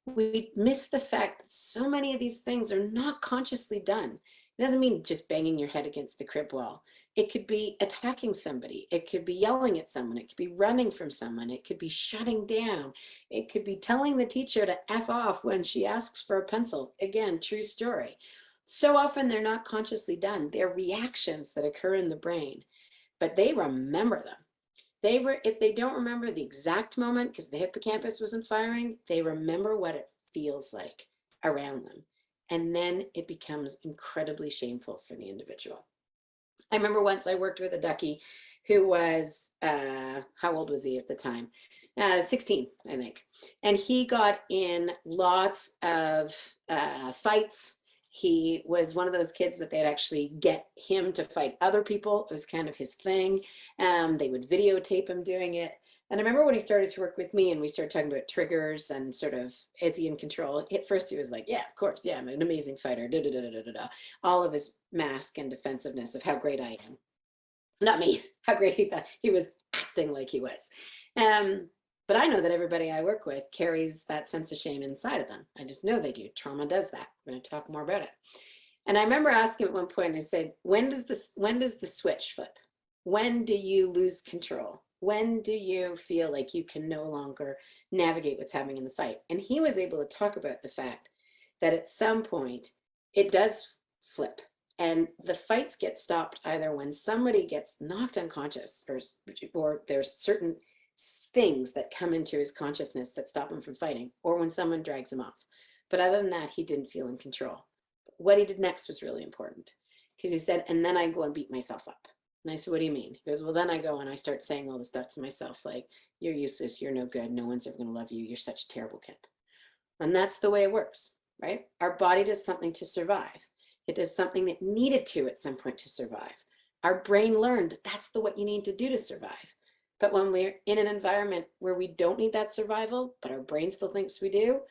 Speaker 2: we miss the fact that so many of these things are not consciously done. It doesn't mean just banging your head against the crib wall. It could be attacking somebody. It could be yelling at someone. It could be running from someone. It could be shutting down. It could be telling the teacher to F off when she asks for a pencil. Again, true story. So often they're not consciously done. They're reactions that occur in the brain, but they remember them. If they don't remember the exact moment because the hippocampus wasn't firing, they remember what it feels like around them. And then it becomes incredibly shameful for the individual. I remember once I worked with a ducky who was, how old was he at the time? 16, I think. And he got in lots of fights. He was one of those kids that they'd actually get him to fight other people. It was kind of his thing. They would videotape him doing it. And I remember when he started to work with me and we started talking about triggers and sort of, is he in control? At first he was like, yeah, of course. Yeah, I'm an amazing fighter. Da, da, da, da, da, da. All of his mask and defensiveness of how great I am. Not me, how great he thought. He was acting like he was. But I know that everybody I work with carries that sense of shame inside of them. I just know they do. Trauma does that. We're going to talk more about it. And I remember asking at one point, I said, when does the switch flip? When do you lose control? When do you feel like you can no longer navigate what's happening in the fight? And he was able to talk about the fact that at some point it does flip and the fights get stopped either when somebody gets knocked unconscious or there's certain things that come into his consciousness that stop him from fighting, or when someone drags him off. But other than that, he didn't feel in control. What he did next was really important because he said, and then I go and beat myself up. And I said, what do you mean? He goes, well, then I go and I start saying all the stuff to myself, like, you're useless, you're no good, no one's ever going to love you, you're such a terrible kid. And that's the way it works, right? Our body does something to survive. It does something that needed to at some point to survive. Our brain learned that that's what you need to do to survive. But when we're in an environment where we don't need that survival, but our brain still thinks we do,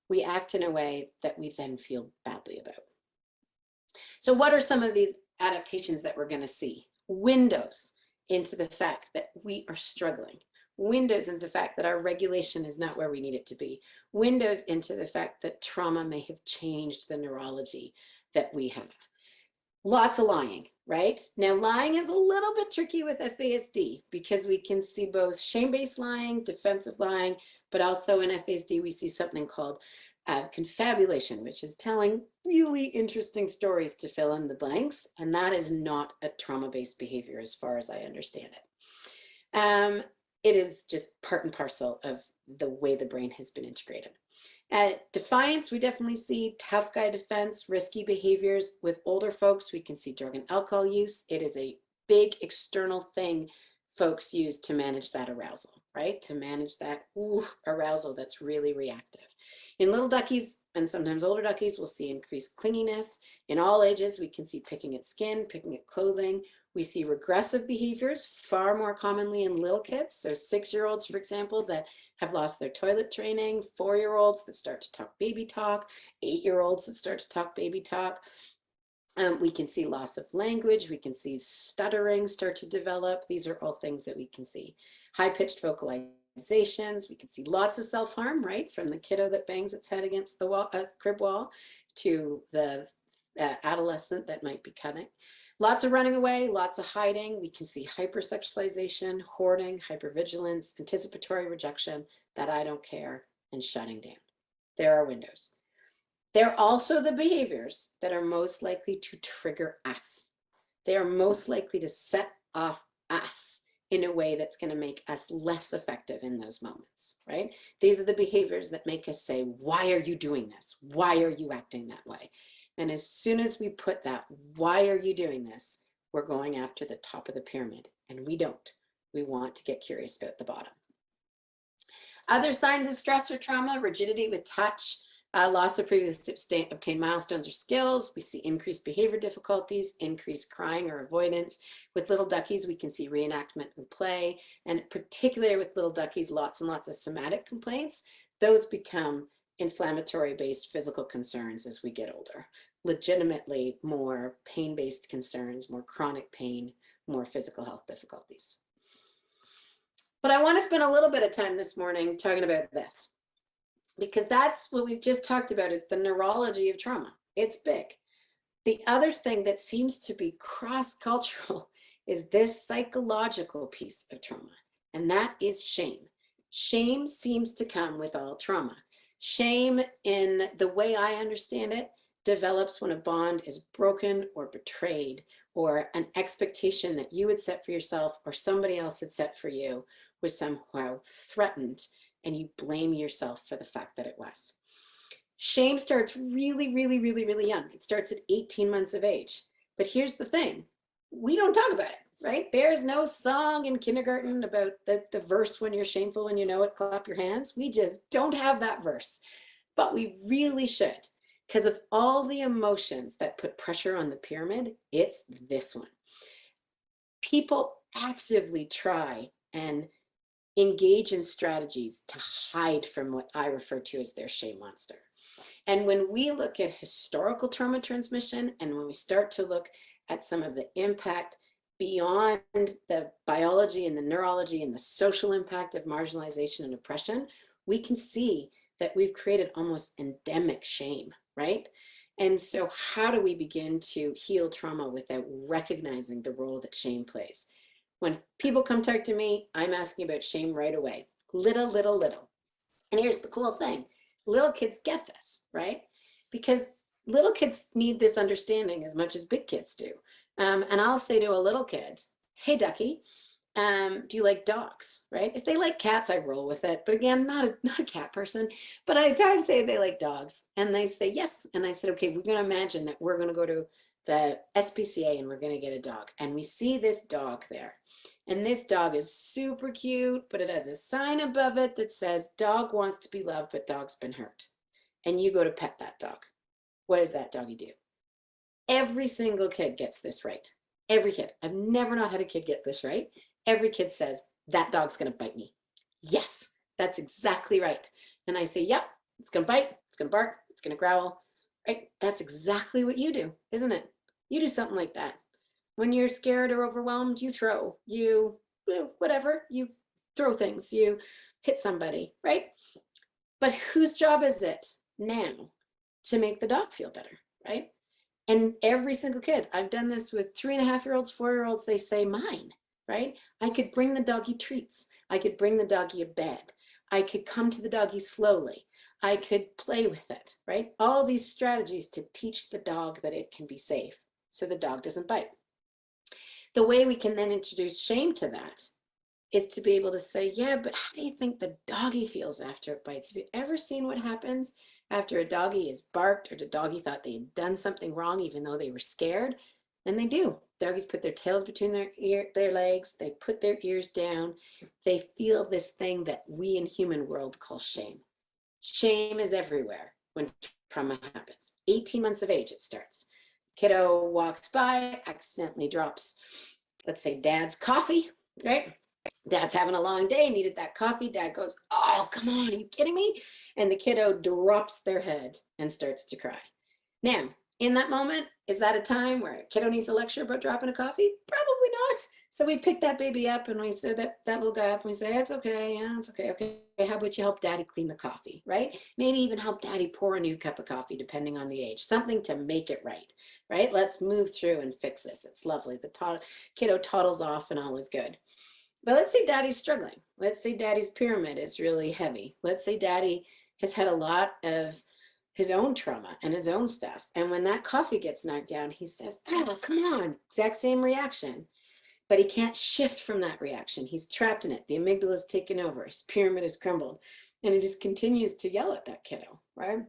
Speaker 2: we act in a way that we then feel badly about. So what are some of these adaptations that we're going to see? Windows into the fact that we are struggling. Windows into the fact that our regulation is not where we need it to be. Windows into the fact that trauma may have changed the neurology that we have. Lots of lying, right? Now, lying is a little bit tricky with FASD because we can see both shame-based lying, defensive lying, but also in FASD, we see something called confabulation, which is telling really interesting stories to fill in the blanks. And that is not a trauma-based behavior as far as I understand it. It is just part and parcel of the way the brain has been integrated. At defiance, we definitely see tough guy defense, risky behaviors. With older folks, we can see drug and alcohol use. It is a big external thing folks use to manage that arousal, right? To manage that arousal that's really reactive. In little duckies, and sometimes older duckies, we'll see increased clinginess. In all ages, we can see picking at skin, picking at clothing. We see regressive behaviors far more commonly in little kids. So 6-year-olds, for example, that have lost their toilet training, 4-year-olds that start to talk baby talk, 8-year-olds that start to talk baby talk. We can see loss of language. We can see stuttering start to develop. These are all things that we can see. High-pitched vocalizations. We can see lots of self-harm, right? From the kiddo that bangs its head against the wall, crib wall to the adolescent that might be cutting. Lots of running away, lots of hiding. We can see hypersexualization, hoarding, hypervigilance, anticipatory rejection, that I don't care, and shutting down. There are windows. They're also the behaviors that are most likely to trigger us. They are most likely to set off us in a way that's going to make us less effective in those moments, right? These are the behaviors that make us say, why are you doing this? Why are you acting that way? And as soon as we put that, why are you doing this? We're going after the top of the pyramid, and we don't. We want to get curious about the bottom. Other signs of stress or trauma: rigidity with touch, loss of previously obtained milestones or skills. We see increased behavior difficulties, increased crying or avoidance. With little duckies, we can see reenactment and play, and particularly with little duckies, lots and lots of somatic complaints. Those become inflammatory-based physical concerns as we get older. Legitimately more pain-based concerns, more chronic pain, more physical health difficulties. But I want to spend a little bit of time this morning talking about this, because that's what we've just talked about, is the neurology of trauma. It's big. The other thing that seems to be cross-cultural is this psychological piece of trauma, and that is shame. Shame seems to come with all trauma. Shame, in the way I understand it, develops when a bond is broken or betrayed, or an expectation that you had set for yourself or somebody else had set for you was somehow threatened, and you blame yourself for the fact that it was. Shame starts really, really, really, really young. It starts at 18 months of age. But here's the thing, we don't talk about it, right? There's no song in kindergarten about the verse when you're shameful and you know it, clap your hands. We just don't have that verse, but we really should, because of all the emotions that put pressure on the pyramid, it's this one. People actively try and engage in strategies to hide from what I refer to as their shame monster. And when we look at historical trauma transmission, and when we start to look at some of the impact beyond the biology and the neurology and the social impact of marginalization and oppression, we can see that we've created almost endemic shame, right? And so how do we begin to heal trauma without recognizing the role that shame plays? When people come talk to me, I'm asking about shame right away. Little. And here's the cool thing. Little kids get this, right? Because little kids need this understanding as much as big kids do. And I'll say to a little kid, hey, Ducky, do you like dogs, right? If they like cats, I roll with it. But again, not a cat person, but I try to say they like dogs. And they say, yes. And I said, okay, we're going to imagine that we're going to go to the SPCA and we're going to get a dog. And we see this dog there. And this dog is super cute, but it has a sign above it that says, dog wants to be loved, but dog's been hurt. And you go to pet that dog. What does that doggy do? Every single kid gets this right. Every kid. I've never not had a kid get this right. Every kid says, that dog's going to bite me. Yes, that's exactly right. And I say, yep, it's going to bite, it's going to bark, it's going to growl, right? That's exactly what you do, isn't it? You do something like that. When you're scared or overwhelmed, you throw, whatever, you throw things, you hit somebody, right? But whose job is it now to make the dog feel better, right? And every single kid, I've done this with 3.5-year-olds, 4-year-olds, they say mine, right? I could bring the doggy treats. I could bring the doggy a bed. I could come to the doggy slowly. I could play with it, right? All these strategies to teach the dog that it can be safe so the dog doesn't bite. The way we can then introduce shame to that is to be able to say, yeah, but how do you think the doggy feels after it bites? Have you ever seen what happens after a doggy is barked or the doggy thought they had done something wrong even though they were scared? And they do. Doggies put their tails between their legs, they put their ears down, they feel this thing that we in human world call shame. Shame is everywhere when trauma happens. 18 months of age it starts. Kiddo walks by, accidentally drops, let's say dad's coffee, right? Dad's having a long day, needed that coffee. Dad goes, oh, come on, are you kidding me? And the kiddo drops their head and starts to cry. Now, in that moment, is that a time where a kiddo needs a lecture about dropping a coffee? Probably not. So we pick that baby up and we say that little guy up and we say, it's okay, yeah, it's okay, okay. How about you help daddy clean the coffee, right? Maybe even help daddy pour a new cup of coffee, depending on the age, something to make it right? Let's move through and fix this. It's lovely. The kiddo toddles off and all is good. But let's say daddy's struggling. Let's say daddy's pyramid is really heavy. Let's say daddy has had a lot of his own trauma and his own stuff. And when that coffee gets knocked down, he says, oh, come on, exact same reaction. But he can't shift from that reaction. He's trapped in it. The amygdala is taken over. His pyramid is crumbled. And he just continues to yell at that kiddo, right?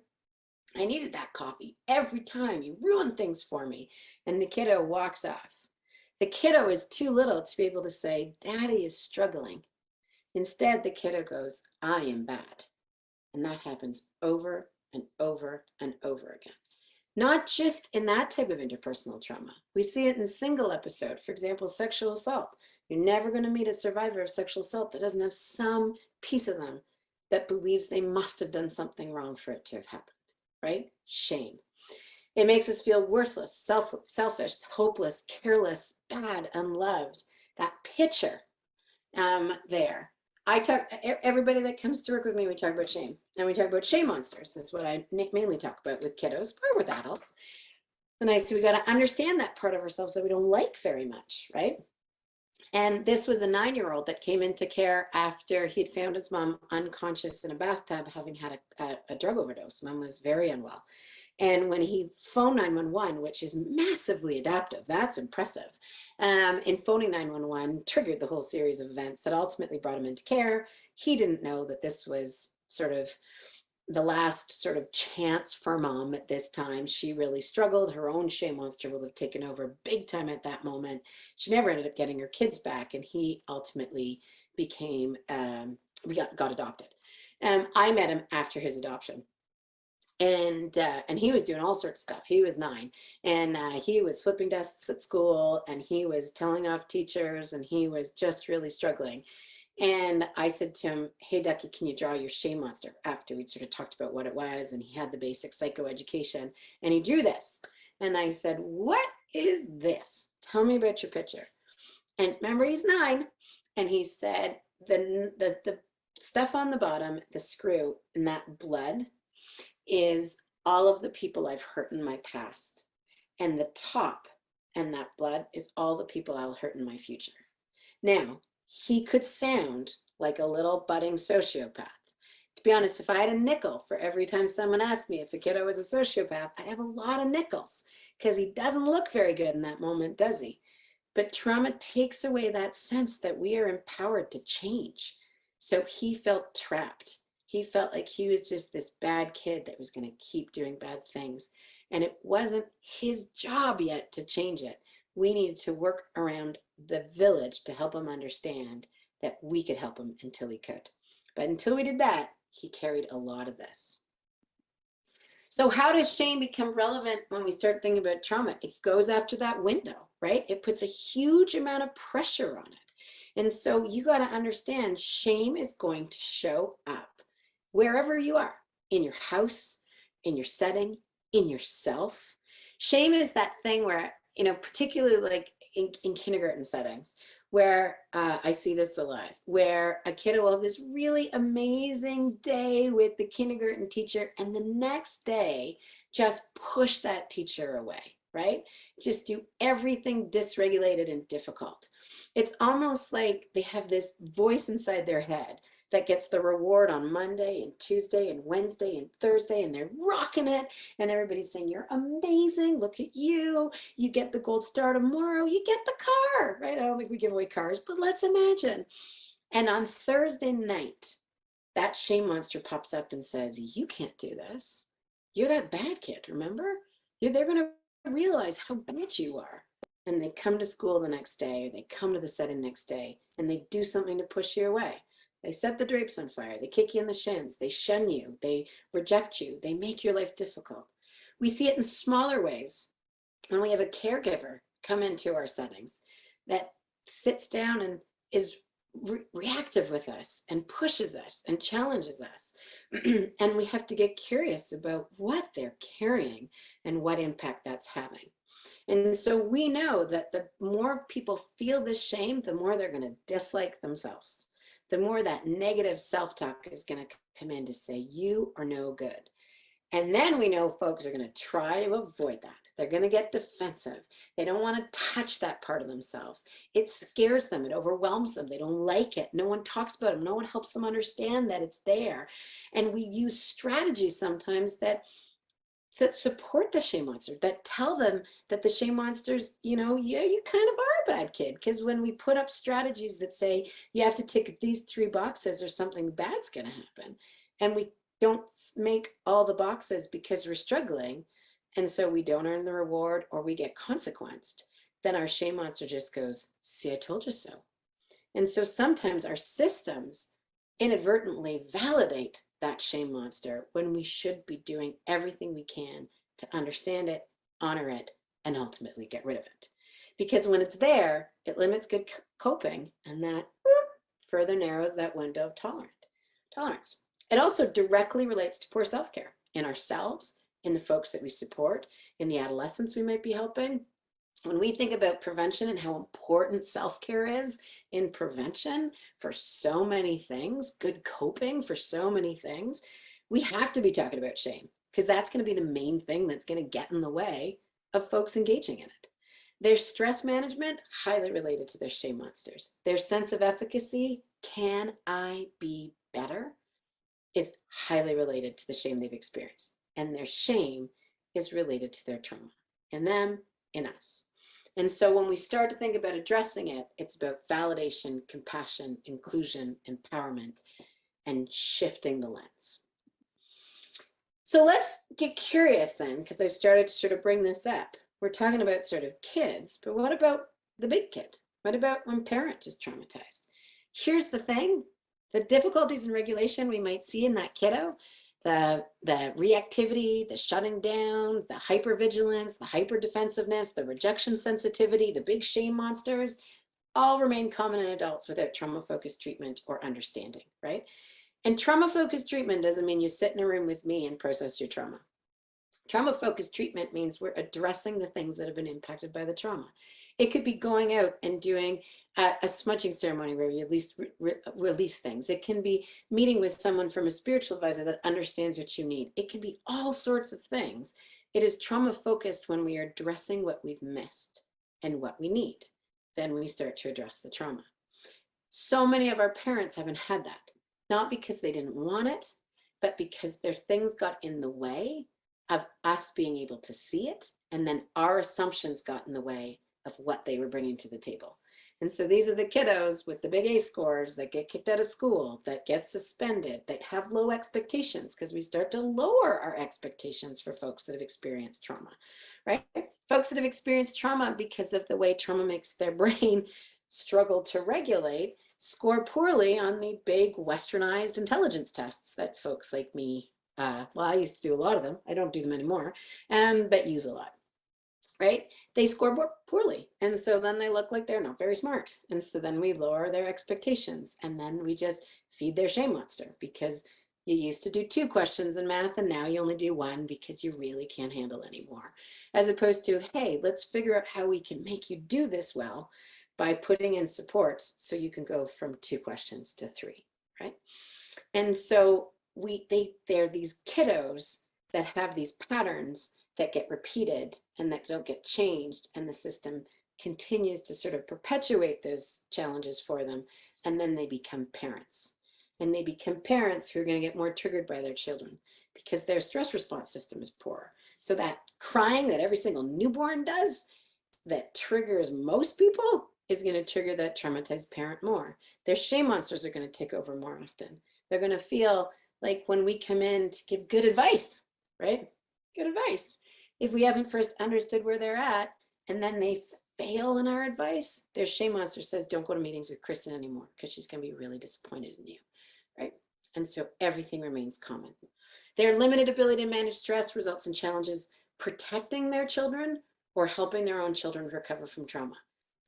Speaker 2: I needed that coffee every time. You ruin things for me. And the kiddo walks off. The kiddo is too little to be able to say, daddy is struggling. Instead, the kiddo goes, I am bad. And that happens over and over and over again. Not just in that type of interpersonal trauma. We see it in a single episode. For example, sexual assault. You're never going to meet a survivor of sexual assault that doesn't have some piece of them that believes they must have done something wrong for it to have happened, right? Shame. It makes us feel worthless, selfish, hopeless, careless, bad, unloved. That picture there. Everybody that comes to work with me, we talk about shame. And we talk about shame monsters. That's what I mainly talk about with kiddos or with adults. And I said, we got to understand that part of ourselves that we don't like very much, right? And this was a 9-year-old that came into care after he'd found his mom unconscious in a bathtub, having had a drug overdose. Mom was very unwell. And when he phoned 911, which is massively adaptive, that's impressive. In phoning 911 triggered the whole series of events that ultimately brought him into care. He didn't know that this was sort of the last sort of chance for mom at this time. She really struggled. Her own shame monster will have taken over big time at that moment. She never ended up getting her kids back, and he ultimately became, got adopted. I met him after his adoption. And he was doing all sorts of stuff. He was 9, and he was flipping desks at school, and he was telling off teachers, and he was just really struggling. And I said to him, hey, Ducky, can you draw your shame monster? After we'd sort of talked about what it was, and he had the basic psychoeducation, and he drew this. And I said, what is this? Tell me about your picture. And remember, he's 9, and he said, the stuff on the bottom, the screw, and that blood is all of the people I've hurt in my past. And the top and that blood is all the people I'll hurt in my future. Now, he could sound like a little budding sociopath. To be honest, if I had a nickel for every time someone asked me if a kiddo was a sociopath, I'd have a lot of nickels, because he doesn't look very good in that moment, does he? But trauma takes away that sense that we are empowered to change. So he felt trapped. He felt like he was just this bad kid that was going to keep doing bad things. And it wasn't his job yet to change it. We needed to work around the village to help him understand that we could help him until he could. But until we did that, he carried a lot of this. So how does shame become relevant when we start thinking about trauma? It goes after that window, right? It puts a huge amount of pressure on it. And so you got to understand, shame is going to show up wherever you are, in your house, in your setting, in yourself. Shame is that thing where, particularly like in kindergarten settings, where I see this a lot, where a kid will have this really amazing day with the kindergarten teacher, and the next day just push that teacher away, right? Just do everything dysregulated and difficult. It's almost like they have this voice inside their head that gets the reward on Monday and Tuesday and Wednesday and Thursday, and they're rocking it, and everybody's saying, you're amazing, look at you, you get the gold star tomorrow, you get the car, right? I don't think we give away cars, but let's imagine. And on Thursday night, that shame monster pops up and says, you can't do this. You're that bad kid, remember? They're gonna realize how bad you are. And they come to school the next day, or they come to the setting next day, and they do something to push you away. They set the drapes on fire, they kick you in the shins, they shun you, they reject you, they make your life difficult. We see it in smaller ways when we have a caregiver come into our settings that sits down and is reactive with us and pushes us and challenges us. And we have to get curious about what they're carrying and what impact that's having. And so we know that the more people feel this shame, the more they're going to dislike themselves. The more that negative self-talk is going to come in to say, you are no good. And then we know folks are going to try to avoid that. They're going to get defensive. They don't want to touch that part of themselves. It scares them. It overwhelms them. They don't like it. No one talks about it. No one helps them understand that it's there. And we use strategies sometimes that support the shame monster, that tell them that the shame monsters, yeah, you kind of are a bad kid. Because when we put up strategies that say you have to tick these 3 boxes or something bad's going to happen, and we don't make all the boxes because we're struggling, and so we don't earn the reward or we get consequenced, then our shame monster just goes, see, I told you so. And so sometimes our systems inadvertently validate that shame monster when we should be doing everything we can to understand it, honor it, and ultimately get rid of it. Because when it's there, it limits good coping, and that further narrows that window of tolerance. It also directly relates to poor self-care in ourselves, in the folks that we support, in the adolescents we might be helping. When we think about prevention and how important self-care is in prevention for so many things, good coping for so many things, we have to be talking about shame, because that's going to be the main thing that's going to get in the way of folks engaging in it. Their stress management, highly related to their shame monsters. Their sense of efficacy, can I be better, is highly related to the shame they've experienced. And their shame is related to their trauma, in them, in us. And so when we start to think about addressing it, it's about validation, compassion, inclusion, empowerment, and shifting the lens. So let's get curious then, because I started to sort of bring this up. We're talking about sort of kids, but what about the big kid? What about when parent is traumatized? Here's the thing, the difficulties in regulation we might see in that kiddo, the reactivity, the shutting down, the hypervigilance, the hyperdefensiveness, the rejection sensitivity, the big shame monsters, all remain common in adults without trauma-focused treatment or understanding, right? And trauma-focused treatment doesn't mean you sit in a room with me and process your trauma. Trauma-focused treatment means we're addressing the things that have been impacted by the trauma. It could be going out and doing a smudging ceremony where you at least release things. It can be meeting with someone from a spiritual advisor that understands what you need. It can be all sorts of things. It is trauma-focused when we are addressing what we've missed and what we need. Then we start to address the trauma. So many of our parents haven't had that, not because they didn't want it, but because their things got in the way of us being able to see it, and then our assumptions got in the way of what they were bringing to the table. And so these are the kiddos with the big A scores that get kicked out of school, that get suspended, that have low expectations, because we start to lower our expectations for folks that have experienced trauma, right? Folks that have experienced trauma because of the way trauma makes their brain struggle to regulate, score poorly on the big westernized intelligence tests that folks like me, well, I used to do a lot of them. I don't do them anymore, but use a lot, right? They score poorly. And so then they look like they're not very smart. And so then we lower their expectations, and then we just feed their shame monster, because you used to do 2 questions in math and now you only do 1 because you really can't handle anymore. As opposed to, hey, let's figure out how we can make you do this well by putting in supports so you can go from 2 questions to 3, right? And so they're these kiddos that have these patterns that get repeated and that don't get changed, and the system continues to sort of perpetuate those challenges for them, and then they become parents. And they become parents who are going to get more triggered by their children because their stress response system is poor. So that crying that every single newborn does, that triggers most people, is going to trigger that traumatized parent more. Their shame monsters are going to take over more often. They're going to feel like when we come in to give good advice, right? Good advice. If we haven't first understood where they're at, and then they fail in our advice, their shame monster says, don't go to meetings with Kristen anymore because she's going to be really disappointed in you, right? And so everything remains common. Their limited ability to manage stress results in challenges protecting their children or helping their own children recover from trauma.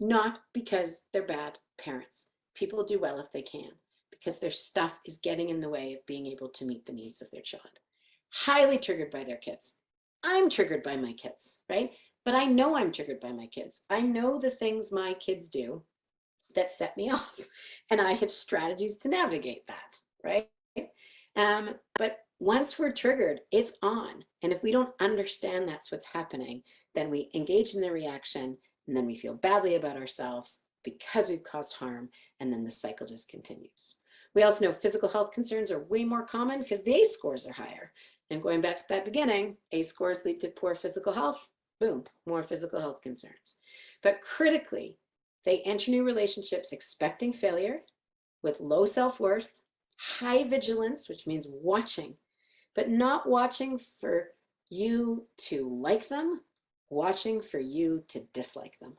Speaker 2: Not because they're bad parents. People do well if they can, because their stuff is getting in the way of being able to meet the needs of their child. Highly triggered by their kids. I'm triggered by my kids, right? But I know I'm triggered by my kids. I know the things my kids do that set me off, and I have strategies to navigate that, right? But once we're triggered, it's on. And if we don't understand that's what's happening, then we engage in the reaction, and then we feel badly about ourselves because we've caused harm, and then the cycle just continues. We also know physical health concerns are way more common because the ACE scores are higher. And going back to that beginning, ACE scores lead to poor physical health, boom, more physical health concerns. But critically, they enter new relationships expecting failure, with low self-worth, high vigilance, which means watching, but not watching for you to like them, watching for you to dislike them.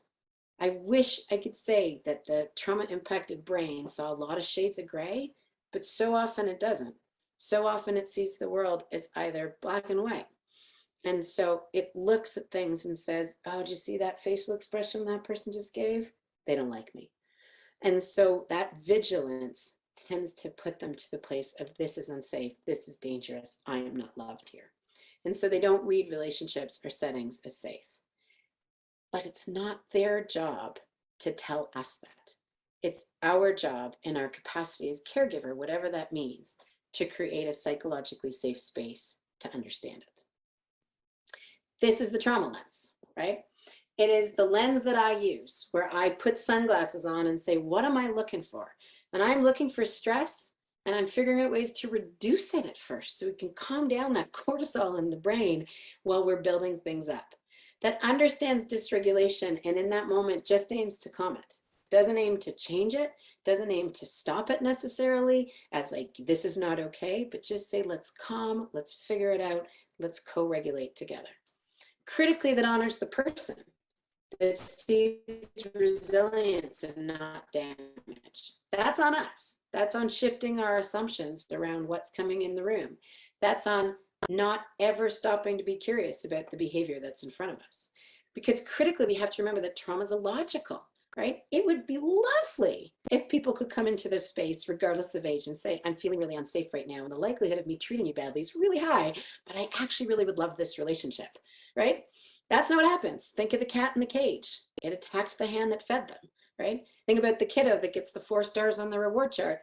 Speaker 2: I wish I could say that the trauma-impacted brain saw a lot of shades of gray, but so often it doesn't. So often it sees the world as either black and white. And so it looks at things and says, oh, did you see that facial expression that person just gave? They don't like me. And so that vigilance tends to put them to the place of, this is unsafe, this is dangerous, I am not loved here. And so they don't read relationships or settings as safe. But it's not their job to tell us that. It's our job in our capacity as caregiver, whatever that means, to create a psychologically safe space to understand it. This is the trauma lens. right? It is the lens that I use, where I put sunglasses on and say, what am I looking for? And I'm looking for stress, and I'm figuring out ways to reduce it at first so we can calm down that cortisol in the brain while we're building things up. That understands dysregulation, and in that moment just aims to calm it. Doesn't aim to change it, doesn't aim to stop it necessarily as like, this is not okay, but just say, let's calm, let's figure it out, let's co-regulate together. Critically, that honors the person, that sees resilience and not damage. That's on us. That's on shifting our assumptions around what's coming in the room. That's on not ever stopping to be curious about the behavior that's in front of us. Because critically, we have to remember that trauma is illogical, right? It would be lovely if people could come into this space, regardless of age, and say, I'm feeling really unsafe right now, and the likelihood of me treating you badly is really high, but I actually really would love this relationship, right? That's not what happens. Think of the cat in the cage. It attacked the hand that fed them, right? Think about the kiddo that gets the 4 stars on the reward chart,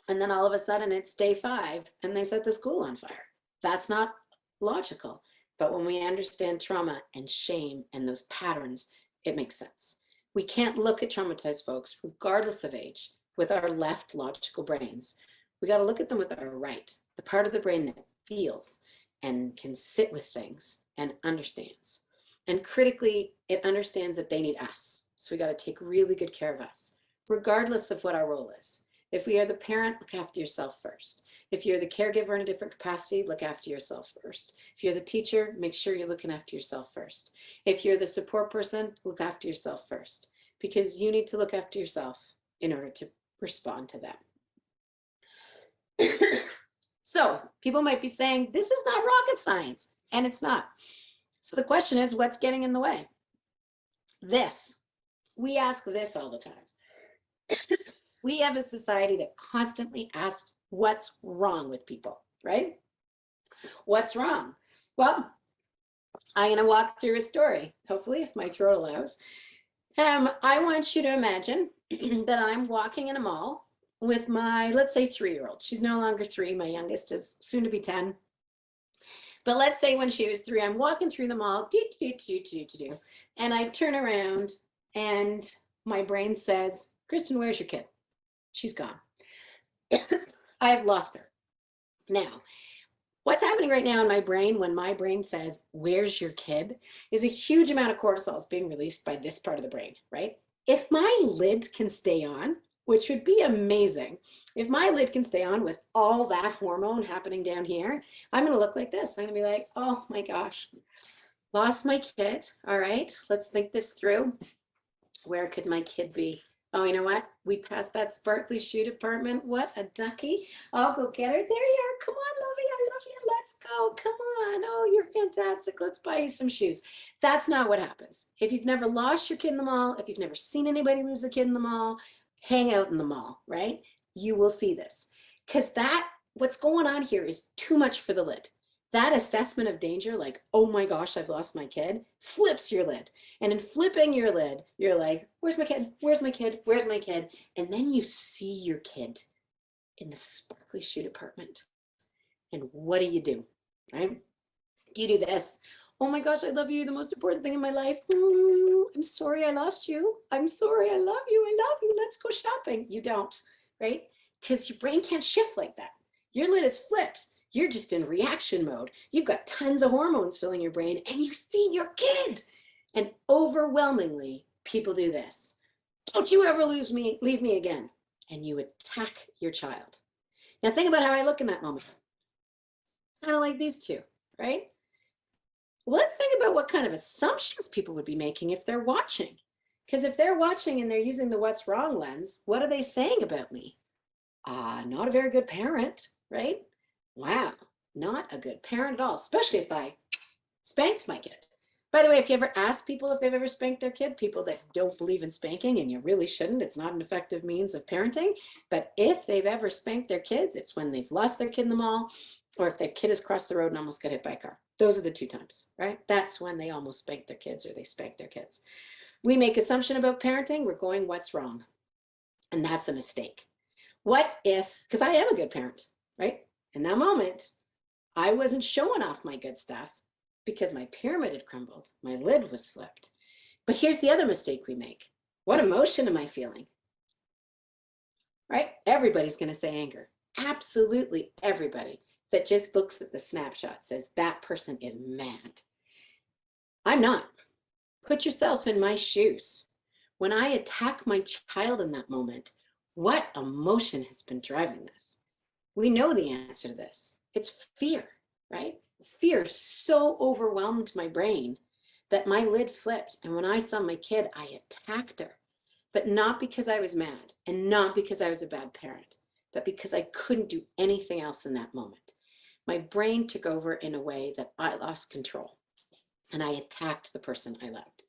Speaker 2: and then all of a sudden it's day 5 and they set the school on fire. That's not logical. But when we understand trauma and shame and those patterns, it makes sense. We can't look at traumatized folks, regardless of age, with our left logical brains. We got to look at them with our right, the part of the brain that feels and can sit with things and understands. And critically, it understands that they need us. So we got to take really good care of us, regardless of what our role is. If we are the parent, look after yourself first. If you're the caregiver in a different capacity, look after yourself first. If you're the teacher, make sure you're looking after yourself first. If you're the support person, look after yourself first, because you need to look after yourself in order to respond to that. So people might be saying, this is not rocket science, and it's not. So the question is, what's getting in the way? This. We ask this all the time. We have a society that constantly asks what's wrong with people, right? What's wrong? Well, I'm going to walk through a story, hopefully, if my throat allows. I want you to imagine that I'm walking in a mall with my, let's say, 3-year-old. She's no longer 3. My youngest is soon to be 10. But let's say when she was 3, I'm walking through the mall, and I turn around and my brain says, Kristen, where's your kid? She's gone. I have lost her. Now, what's happening right now in my brain when my brain says, where's your kid, is a huge amount of cortisol is being released by this part of the brain, right? If my lid can stay on, which would be amazing, if my lid can stay on with all that hormone happening down here, I'm going to look like this. I'm going to be like, oh my gosh, lost my kid. All right, let's think this through. Where could my kid be? Oh, you know what? We passed that sparkly shoe department. What a ducky. I'll go get her. There you are. Come on, lovey. I love you. Let's go. Come on. Oh, you're fantastic. Let's buy you some shoes. That's not what happens. If you've never lost your kid in the mall, if you've never seen anybody lose a kid in the mall, hang out in the mall, right? You will see this. Because what's going on here is too much for the lid. That assessment of danger, like, oh my gosh, I've lost my kid, flips your lid. And in flipping your lid, you're like, where's my kid? Where's my kid? Where's my kid? And then you see your kid in the sparkly shoe department. And what do? Right? Do you do this? Oh my gosh, I love you. The most important thing in my life. Ooh, I'm sorry I lost you. I'm sorry. I love you. I love you. Let's go shopping. You don't, right? Because your brain can't shift like that. Your lid is flipped. You're just in reaction mode. You've got tons of hormones filling your brain and you see your kid. And overwhelmingly, people do this. Don't you ever leave me again. And you attack your child. Now think about how I look in that moment. Kind of like these two, right? Well, let's think about what kind of assumptions people would be making if they're watching. Because if they're watching and they're using the what's wrong lens, what are they saying about me? Not a very good parent, right? Wow, not a good parent at all, especially if I spanked my kid. By the way, if you ever ask people if they've ever spanked their kid, people that don't believe in spanking, and you really shouldn't, it's not an effective means of parenting, but if they've ever spanked their kids, it's when they've lost their kid in the mall, or if their kid has crossed the road and almost got hit by a car. Those are the 2 times, right? That's when they almost spank their kids or they spank their kids. We make assumption about parenting, we're going, what's wrong? And that's a mistake. What if, because I am a good parent, right? In that moment, I wasn't showing off my good stuff. because my pyramid had crumbled. My lid was flipped. But here's the other mistake we make. What emotion am I feeling? Right? Everybody's going to say anger. Absolutely everybody that just looks at the snapshot says that person is mad. I'm not. Put yourself in my shoes. When I attack my child in that moment, what emotion has been driving this? We know the answer to this. It's fear, right? Fear so overwhelmed my brain that my lid flipped. And when I saw my kid, I attacked her, but not because I was mad and not because I was a bad parent, but because I couldn't do anything else in that moment. My brain took over in a way that I lost control and I attacked the person I loved.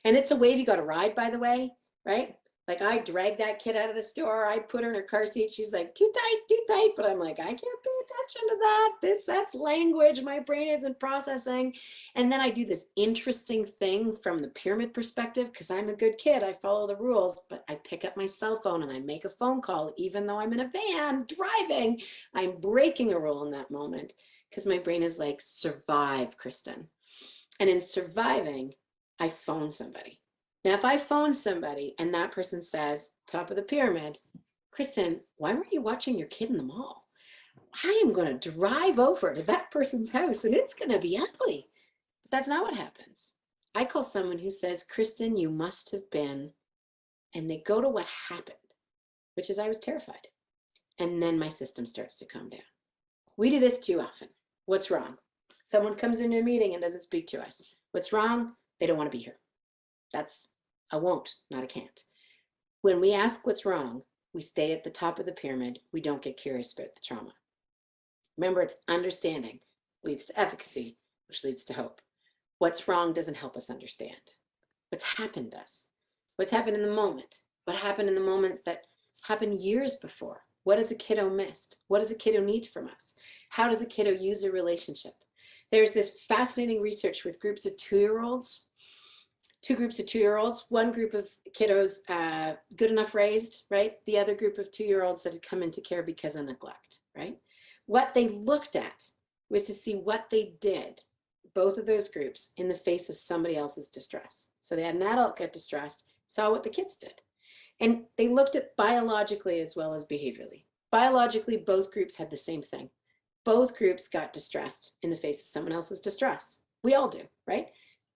Speaker 2: And it's a wave you got to ride, by the way, right? Like I dragged that kid out of the store. I put her in her car seat. She's like, too tight. But I'm like, I can't pay attention to that. That's language. My brain isn't processing. And then I do this interesting thing from the pyramid perspective, because I'm a good kid. I follow the rules, but I pick up my cell phone and I make a phone call, even though I'm in a van driving. I'm breaking a rule in that moment because my brain is like, survive, Kristen. And in surviving, I phone somebody. Now, if I phone somebody and that person says, top of the pyramid, Kristen, why weren't you watching your kid in the mall? I am going to drive over to that person's house and it's going to be ugly. But that's not what happens. I call someone who says, Kristen, you must have been, and they go to what happened, which is I was terrified. And then my system starts to calm down. We do this too often. What's wrong? Someone comes into a meeting and doesn't speak to us. What's wrong? They don't want to be here. That's a won't, not a can't. When we ask what's wrong, we stay at the top of the pyramid. We don't get curious about the trauma. Remember, it's understanding leads to efficacy, which leads to hope. What's wrong doesn't help us understand. What's happened does. What's happened in the moment? What happened in the moments that happened years before? What has a kiddo missed? What does a kiddo need from us? How does a kiddo use a relationship? There's this fascinating research with groups of 2-year-olds. Two groups of 2-year-olds, one group of kiddos good enough raised, right? The other group of 2-year-olds that had come into care because of neglect, right? What they looked at was to see what they did, both of those groups, in the face of somebody else's distress. So they had an adult get distressed, saw what the kids did. And they looked at biologically as well as behaviorally. Biologically, both groups had the same thing. Both groups got distressed in the face of someone else's distress. We all do, right?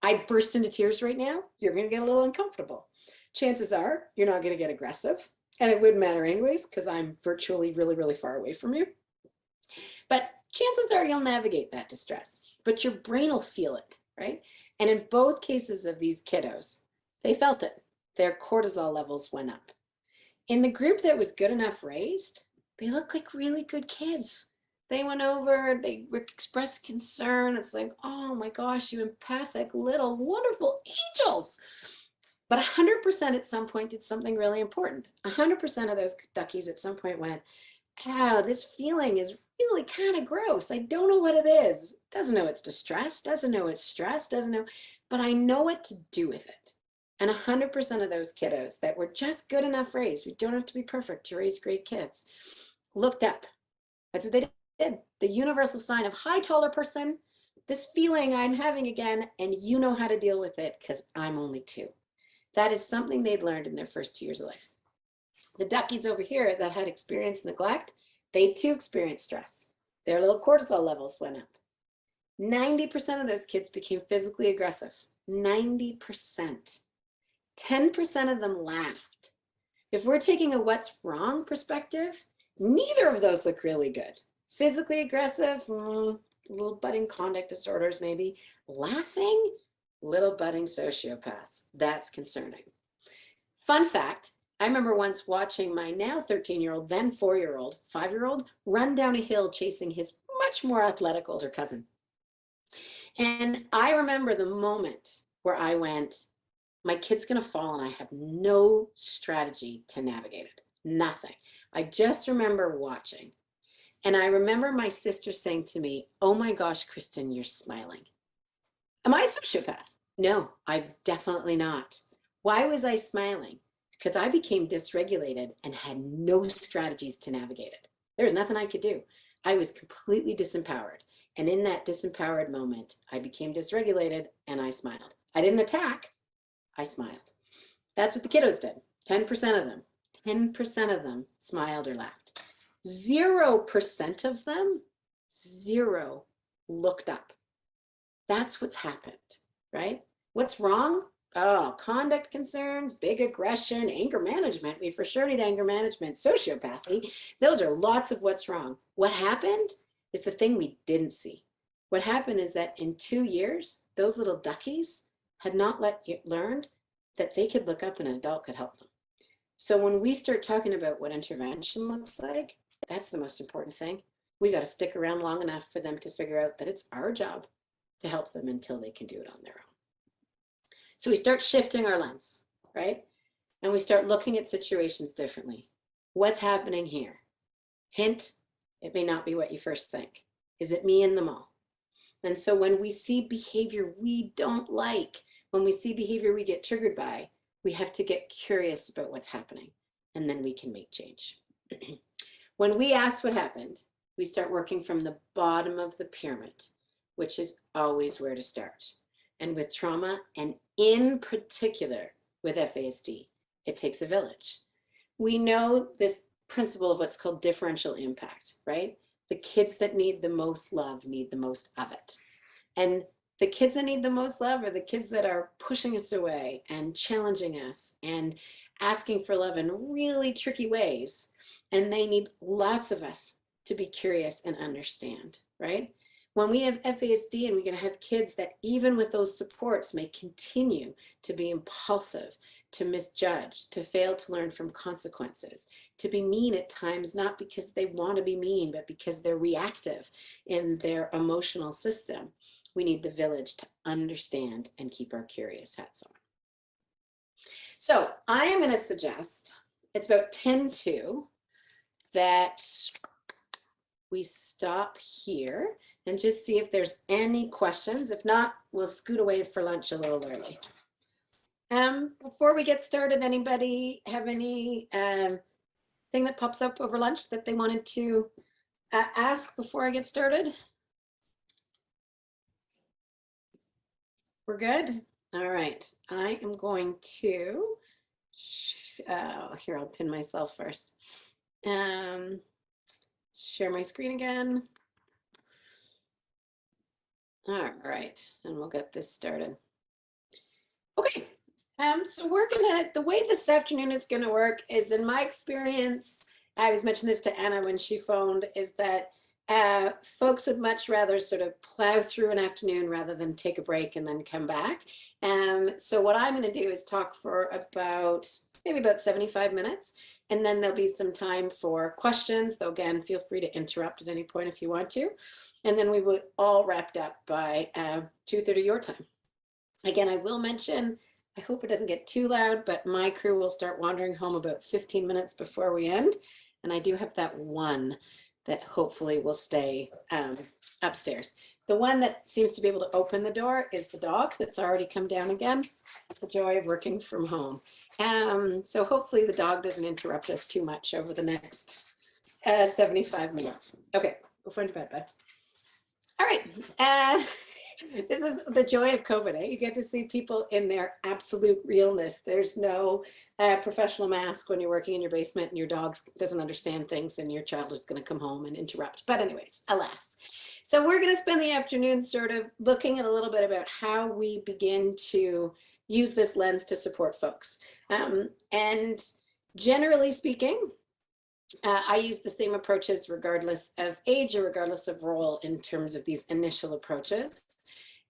Speaker 2: I burst into tears right now, you're going to get a little uncomfortable. Chances are you're not going to get aggressive, and it wouldn't matter anyways because I'm virtually really far away from you. But chances are you'll navigate that distress, but your brain will feel it, right? And in both cases of these kiddos, they felt it. Their cortisol levels went up. In the group that was good enough raised, they looked like really good kids. They went over, they expressed concern. It's like, oh my gosh, you empathic little wonderful angels. But 100% at some point did something really important. 100% of those duckies at some point went, oh, this feeling is really kind of gross. I don't know what it is. Doesn't know it's distress, doesn't know it's stress, doesn't know, but I know what to do with it. And 100% of those kiddos that were just good enough raised, we don't have to be perfect to raise great kids, looked up. That's what they did. The universal sign of, hi, taller person, this feeling I'm having again, and you know how to deal with it because I'm only 2. That is something they'd learned in their first 2 years of life. The duckies over here that had experienced neglect, they too experienced stress. Their little cortisol levels went up. 90% of those kids became physically aggressive. 90%. 10% of them laughed. If we're taking a what's wrong perspective, neither of those look really good. Physically aggressive, little budding conduct disorders maybe. Laughing, little budding sociopaths. That's concerning. Fun fact, I remember once watching my now 13-year-old, then 4-year-old, 5-year-old run down a hill chasing his much more athletic older cousin. And I remember the moment where I went, my kid's gonna fall and I have no strategy to navigate it, nothing. I just remember watching. And I remember my sister saying to me, oh my gosh, Kristen, you're smiling. Am I a sociopath? No, I'm definitely not. Why was I smiling? Because I became dysregulated and had no strategies to navigate it. There was nothing I could do. I was completely disempowered. And in that disempowered moment, I became dysregulated and I smiled. I didn't attack, I smiled. That's what the kiddos did. 10% of them, 10% of them smiled or laughed. 0% of them, zero, looked up. That's what's happened, right? What's wrong? Oh, conduct concerns, big aggression, anger management. We for sure need anger management, sociopathy. Those are lots of what's wrong. What happened is the thing we didn't see. What happened is that in 2 years, those little duckies had not learned that they could look up and an adult could help them. So when we start talking about what intervention looks like, that's the most important thing. We got to stick around long enough for them to figure out that it's our job to help them until they can do it on their own. So we start shifting our lens, right? And we start looking at situations differently. What's happening here? Hint, it may not be what you first think. Is it me in the mall? And so when we see behavior we don't like, when we see behavior we get triggered by, we have to get curious about what's happening, and then we can make change. When we ask what happened, we start working from the bottom of the pyramid, which is always where to start. And with trauma, and in particular with FASD, it takes a village. We know this principle of what's called differential impact, right? The kids that need the most love need the most of it. And the kids that need the most love are the kids that are pushing us away and challenging us and asking for love in really tricky ways. And they need lots of us to be curious and understand, right? When we have FASD and we're going to have kids that even with those supports may continue to be impulsive, to misjudge, to fail to learn from consequences, to be mean at times, not because they want to be mean, but because they're reactive in their emotional system. We need the village to understand and keep our curious hats on. So I am going to suggest, it's about 10:02, that we stop here and just see if there's any questions. If not, we'll scoot away for lunch a little early. Before we get started, anybody have any thing that pops up over lunch that they wanted to ask before I get started? We're good? All right, I am going to, here, I'll pin myself first. Share my screen again. All right, and we'll get this started. Okay, so we're gonna, the way this afternoon is gonna work is, in my experience, I was mentioning this to Anna when she phoned, is that folks would much rather sort of plow through an afternoon rather than take a break and then come back. So what I'm gonna do is talk for maybe about 75 minutes. And then there'll be some time for questions, though again, feel free to interrupt at any point if you want to. And then we will all wrapped up by 2:30 your time. Again, I will mention, I hope it doesn't get too loud, but my crew will start wandering home about 15 minutes before we end. And I do have that one that hopefully will stay upstairs. The one that seems to be able to open the door is the dog that's already come down again. The joy of working from home. So hopefully the dog doesn't interrupt us too much over the next 75 minutes. Okay, go find your bed, bud. All right, this is the joy of COVID, eh? You get to see people in their absolute realness. There's no professional mask when you're working in your basement and your dog doesn't understand things and your child is going to come home and interrupt. But anyways, alas. So we're going to spend the afternoon sort of looking at a little bit about how we begin to use this lens to support folks. And generally speaking, I use the same approaches regardless of age or regardless of role in terms of these initial approaches.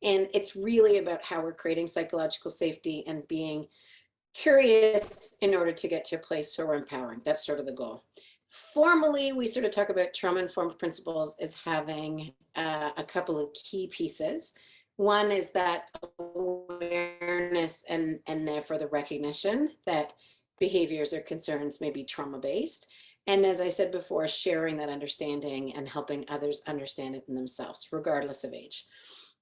Speaker 2: And it's really about how we're creating psychological safety and being curious in order to get to a place where we're empowering. That's sort of the goal. Formally, we sort of talk about trauma-informed principles as having a couple of key pieces. One is that awareness and therefore the recognition that behaviors or concerns may be trauma-based. And as I said before, sharing that understanding and helping others understand it in themselves, regardless of age.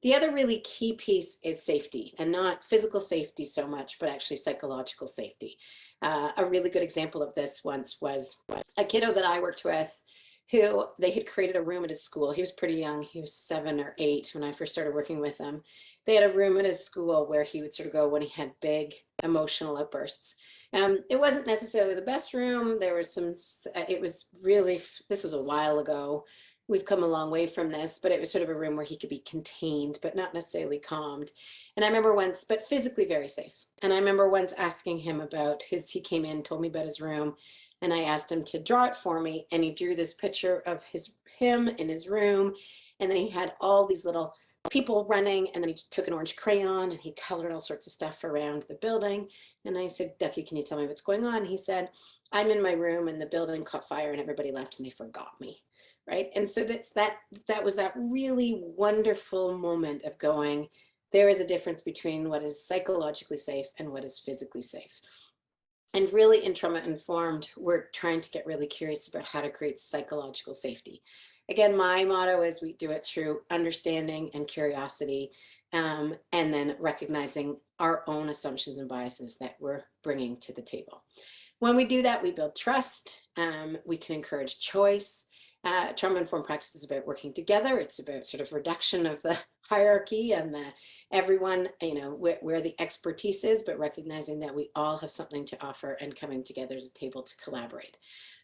Speaker 2: The other really key piece is safety, and not physical safety so much, but actually psychological safety. A really good example of this once was a kiddo that I worked with who they had created a room at his school. He was pretty young. He was 7 or 8 when I first started working with him. They had a room at his school where he would sort of go when he had big emotional outbursts. It wasn't necessarily the best room. There was some, it was really, this was a while ago. We've come a long way from this, but it was sort of a room where he could be contained, but not necessarily calmed. And I remember once, but physically very safe. And I remember once asking him about he came in, told me about his room, and I asked him to draw it for me. And he drew this picture of him in his room. And then he had all these little people running, and then he took an orange crayon and he colored all sorts of stuff around the building. And I said, Ducky, can you tell me what's going on? He said, I'm in my room and the building caught fire and everybody left and they forgot me. Right. And so that was that really wonderful moment of going, there is a difference between what is psychologically safe and what is physically safe. And really in Traumainformed, we're trying to get really curious about how to create psychological safety. Again, my motto is we do it through understanding and curiosity, and then recognizing our own assumptions and biases that we're bringing to the table. When we do that, we build trust, we can encourage choice. Trauma-informed practice is about working together. It's about sort of reduction of the hierarchy and everyone, where the expertise is, but recognizing that we all have something to offer and coming together to the table to collaborate.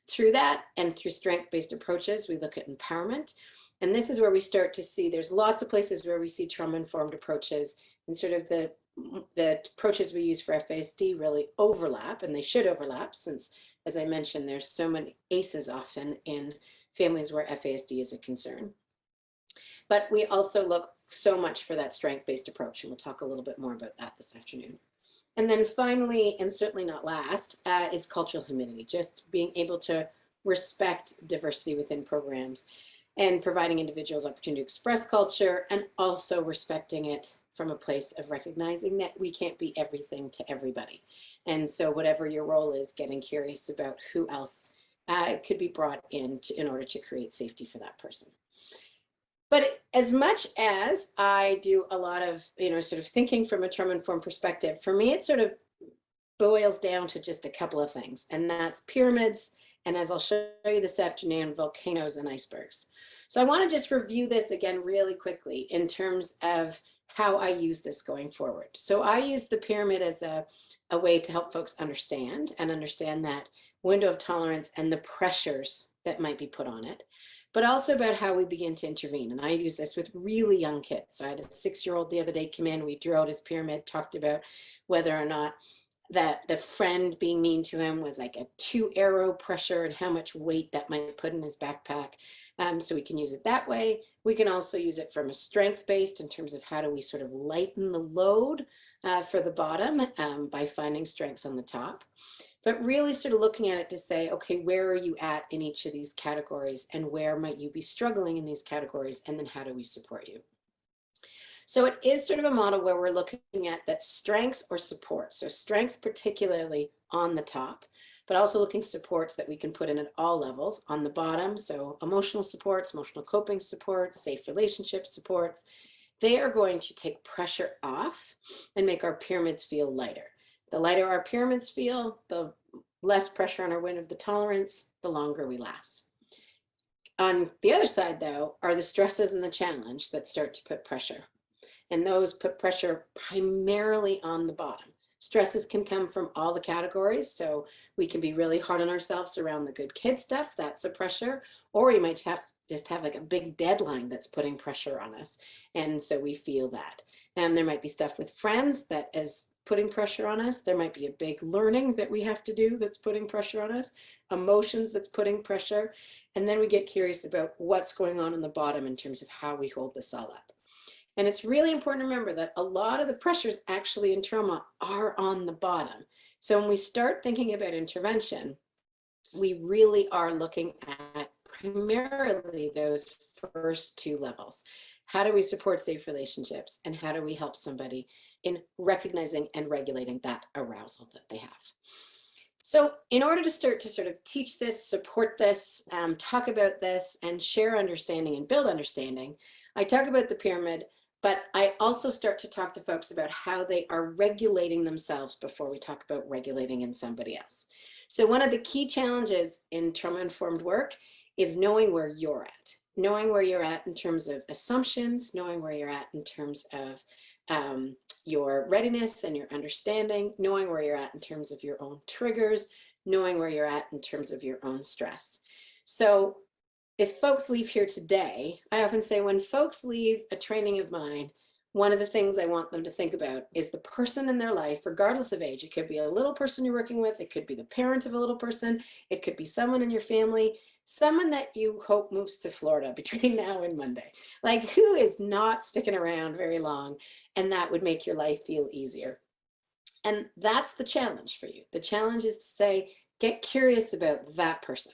Speaker 2: Through that and through strength-based approaches, we look at empowerment. And this is where we start to see, there's lots of places where we see trauma-informed approaches, and sort of the approaches we use for FASD really overlap, and they should overlap since, as I mentioned, there's so many ACEs often in families where FASD is a concern. But we also look so much for that strength-based approach, and we'll talk a little bit more about that this afternoon. And then finally, and certainly not last, is cultural humility, just being able to respect diversity within programs and providing individuals opportunity to express culture, and also respecting it from a place of recognizing that we can't be everything to everybody. And so whatever your role is, getting curious about who else could be brought in in order to create safety for that person. But as much as I do a lot of, sort of thinking from a trauma-informed perspective, for me, it sort of boils down to just a couple of things, and that's pyramids, and as I'll show you this afternoon, volcanoes and icebergs. So I want to just review this again really quickly in terms of how I use this going forward. So I use the pyramid as a way to help folks understand that window of tolerance and the pressures that might be put on it, but also about how we begin to intervene. And I use this with really young kids. So I had a 6-year-old the other day come in, we drew out his pyramid, talked about whether or not that the friend being mean to him was like a 2-arrow pressure and how much weight that might put in his backpack. So we can use it that way. We can also use it from a strength-based in terms of how do we sort of lighten the load for the bottom by finding strengths on the top. But really sort of looking at it to say, okay, where are you at in each of these categories, and where might you be struggling in these categories, and then how do we support you? So it is sort of a model where we're looking at that strengths or support. So strength particularly on the top, but also looking supports that we can put in at all levels on the bottom. So emotional supports, emotional coping supports, safe relationship supports. They are going to take pressure off and make our pyramids feel lighter. The lighter our pyramids feel, the less pressure on our window of the tolerance, the longer we last. On the other side, though, are the stresses and the challenge that start to put pressure. And those put pressure primarily on the bottom. Stresses can come from all the categories. So we can be really hard on ourselves around the good kid stuff. That's a pressure. Or we might just have like a big deadline that's putting pressure on us. And so we feel that. And there might be stuff with friends that is putting pressure on us. There might be a big learning that we have to do that's putting pressure on us. Emotions that's putting pressure. And then we get curious about what's going on in the bottom in terms of how we hold this all up. And it's really important to remember that a lot of the pressures actually in trauma are on the bottom. So when we start thinking about intervention, we really are looking at primarily those first 2 levels. How do we support safe relationships, and how do we help somebody in recognizing and regulating that arousal that they have? So in order to start to sort of teach this, support this, talk about this, and share understanding and build understanding, I talk about the pyramid, but I also start to talk to folks about how they are regulating themselves before we talk about regulating in somebody else. So one of the key challenges in trauma-informed work is knowing where you're at. Knowing where you're at in terms of assumptions, knowing where you're at in terms of your readiness and your understanding, knowing where you're at in terms of your own triggers, knowing where you're at in terms of your own stress. So if folks leave here today, I often say when folks leave a training of mine, one of the things I want them to think about is the person in their life, regardless of age. It could be a little person you're working with, it could be the parent of a little person, it could be someone in your family, someone that you hope moves to Florida between now and Monday. Like, who is not sticking around very long, and that would make your life feel easier. And that's the challenge for you. The challenge is to say, get curious about that person.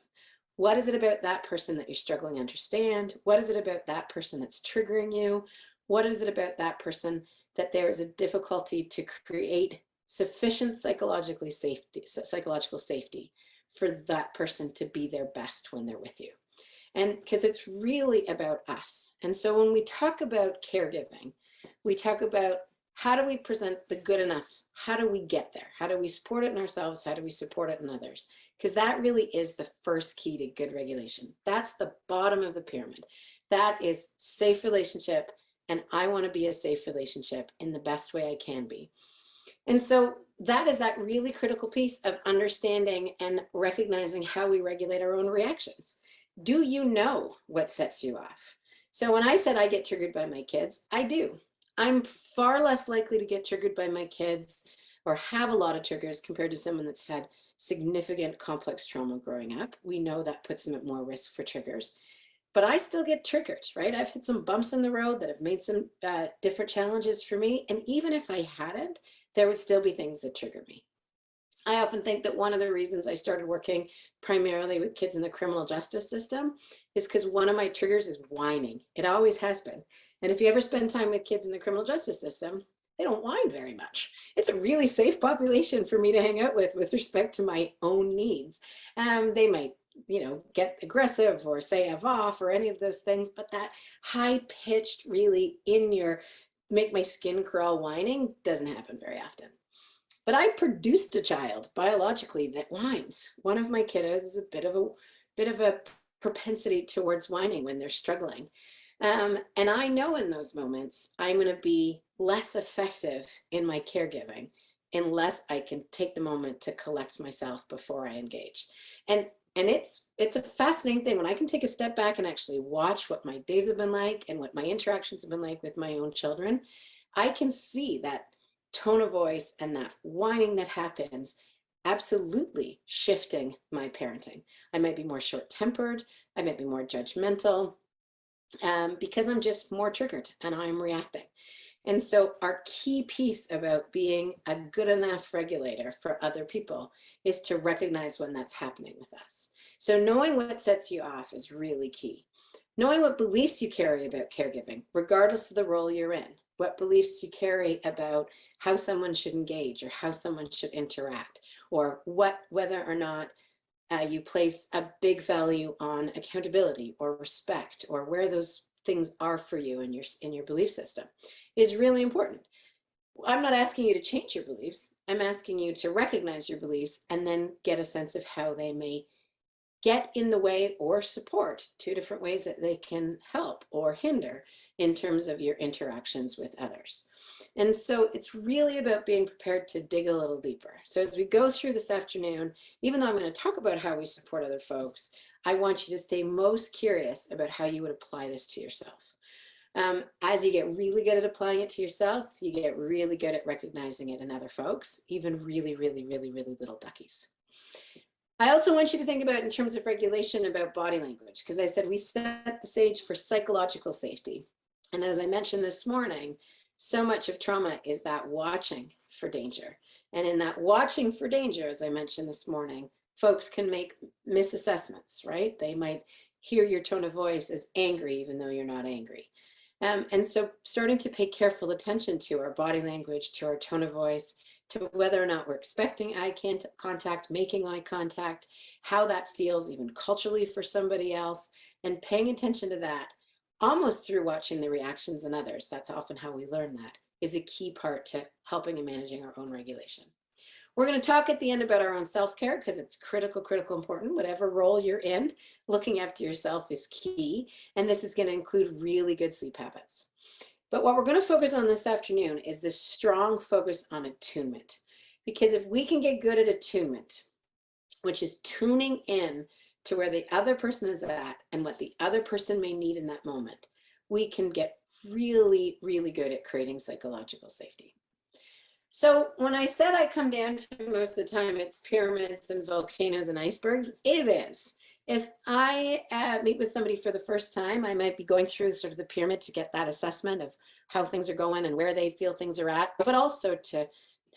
Speaker 2: What is it about that person that you're struggling to understand? What is it about that person that's triggering you? What is it about that person that there is a difficulty to create sufficient psychological safety for that person to be their best when they're with you? And because it's really about us. And so when we talk about caregiving, we talk about how do we present the good enough? How do we get there? How do we support it in ourselves? How do we support it in others? Because that really is the first key to good regulation. That's the bottom of the pyramid. That is safe relationship. And I want to be a safe relationship in the best way I can be. And so that is that really critical piece of understanding and recognizing how we regulate our own reactions. Do you know what sets you off? So when I said I get triggered by my kids, I do. I'm far less likely to get triggered by my kids or have a lot of triggers compared to someone that's had significant complex trauma growing up. We know that puts them at more risk for triggers. But I still get triggered, right? I've hit some bumps in the road that have made some different challenges for me. And even if I hadn't, there would still be things that trigger me. I often think that one of the reasons I started working primarily with kids in the criminal justice system is because one of my triggers is whining. It always has been. And if you ever spend time with kids in the criminal justice system, they don't whine very much. It's a really safe population for me to hang out with respect to my own needs. They might, get aggressive or say F off or any of those things, but that high-pitched, really make my skin crawl whining doesn't happen very often. But I produced a child biologically that whines. One of my kiddos is a bit of a propensity towards whining when they're struggling. And I know in those moments, I'm going to be less effective in my caregiving unless I can take the moment to collect myself before I engage. And it's a fascinating thing when I can take a step back and actually watch what my days have been like and what my interactions have been like with my own children. I can see that tone of voice and that whining that happens absolutely shifting my parenting. I might be more short-tempered. I might be more judgmental because I'm just more triggered and I'm reacting. And so our key piece about being a good enough regulator for other people is to recognize when that's happening with us. So knowing what sets you off is really key. Knowing what beliefs you carry about caregiving, regardless of the role you're in, what beliefs you carry about how someone should engage or how someone should interact, or whether or not you place a big value on accountability or respect, or where those things are for you in your belief system is really important. I'm not asking you to change your beliefs. I'm asking you to recognize your beliefs and then get a sense of how they may get in the way or support, two different ways that they can help or hinder in terms of your interactions with others. And so it's really about being prepared to dig a little deeper. So as we go through this afternoon, even though I'm going to talk about how we support other folks, I want you to stay most curious about how you would apply this to yourself. As you get really good at applying it to yourself, you get really good at recognizing it in other folks, even really, really, really, really little duckies. I also want you to think about in terms of regulation about body language, because I said we set the stage for psychological safety. And as I mentioned this morning, so much of trauma is that watching for danger. And in that watching for danger, as I mentioned this morning, folks can make misassessments, right? They might hear your tone of voice as angry, even though you're not angry. And so starting to pay careful attention to our body language, to our tone of voice, to whether or not we're expecting eye contact, making eye contact, how that feels even culturally for somebody else, and paying attention to that almost through watching the reactions in others. That's often how we learn that, is a key part to helping and managing our own regulation. We're going to talk at the end about our own self-care because it's critical important. Whatever role you're in, looking after yourself is key. And this is going to include really good sleep habits. But what we're going to focus on this afternoon is this strong focus on attunement. Because if we can get good at attunement, which is tuning in to where the other person is at and what the other person may need in that moment, we can get really, really good at creating psychological safety. So when I said I come down to most of the time, it's pyramids and volcanoes and icebergs, it is. If I meet with somebody for the first time, I might be going through sort of the pyramid to get that assessment of how things are going and where they feel things are at, but also to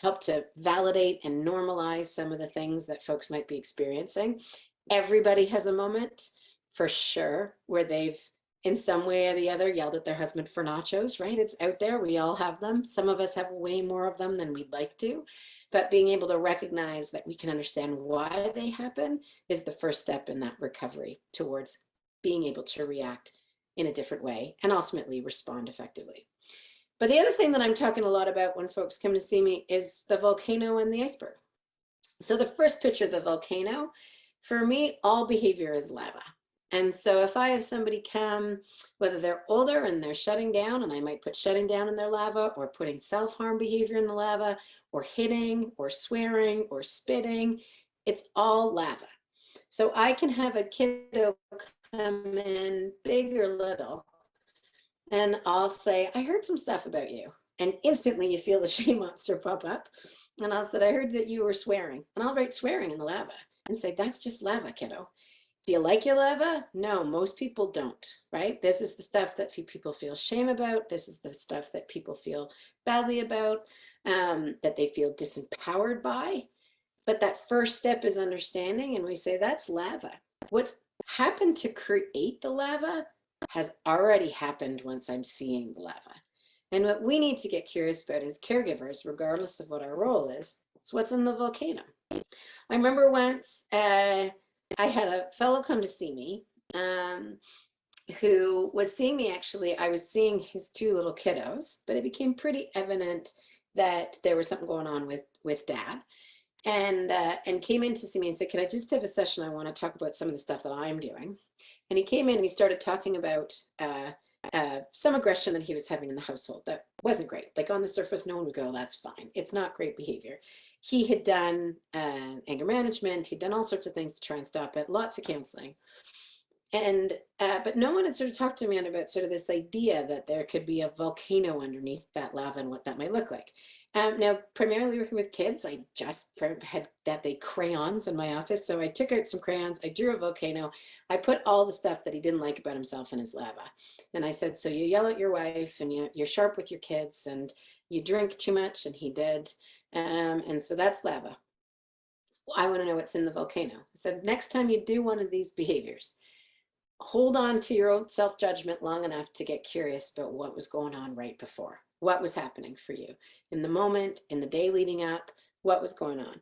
Speaker 2: help to validate and normalize some of the things that folks might be experiencing. Everybody has a moment, for sure, where they've in some way or the other yelled at their husband for nachos, right? It's out there. We all have them. Some of us have way more of them than we'd like to. But being able to recognize that we can understand why they happen is the first step in that recovery towards being able to react in a different way and ultimately respond effectively. But the other thing that I'm talking a lot about when folks come to see me is the volcano and the iceberg. So the first picture of the volcano, for me, all behavior is lava. And so if I have somebody come, whether they're older and they're shutting down, and I might put shutting down in their lava, or putting self-harm behavior in the lava, or hitting, or swearing, or spitting, it's all lava. So I can have a kiddo come in, big or little, and I'll say, I heard some stuff about you. And instantly you feel the shame monster pop up. And I'll say, I heard that you were swearing. And I'll write swearing in the lava and say, that's just lava, kiddo. Do you like your lava? No, most people don't, right? This is the stuff that people feel shame about. This is the stuff that people feel badly about, that they feel disempowered by. But that first step is understanding, and we say that's lava. What's happened to create the lava has already happened once I'm seeing the lava. And what we need to get curious about as caregivers, regardless of what our role is what's in the volcano. I remember once, I had a fellow come to see me who was seeing me, actually, I was seeing his two little kiddos, but it became pretty evident that there was something going on with dad, and came in to see me and said, can I just have a session? I want to talk about some of the stuff that I'm doing. And he came in and he started talking about some aggression that he was having in the household that wasn't great. Like on the surface, no one would go, that's fine. It's not great behavior. He had done anger management. He'd done all sorts of things to try and stop it, lots of counseling. And but no one had sort of talked to me about sort of this idea that there could be a volcano underneath that lava and what that might look like. Now, primarily working with kids, I just had that day crayons in my office. So I took out some crayons, I drew a volcano, I put all the stuff that he didn't like about himself in his lava. And I said, so you yell at your wife and you're sharp with your kids and you drink too much, and he did. And so that's lava. I want to know what's in the volcano. I said, next time you do one of these behaviors, hold on to your own self-judgment long enough to get curious about what was going on right before. What was happening for you in the moment, in the day leading up, what was going on?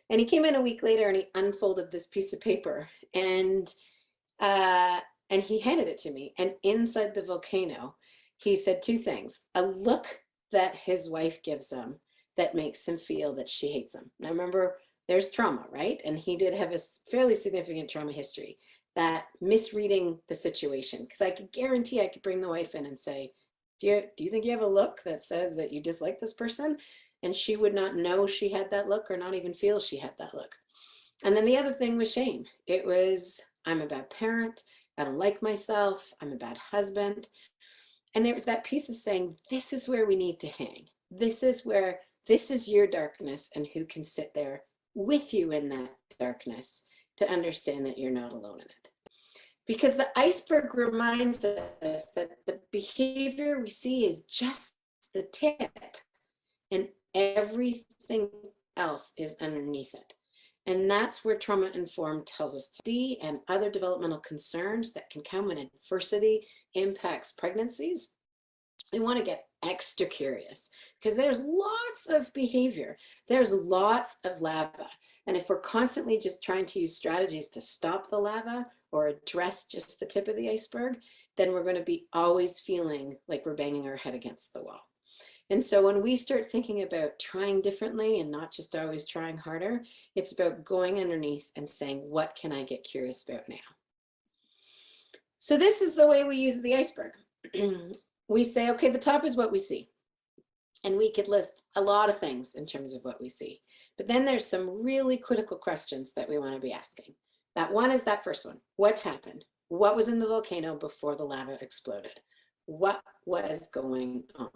Speaker 2: And he came in a week later and he unfolded this piece of paper and he handed it to me. And inside the volcano, he said two things: a look that his wife gives him that makes him feel that she hates him. Now remember, there's trauma, right? And he did have a fairly significant trauma history, that misreading the situation. Because I could guarantee I could bring the wife in and say, do you think you have a look that says that you dislike this person? And she would not know she had that look, or not even feel she had that look. And then the other thing was shame. It was, I'm a bad parent, I don't like myself, I'm a bad husband. And there was that piece of saying, this is where we need to hang. This is your darkness, and who can sit there with you in that darkness to understand that you're not alone in it. Because the iceberg reminds us that the behavior we see is just the tip, and everything else is underneath it. And that's where Traumainformed tells us to be, and other developmental concerns that can come when adversity impacts pregnancies. We want to get extra curious, because there's lots of behavior. There's lots of lava. And if we're constantly just trying to use strategies to stop the lava or address just the tip of the iceberg, then we're going to be always feeling like we're banging our head against the wall. And so when we start thinking about trying differently and not just always trying harder, it's about going underneath and saying, what can I get curious about now? So this is the way we use the iceberg. We say, okay, the top is what we see. And we could list a lot of things in terms of what we see. But then there's some really critical questions that we want to be asking. That one is that first one. What's happened? What was in the volcano before the lava exploded? What was going on?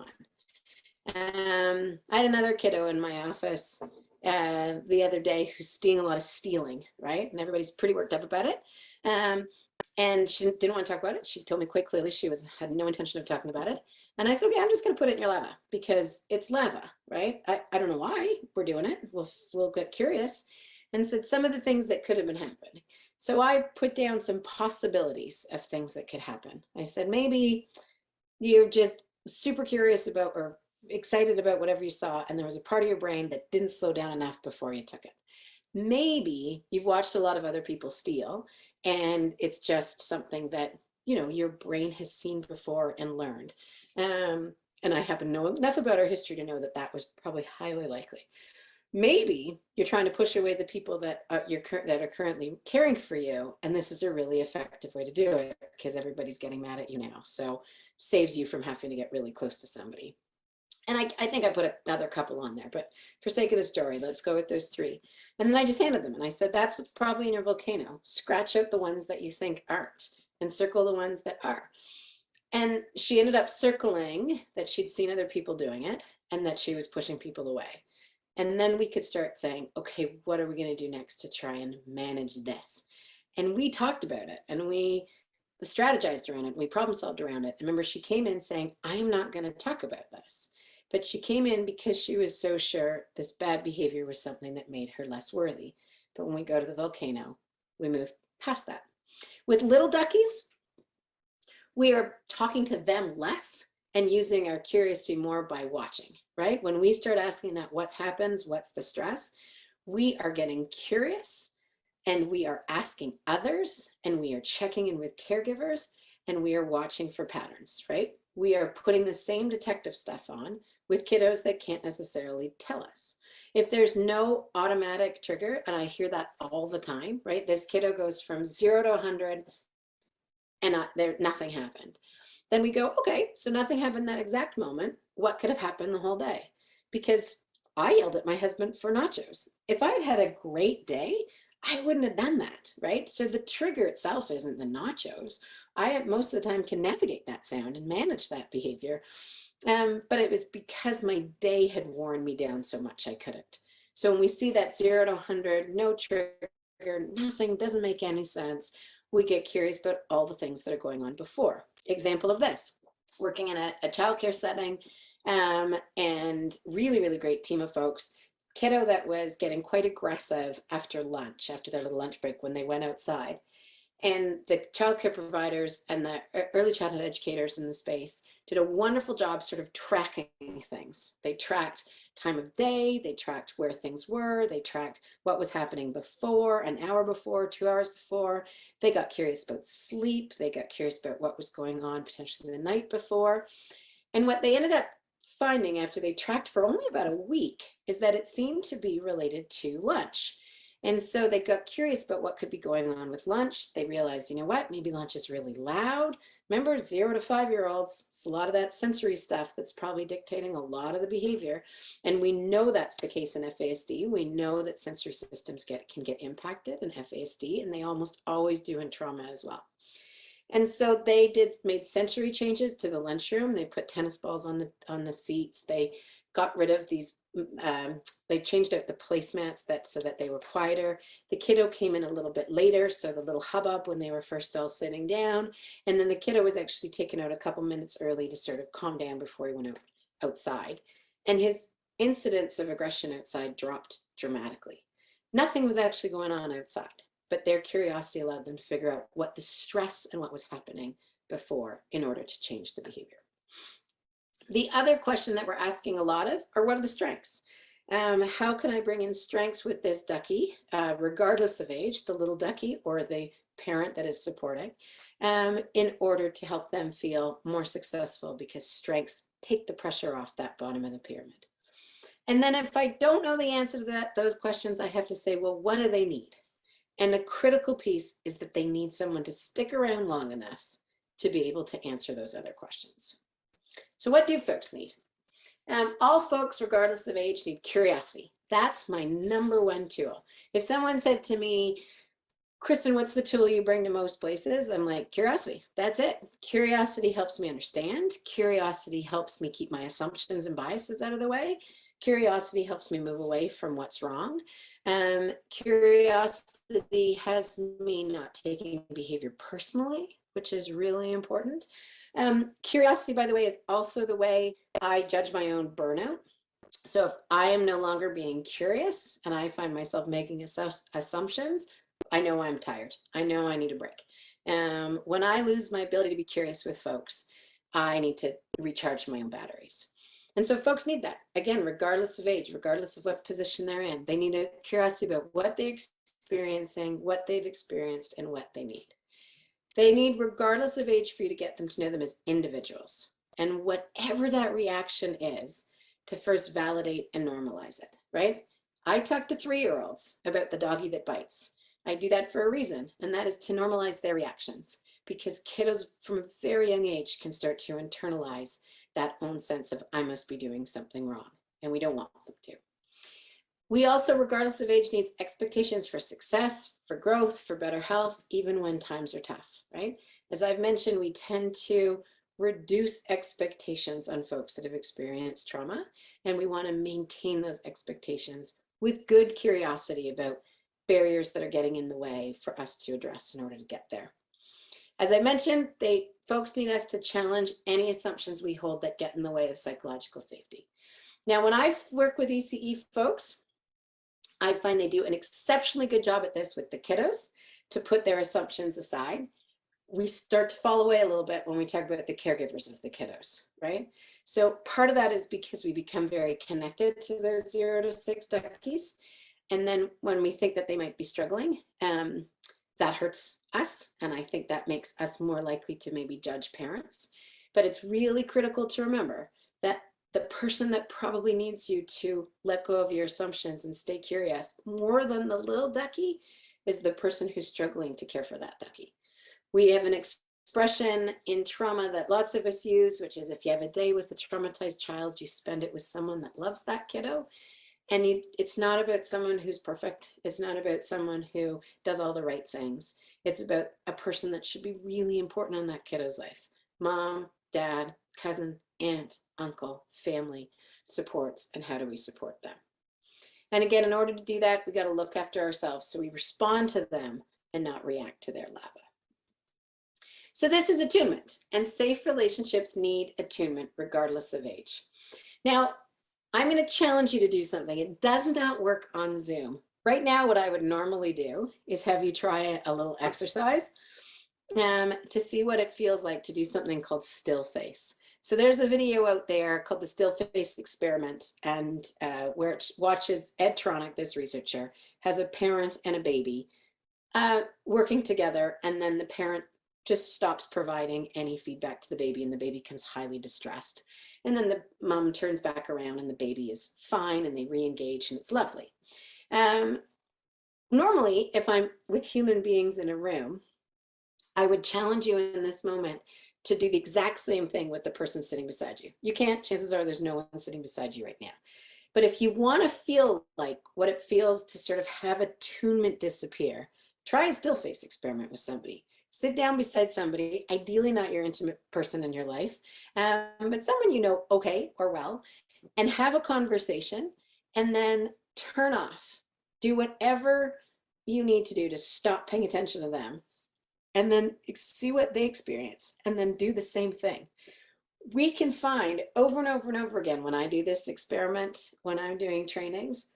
Speaker 2: I had another kiddo in my office the other day who's doing a lot of stealing, right? And everybody's pretty worked up about it. And she didn't want to talk about it. She told me quite clearly she had no intention of talking about it. And I said, okay, I'm just going to put it in your lava because it's lava, right? I don't know why we're doing it. We'll get curious. And said some of the things that could have been happening. So I put down some possibilities of things that could happen. I said, maybe you're just super curious about or excited about whatever you saw, and there was a part of your brain that didn't slow down enough before you took it. Maybe you've watched a lot of other people steal, and it's just something that, you know, your brain has seen before and learned. And I happen to know enough about our history to know that that was probably highly likely. Maybe you're trying to push away the people that are currently caring for you, and this is a really effective way to do it because everybody's getting mad at you now. So saves you from having to get really close to somebody. And I think I put another couple on there, but for sake of the story, let's go with those three. And then I just handed them and I said, that's what's probably in your volcano. Scratch out the ones that you think aren't and circle the ones that are. And she ended up circling that she'd seen other people doing it and that she was pushing people away. And then we could start saying, okay, what are we going to do next to try and manage this? And we talked about it and we strategized around it. We problem solved around it. Remember, she came in saying, I'm not going to talk about this. But she came in because she was so sure this bad behavior was something that made her less worthy. But when we go to the volcano, we move past that. With little duckies, we are talking to them less and using our curiosity more by watching, right? When we start asking that what happens, what's the stress, we are getting curious and we are asking others and we are checking in with caregivers and we are watching for patterns, right? We are putting the same detective stuff on with kiddos that can't necessarily tell us. If there's no automatic trigger, and I hear that all the time, right? This kiddo goes from 0 to 100 and nothing happened. Then we go, okay, so nothing happened that exact moment. What could have happened the whole day? Because I yelled at my husband for nachos. If I'd had a great day, I wouldn't have done that, right? So the trigger itself isn't the nachos. I, most of the time, can navigate that sound and manage that behavior. But it was because my day had worn me down so much I couldn't. So when we see that 0 to 100, no trigger, nothing, doesn't make any sense, we get curious about all the things that are going on before. Example of this, working in a childcare setting, and really, really great team of folks. Kiddo that was getting quite aggressive after lunch, after their little lunch break when they went outside. And the childcare providers and the early childhood educators in the space did a wonderful job sort of tracking things. They tracked time of day, they tracked where things were, they tracked what was happening before, an hour before, 2 hours before. They got curious about sleep, they got curious about what was going on potentially the night before. And what they ended up finding after they tracked for only about a week is that it seemed to be related to lunch. And so they got curious about what could be going on with lunch. They realized, you know what, maybe lunch is really loud. Remember, 0 to 5-year-olds, it's a lot of that sensory stuff that's probably dictating a lot of the behavior. And we know that's the case in FASD. We know that sensory systems can get impacted in FASD, and they almost always do in trauma as well. And so they made sensory changes to the lunchroom. They put tennis balls on the seats. They got rid of these, they changed out the placemats so that they were quieter. The kiddo came in a little bit later, so the little hubbub when they were first all sitting down. And then the kiddo was actually taken out a couple minutes early to sort of calm down before he went outside. And his incidence of aggression outside dropped dramatically. Nothing was actually going on outside, but their curiosity allowed them to figure out what the stress and what was happening before in order to change the behavior. The other question that we're asking a lot of are, what are the strengths? How can I bring in strengths with this ducky, regardless of age, the little ducky or the parent that is supporting, in order to help them feel more successful, because strengths take the pressure off that bottom of the pyramid. And then if I don't know the answer to those questions, I have to say, well, what do they need? And the critical piece is that they need someone to stick around long enough to be able to answer those other questions. So what do folks need? All folks, regardless of age, need curiosity. That's my #1 tool. If someone said to me, Kristen, what's the tool you bring to most places? I'm like, curiosity. That's it. Curiosity helps me understand. Curiosity helps me keep my assumptions and biases out of the way. Curiosity helps me move away from what's wrong. Curiosity has me not taking behavior personally, which is really important. Curiosity, by the way, is also the way I judge my own burnout. So if I am no longer being curious and I find myself making assumptions, I know I'm tired. I know I need a break. When I lose my ability to be curious with folks, I need to recharge my own batteries. And so folks need that. Again, regardless of age, regardless of what position they're in, they need a curiosity about what they're experiencing, what they've experienced, and what they need. They need, regardless of age, for you to get them to know them as individuals. And whatever that reaction is, to first validate and normalize it, right? I talk to 3-year-olds about the doggy that bites. I do that for a reason, and that is to normalize their reactions, because kiddos from a very young age can start to internalize that own sense of I must be doing something wrong, and we don't want them to. We also, regardless of age, needs expectations for success, for growth, for better health, even when times are tough, right? As I've mentioned, we tend to reduce expectations on folks that have experienced trauma, and we want to maintain those expectations with good curiosity about barriers that are getting in the way for us to address in order to get there. As I mentioned, folks need us to challenge any assumptions we hold that get in the way of psychological safety. Now, when I work with ECE folks, I find they do an exceptionally good job at this with the kiddos to put their assumptions aside. We start to fall away a little bit when we talk about the caregivers of the kiddos, right? So part of that is because we become very connected to those 0 to 6 duckies. And then when we think that they might be struggling, that hurts us. And I think that makes us more likely to maybe judge parents. But it's really critical to remember that the person that probably needs you to let go of your assumptions and stay curious more than the little ducky is the person who's struggling to care for that ducky. We have an expression in trauma that lots of us use, which is if you have a day with a traumatized child, you spend it with someone that loves that kiddo. And it's not about someone who's perfect. It's not about someone who does all the right things. It's about a person that should be really important in that kiddo's life. Mom, dad, cousin, aunt, uncle, family, supports, and how do we support them? And again, in order to do that, we got to look after ourselves so we respond to them and not react to their lava. So this is attunement, and safe relationships need attunement regardless of age. Now, I'm going to challenge you to do something. It does not work on Zoom. Right now, what I would normally do is have you try a little exercise to see what it feels like to do something called still face. So there's a video out there called the still face experiment, and where it watches Ed Tronick, this researcher, has a parent and a baby working together, and then the parent just stops providing any feedback to the baby, and the baby becomes highly distressed. And then the mom turns back around and the baby is fine, and they re-engage, and it's lovely. Normally, if I'm with human beings in a room, I would challenge you in this moment to do the exact same thing with the person sitting beside you. You can't, chances are there's no one sitting beside you right now. But if you want to feel like what it feels to sort of have attunement disappear, try a still face experiment with somebody. Sit down beside somebody, ideally not your intimate person in your life, but someone you know okay or well, and have a conversation, and then turn off. Do whatever you need to do to stop paying attention to them, and then see what they experience, and then do the same thing. We can find over and over and over again when I do this experiment, when I'm doing trainings,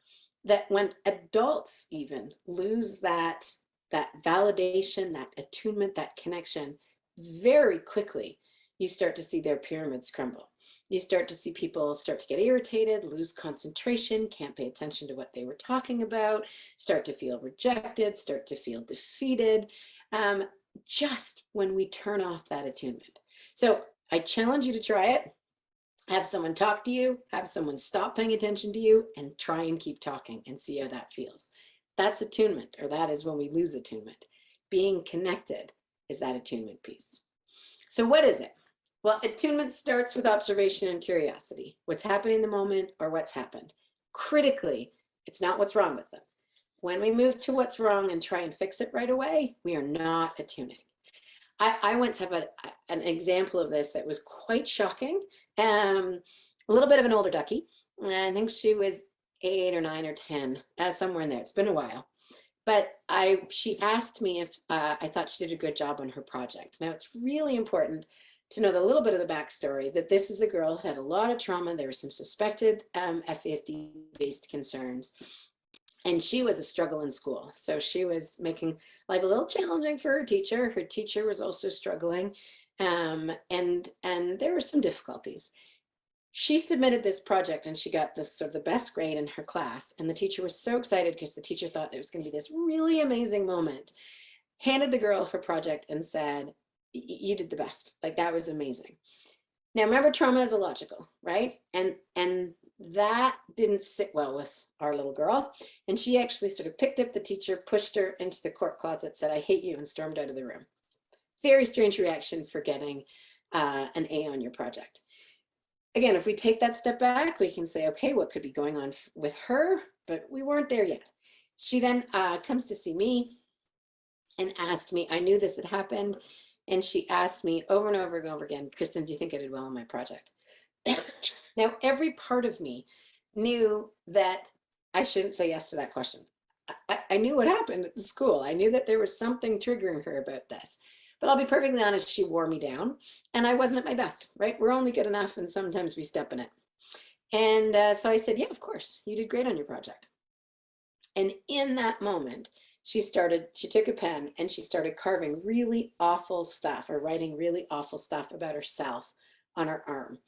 Speaker 2: that when adults even lose that validation, that attunement, that connection, very quickly, you start to see their pyramids crumble. You start to see people start to get irritated, lose concentration, can't pay attention to what they were talking about, start to feel rejected, start to feel defeated, just when we turn off that attunement. So I challenge you to try it. Have someone talk to you, have someone stop paying attention to you, and try and keep talking and see how that feels. That's attunement, or that is when we lose attunement. Being connected is that attunement piece. So what is it? Well, attunement starts with observation and curiosity. What's happening in the moment or what's happened. Critically, it's not what's wrong with them. When we move to what's wrong and try and fix it right away, we are not attuning. I once have an example of this that was quite shocking. A little bit of an older ducky. I think she was 8 or 9 or 10, somewhere in there. It's been a while. But she asked me if I thought she did a good job on her project. Now, it's really important to know the little bit of the backstory, that this is a girl who had a lot of trauma. There were some suspected FASD-based concerns. And she was a struggle in school. So she was making life a little challenging for her teacher. Her teacher was also struggling. And there were some difficulties. She submitted this project and she got this sort of the best grade in her class. And the teacher was so excited because the teacher thought there was going to be this really amazing moment. Handed the girl her project and said, you did the best. Like, that was amazing. Now, remember, trauma is illogical, right? And that didn't sit well with our little girl. And she actually sort of picked up the teacher, pushed her into the coat closet, said, I hate you, and stormed out of the room. Very strange reaction for getting an A on your project. Again, if we take that step back, we can say, okay, what could be going on with her? But we weren't there yet. She then comes to see me and asked me, I knew this had happened. And she asked me over and over and over again, Kristen, do you think I did well on my project? Now, every part of me knew that I shouldn't say yes to that question. I knew what happened at the school. I knew that there was something triggering her about this. But I'll be perfectly honest, she wore me down and I wasn't at my best, right? We're only good enough and sometimes we step in it. And so I said, yeah, of course, you did great on your project. And in that moment, she took a pen and she started carving really awful stuff or writing really awful stuff about herself on her arm.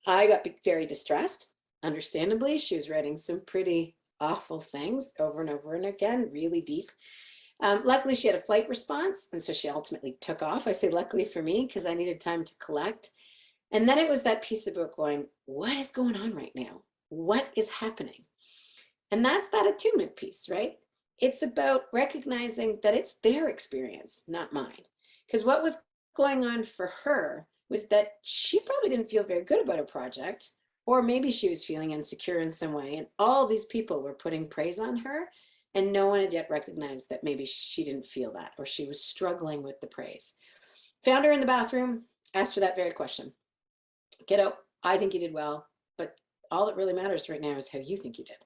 Speaker 2: I got very distressed. Understandably, she was writing some pretty awful things over and over and again, really deep. Luckily, she had a flight response, and so she ultimately took off. I say luckily for me, because I needed time to collect. And then it was that piece about going, what is going on right now? What is happening? And that's that attunement piece, right? It's about recognizing that it's their experience, not mine. Because what was going on for her was that she probably didn't feel very good about her project, or maybe she was feeling insecure in some way. And all these people were putting praise on her, and no one had yet recognized that maybe she didn't feel that, or she was struggling with the praise. Found her in the bathroom, asked her that very question. Kiddo, I think you did well, but all that really matters right now is how you think you did.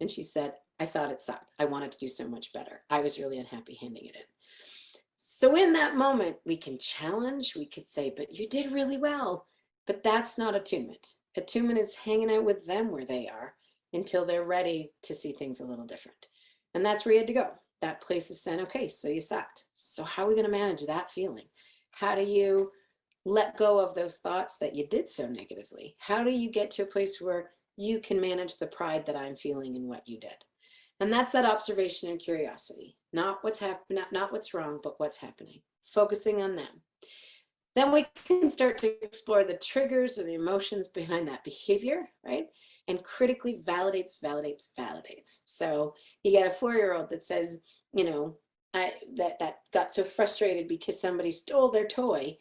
Speaker 2: And she said, I thought it sucked. I wanted to do so much better. I was really unhappy handing it in. So in that moment, we can challenge, we could say, but you did really well. But that's not attunement. Attunement is hanging out with them where they are until they're ready to see things a little different. And that's where you had to go. That place of saying, okay, so you sucked. So how are we going to manage that feeling? How do you let go of those thoughts that you did so negatively? How do you get to a place where you can manage the pride that I'm feeling in what you did? And that's that observation and curiosity, not what's happening, not what's wrong, but what's happening, focusing on them. Then we can start to explore the triggers or the emotions behind that behavior, right? And critically validates. So you get a 4-year-old that says, you know, that got so frustrated because somebody stole their toy.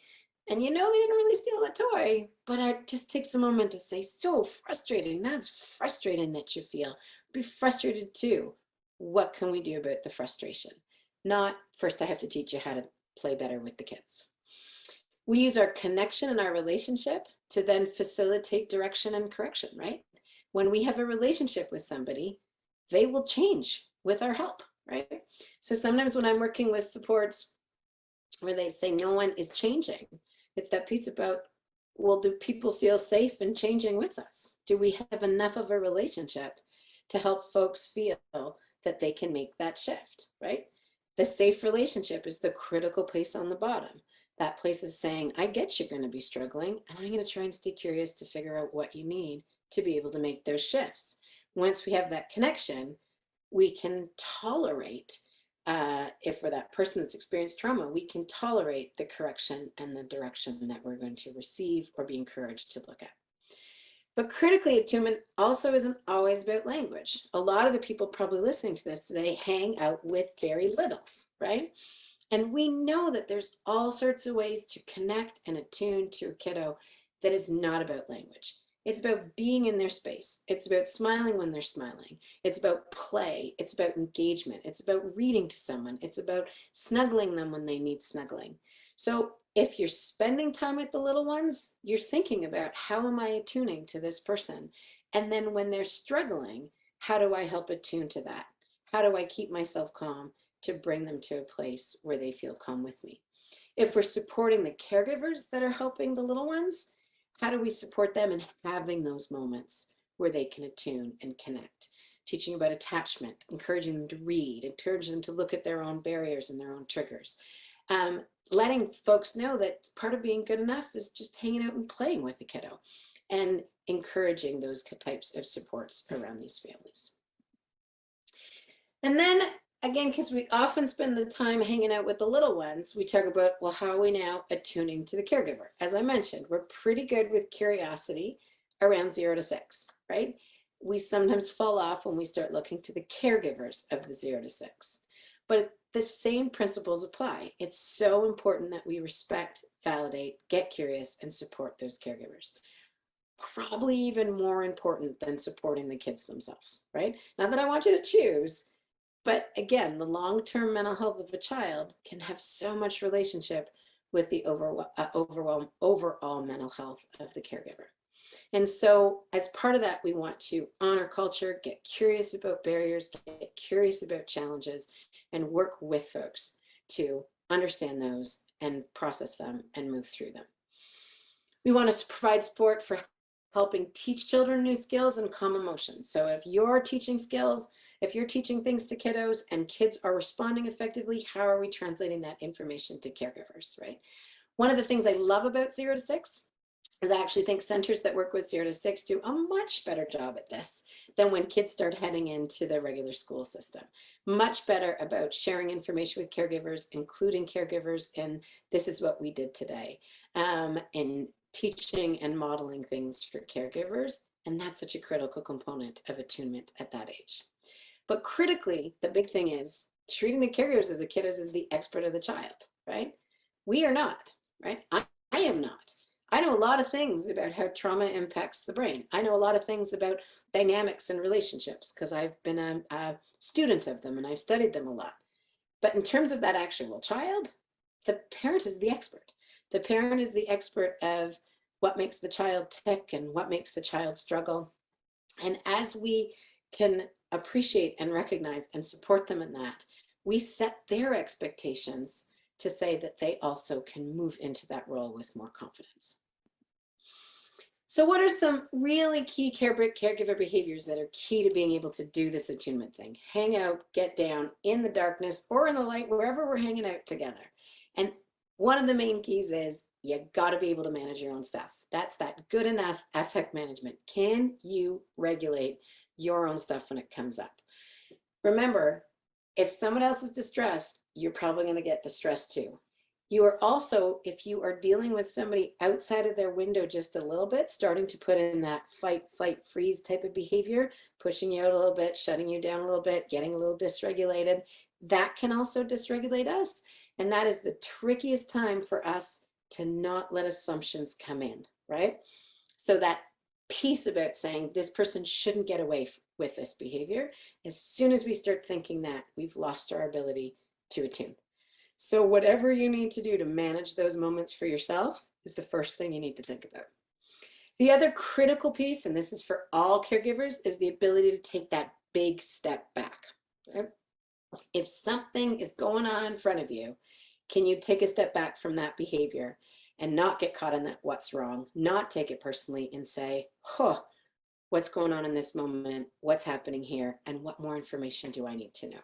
Speaker 2: And you know they didn't really steal the toy, but it just takes a moment to say, so frustrating. That's frustrating that you feel. Be frustrated too. What can we do about the frustration? Not first I have to teach you how to play better with the kids. We use our connection and our relationship to then facilitate direction and correction, right? When we have a relationship with somebody, they will change with our help, right? So sometimes when I'm working with supports where they say no one is changing, it's that piece about, well, do people feel safe in changing with us? Do we have enough of a relationship to help folks feel that they can make that shift, right? The safe relationship is the critical place on the bottom. That place of saying, I get you're going to be struggling, and I'm going to try and stay curious to figure out what you need to be able to make those shifts. Once we have that connection, we can tolerate, if we're that person that's experienced trauma, we can tolerate the correction and the direction that we're going to receive or be encouraged to look at. But critically, attunement also isn't always about language. A lot of the people probably listening to this today hang out with very littles, right? And we know that there's all sorts of ways to connect and attune to a kiddo that is not about language. It's about being in their space. It's about smiling when they're smiling. It's about play. It's about engagement. It's about reading to someone. It's about snuggling them when they need snuggling. So if you're spending time with the little ones, you're thinking about, how am I attuning to this person? And then when they're struggling, how do I help attune to that? How do I keep myself calm to bring them to a place where they feel calm with me? If we're supporting the caregivers that are helping the little ones, how do we support them in having those moments where they can attune and connect? Teaching about attachment, encouraging them to read, encouraging them to look at their own barriers and their own triggers. Letting folks know that part of being good enough is just hanging out and playing with the kiddo, and encouraging those types of supports around these families. And then again, because we often spend the time hanging out with the little ones, we talk about, well, how are we now attuning to the caregiver? As I mentioned, we're pretty good with curiosity around 0 to 6, right? We sometimes fall off when we start looking to the caregivers of the 0 to 6. But the same principles apply. It's so important that we respect, validate, get curious, and support those caregivers. Probably even more important than supporting the kids themselves, right? Not that I want you to choose, but again, the long-term mental health of a child can have so much relationship with the overall mental health of the caregiver. And so as part of that, we want to honor culture, get curious about barriers, get curious about challenges, and work with folks to understand those and process them and move through them. We want to provide support for helping teach children new skills and calm emotions. So if you're teaching skills, if you're teaching things to kiddos and kids are responding effectively, how are we translating that information to caregivers, right? One of the things I love about 0 to 6 is I actually think centers that work with 0 to 6 do a much better job at this than when kids start heading into the regular school system. Much better about sharing information with caregivers, including caregivers, and this is what we did today, and teaching and modeling things for caregivers. And that's such a critical component of attunement at that age. But critically, the big thing is treating the caregivers of the kiddos as the expert of the child, right? We are not, right? I am not. I know a lot of things about how trauma impacts the brain. I know a lot of things about dynamics and relationships because I've been a student of them and I've studied them a lot. But in terms of that actual child, the parent is the expert. The parent is the expert of what makes the child tick and what makes the child struggle. And as we can appreciate and recognize and support them in that, we set their expectations to say that they also can move into that role with more confidence. So what are some really key caregiver behaviors that are key to being able to do this attunement thing? Hang out, get down in the darkness or in the light, wherever we're hanging out together. And one of the main keys is you got to be able to manage your own stuff. That's that good enough affect management. Can you regulate your own stuff when it comes up? Remember, if someone else is distressed, you're probably going to get distressed too. You are also, if you are dealing with somebody outside of their window just a little bit, starting to put in that fight, flight, freeze type of behavior, pushing you out a little bit, shutting you down a little bit, getting a little dysregulated, that can also dysregulate us. And that is the trickiest time for us to not let assumptions come in, right? So that piece about saying this person shouldn't get away with this behavior, as soon as we start thinking that, we've lost our ability to attune. So whatever you need to do to manage those moments for yourself is the first thing you need to think about. The other critical piece, and this is for all caregivers, is the ability to take that big step back. Right? If something is going on in front of you, can you take a step back from that behavior and not get caught in that what's wrong, not take it personally and say, huh, what's going on in this moment, what's happening here, and what more information do I need to know?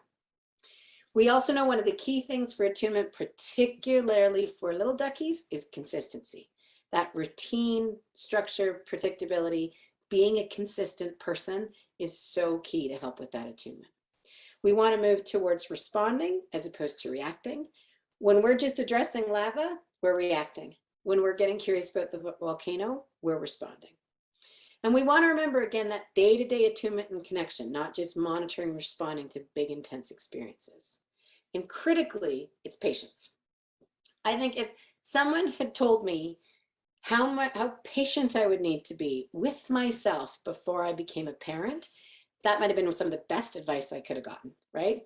Speaker 2: We also know one of the key things for attunement, particularly for little duckies, is consistency. That routine, structure, predictability, being a consistent person is so key to help with that attunement. We want to move towards responding as opposed to reacting. When we're just addressing lava, we're reacting. When we're getting curious about the volcano, we're responding. And we want to remember, again, that day-to-day attunement and connection, not just monitoring and responding to big, intense experiences. And critically, it's patience. I think if someone had told me how patient I would need to be with myself before I became a parent, that might have been some of the best advice I could have gotten, right?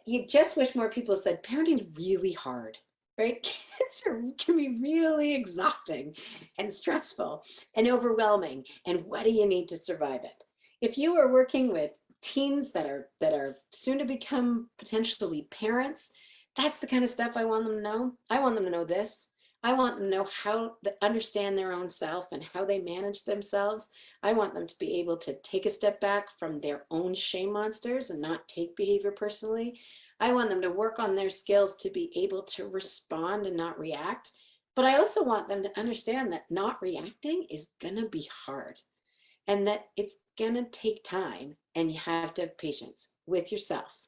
Speaker 2: You just wish more people said, parenting's really hard, right? Kids can be really exhausting and stressful and overwhelming. And what do you need to survive it? If you are working with teens that are soon to become potentially parents, that's the kind of stuff I want them to know. I want them to know this. I want them to know how to understand their own self and how they manage themselves. I want them to be able to take a step back from their own shame monsters and not take behavior personally. I want them to work on their skills to be able to respond and not react. But I also want them to understand that not reacting is gonna be hard and that it's gonna take time, and you have to have patience with yourself,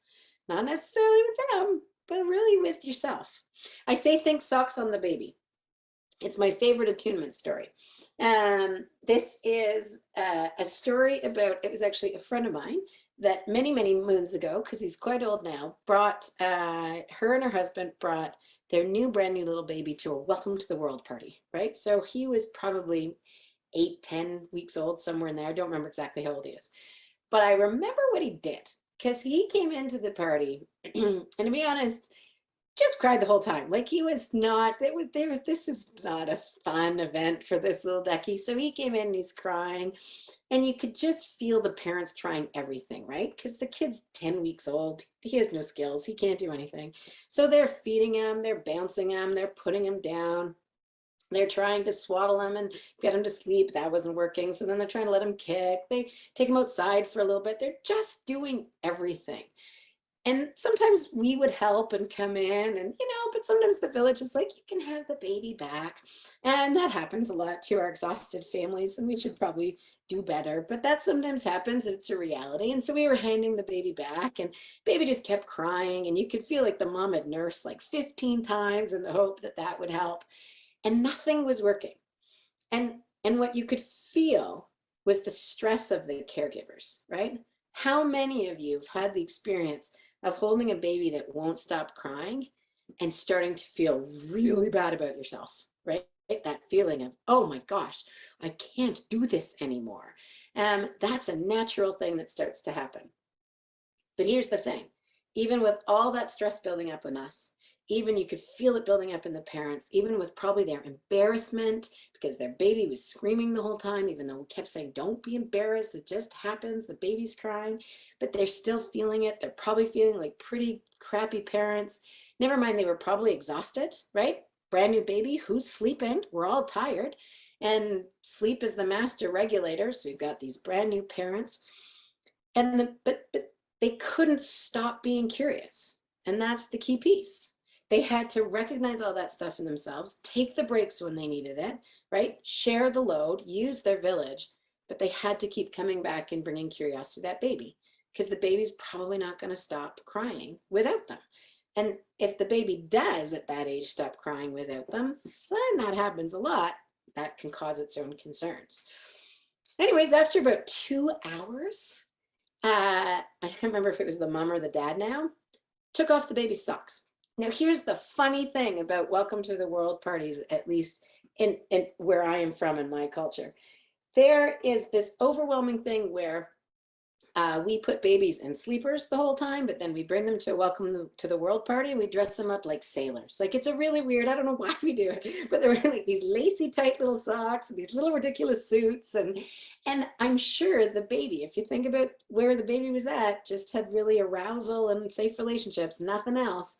Speaker 2: not necessarily with them, but really with yourself. I say think socks on the baby. It's my favorite attunement story. This is a story about, it was actually a friend of mine that many, many moons ago, because he's quite old now, brought, her and her husband brought their brand new little baby to a welcome to the world party, right? So he was probably 8, 10 weeks old, somewhere in there. I don't remember exactly how old he is. But I remember what he did, because he came into the party, and to be honest, just cried the whole time. Like he was not, this was not a fun event for this little ducky. So he came in and he's crying, and you could just feel the parents trying everything, right? Because the kid's 10 weeks old. He has no skills. He can't do anything. So they're feeding him, they're bouncing him, they're putting him down. They're trying to swaddle him and get him to sleep. That wasn't working. So then they're trying to let him kick. They take him outside for a little bit. They're just doing everything. And sometimes we would help and come in and, but sometimes the village is like, you can have the baby back. And that happens a lot to our exhausted families, and we should probably do better. But that sometimes happens. It's a reality. And so we were handing the baby back, and baby just kept crying. And you could feel like the mom had nursed like 15 times in the hope that that would help. And nothing was working. And what you could feel was the stress of the caregivers, right? How many of you have had the experience of holding a baby that won't stop crying and starting to feel really bad about yourself, right? That feeling of, oh my gosh, I can't do this anymore. That's a natural thing that starts to happen. But here's the thing, even with all that stress building up in us, even you could feel it building up in the parents, even with probably their embarrassment because their baby was screaming the whole time, even though we kept saying, don't be embarrassed, it just happens, the baby's crying, but they're still feeling it. They're probably feeling like pretty crappy parents. Never mind, they were probably exhausted, right? Brand new baby, who's sleeping? We're all tired. And sleep is the master regulator. So you've got these brand new parents. But they couldn't stop being curious. And that's the key piece. They had to recognize all that stuff in themselves, take the breaks when they needed it, right? Share the load, use their village, but they had to keep coming back and bringing curiosity to that baby, because the baby's probably not going to stop crying without them. And if the baby does at that age stop crying without them, and that happens a lot, that can cause its own concerns. Anyways, after about 2 hours, I can't remember if it was the mom or the dad now, took off the baby's socks. Now, here's the funny thing about welcome to the world parties, at least in where I am from in my culture. There is this overwhelming thing where we put babies in sleepers the whole time, but then we bring them to a welcome to the world party and we dress them up like sailors. Like, it's a really weird, I don't know why we do it, but they're like these lacy tight little socks and these little ridiculous suits. And I'm sure the baby, if you think about where the baby was at, just had really arousal and safe relationships, nothing else.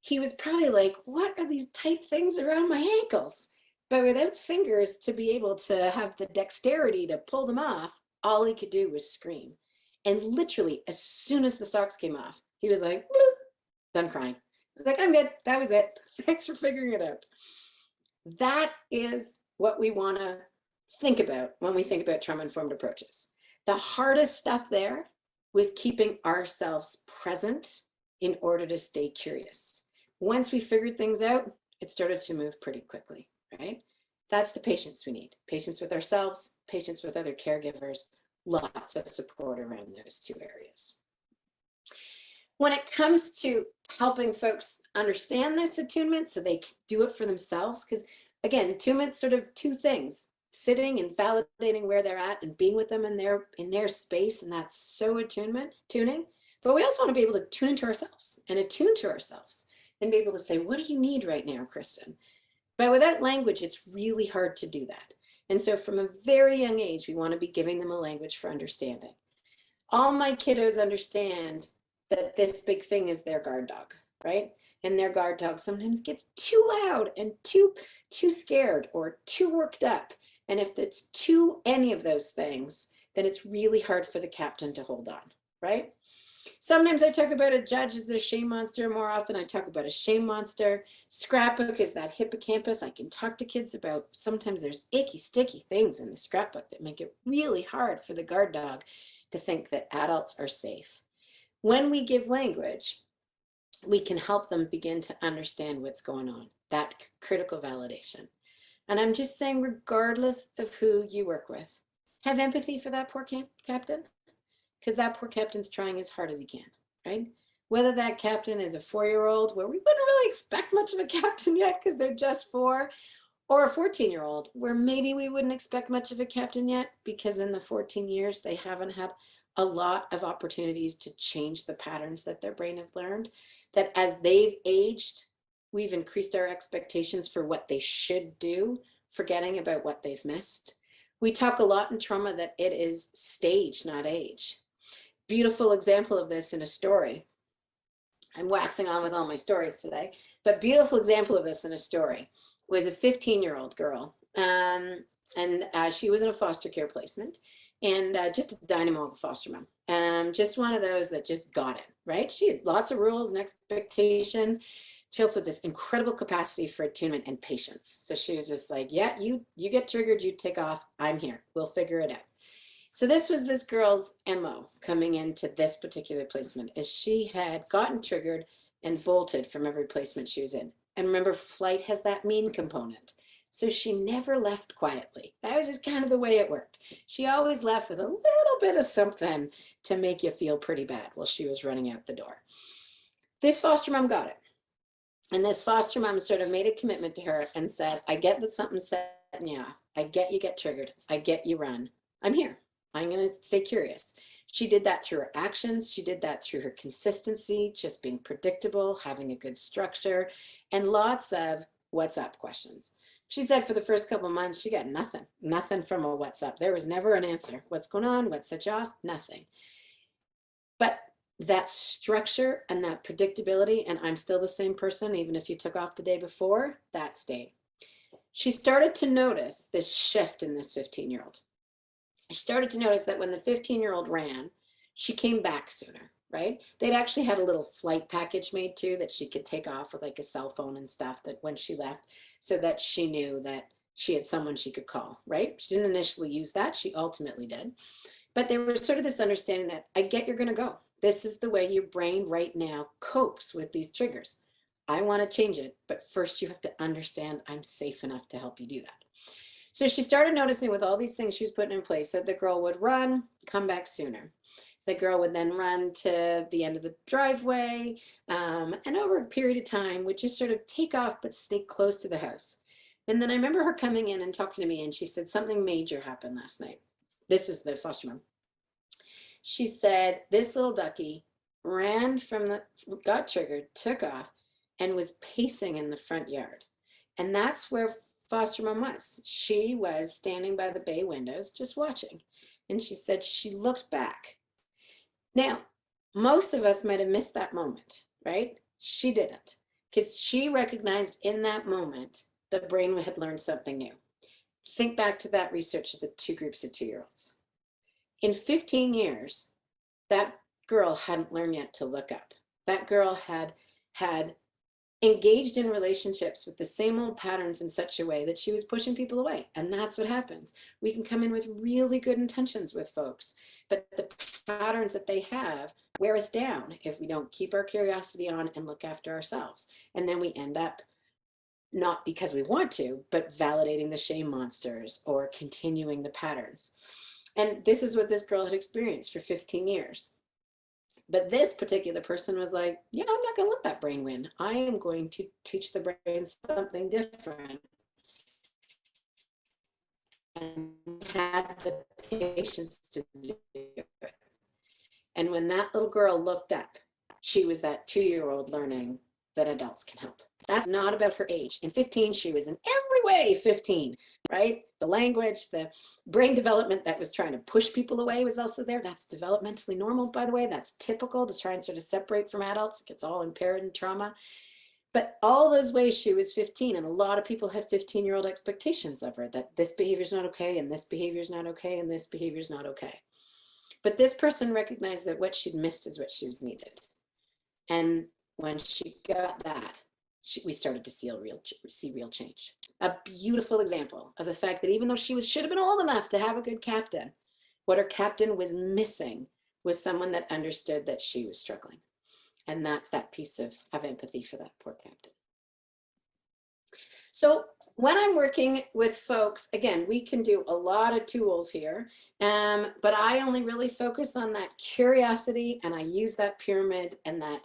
Speaker 2: He was probably like, what are these tight things around my ankles? But without fingers to be able to have the dexterity to pull them off, all he could do was scream. And literally, as soon as the socks came off, he was like, bloop, done crying. He's like, I'm good, that was it. Thanks for figuring it out. That is what we want to think about when we think about trauma-informed approaches. The hardest stuff there was keeping ourselves present in order to stay curious. Once we figured things out, it started to move pretty quickly, right? That's the patience we need. Patience with ourselves, patience with other caregivers, lots of support around those two areas. When it comes to helping folks understand this attunement so they can do it for themselves, because again, attunement's sort of two things, sitting and validating where they're at and being with them in their space, and that's so tuning. But we also want to be able to tune into ourselves and attune to ourselves and be able to say, what do you need right now, Kristen? But without language, it's really hard to do that. And so from a very young age, we want to be giving them a language for understanding. All my kiddos understand that this big thing is their guard dog, right? And their guard dog sometimes gets too loud and too scared or too worked up. And if it's too any of those things, then it's really hard for the captain to hold on, right? Sometimes I talk about a judge as their shame monster. More often I talk about a shame monster. Scrapbook is that hippocampus. I can talk to kids about, sometimes there's icky, sticky things in the scrapbook that make it really hard for the guard dog to think that adults are safe. When we give language, we can help them begin to understand what's going on, that critical validation. And I'm just saying, regardless of who you work with, have empathy for that poor captain, because that poor captain's trying as hard as he can, right? Whether that captain is a 4-year-old where we wouldn't really expect much of a captain yet because they're just 4, or a 14-year-old where maybe we wouldn't expect much of a captain yet because in the 14 years they haven't had a lot of opportunities to change the patterns that their brain have learned, that as they've aged, we've increased our expectations for what they should do, forgetting about what they've missed. We talk a lot in trauma that it is stage, not age. Beautiful example of this in a story. I'm waxing on with all my stories today, but beautiful example of this in a story was a 15-year-old girl. And she was in a foster care placement. And just a dynamo of a foster mom, just one of those that just got it, right? She had lots of rules and expectations. She also had this incredible capacity for attunement and patience. So she was just like, yeah, you get triggered, you take off, I'm here, we'll figure it out. So this was this girl's MO coming into this particular placement, is she had gotten triggered and bolted from every placement she was in. And remember, flight has that mean component. So she never left quietly. That was just kind of the way it worked. She always left with a little bit of something to make you feel pretty bad while she was running out the door. This foster mom got it. And this foster mom sort of made a commitment to her and said, I get that something's setting you off. I get you get triggered. I get you run. I'm here. I'm going to stay curious. She did that through her actions. She did that through her consistency, just being predictable, having a good structure, and lots of what's up questions. She said for the first couple of months, she got nothing from a what's up. There was never an answer. What's going on? What set you off? Nothing. But that structure and that predictability, and I'm still the same person, even if you took off the day before, that stayed. She started to notice this shift in this 15-year-old. I started to notice that when the 15-year-old ran, she came back sooner, right? They'd actually had a little flight package made too that she could take off with like a cell phone and stuff that when she left, so that she knew that she had someone she could call, right? She didn't initially use that. She ultimately did. But there was sort of this understanding that I get you're going to go. This is the way your brain right now copes with these triggers. I want to change it, but first you have to understand I'm safe enough to help you do that. So she started noticing with all these things she was putting in place that the girl would run, come back sooner. The girl would then run to the end of the driveway, and over a period of time would just sort of take off but stay close to the house. And then I remember her coming in and talking to me, and she said, something major happened last night. This is the foster mom. She said, this little ducky ran got triggered, took off, and was pacing in the front yard. And that's where foster mom was. She was standing by the bay windows just watching. And she said she looked back. Now, most of us might have missed that moment, right? She didn't, because she recognized in that moment the brain had learned something new. Think back to that research of the 2 groups of 2-year-olds. In 15 years, that girl hadn't learned yet to look up. That girl had engaged in relationships with the same old patterns in such a way that she was pushing people away. And that's what happens. We can come in with really good intentions with folks, but the patterns that they have wear us down if we don't keep our curiosity on and look after ourselves. And then we end up not because we want to, but validating the shame monsters or continuing the patterns. And this is what this girl had experienced for 15 years. But this particular person was like, yeah, I'm not going to let that brain win. I am going to teach the brain something different. And had the patience to do it. And when that little girl looked up, she was that 2-year-old learning that adults can help. That's not about her age. In 15, she was in every way 15, right? The language, the brain development that was trying to push people away was also there. That's developmentally normal, by the way. That's typical to try and sort of separate from adults. It gets all impaired in trauma. But all those ways she was 15, and a lot of people had 15-year-old expectations of her, that this behavior is not okay, and this behavior is not okay, and this behavior is not okay. But this person recognized that what she'd missed is what she was needed. And when she got that, we started to see real change. A beautiful example of the fact that even though she should have been old enough to have a good captain, what her captain was missing was someone that understood that she was struggling. And that's that piece of empathy for that poor captain. So when I'm working with folks, again, we can do a lot of tools here, but I only really focus on that curiosity, and I use that pyramid and that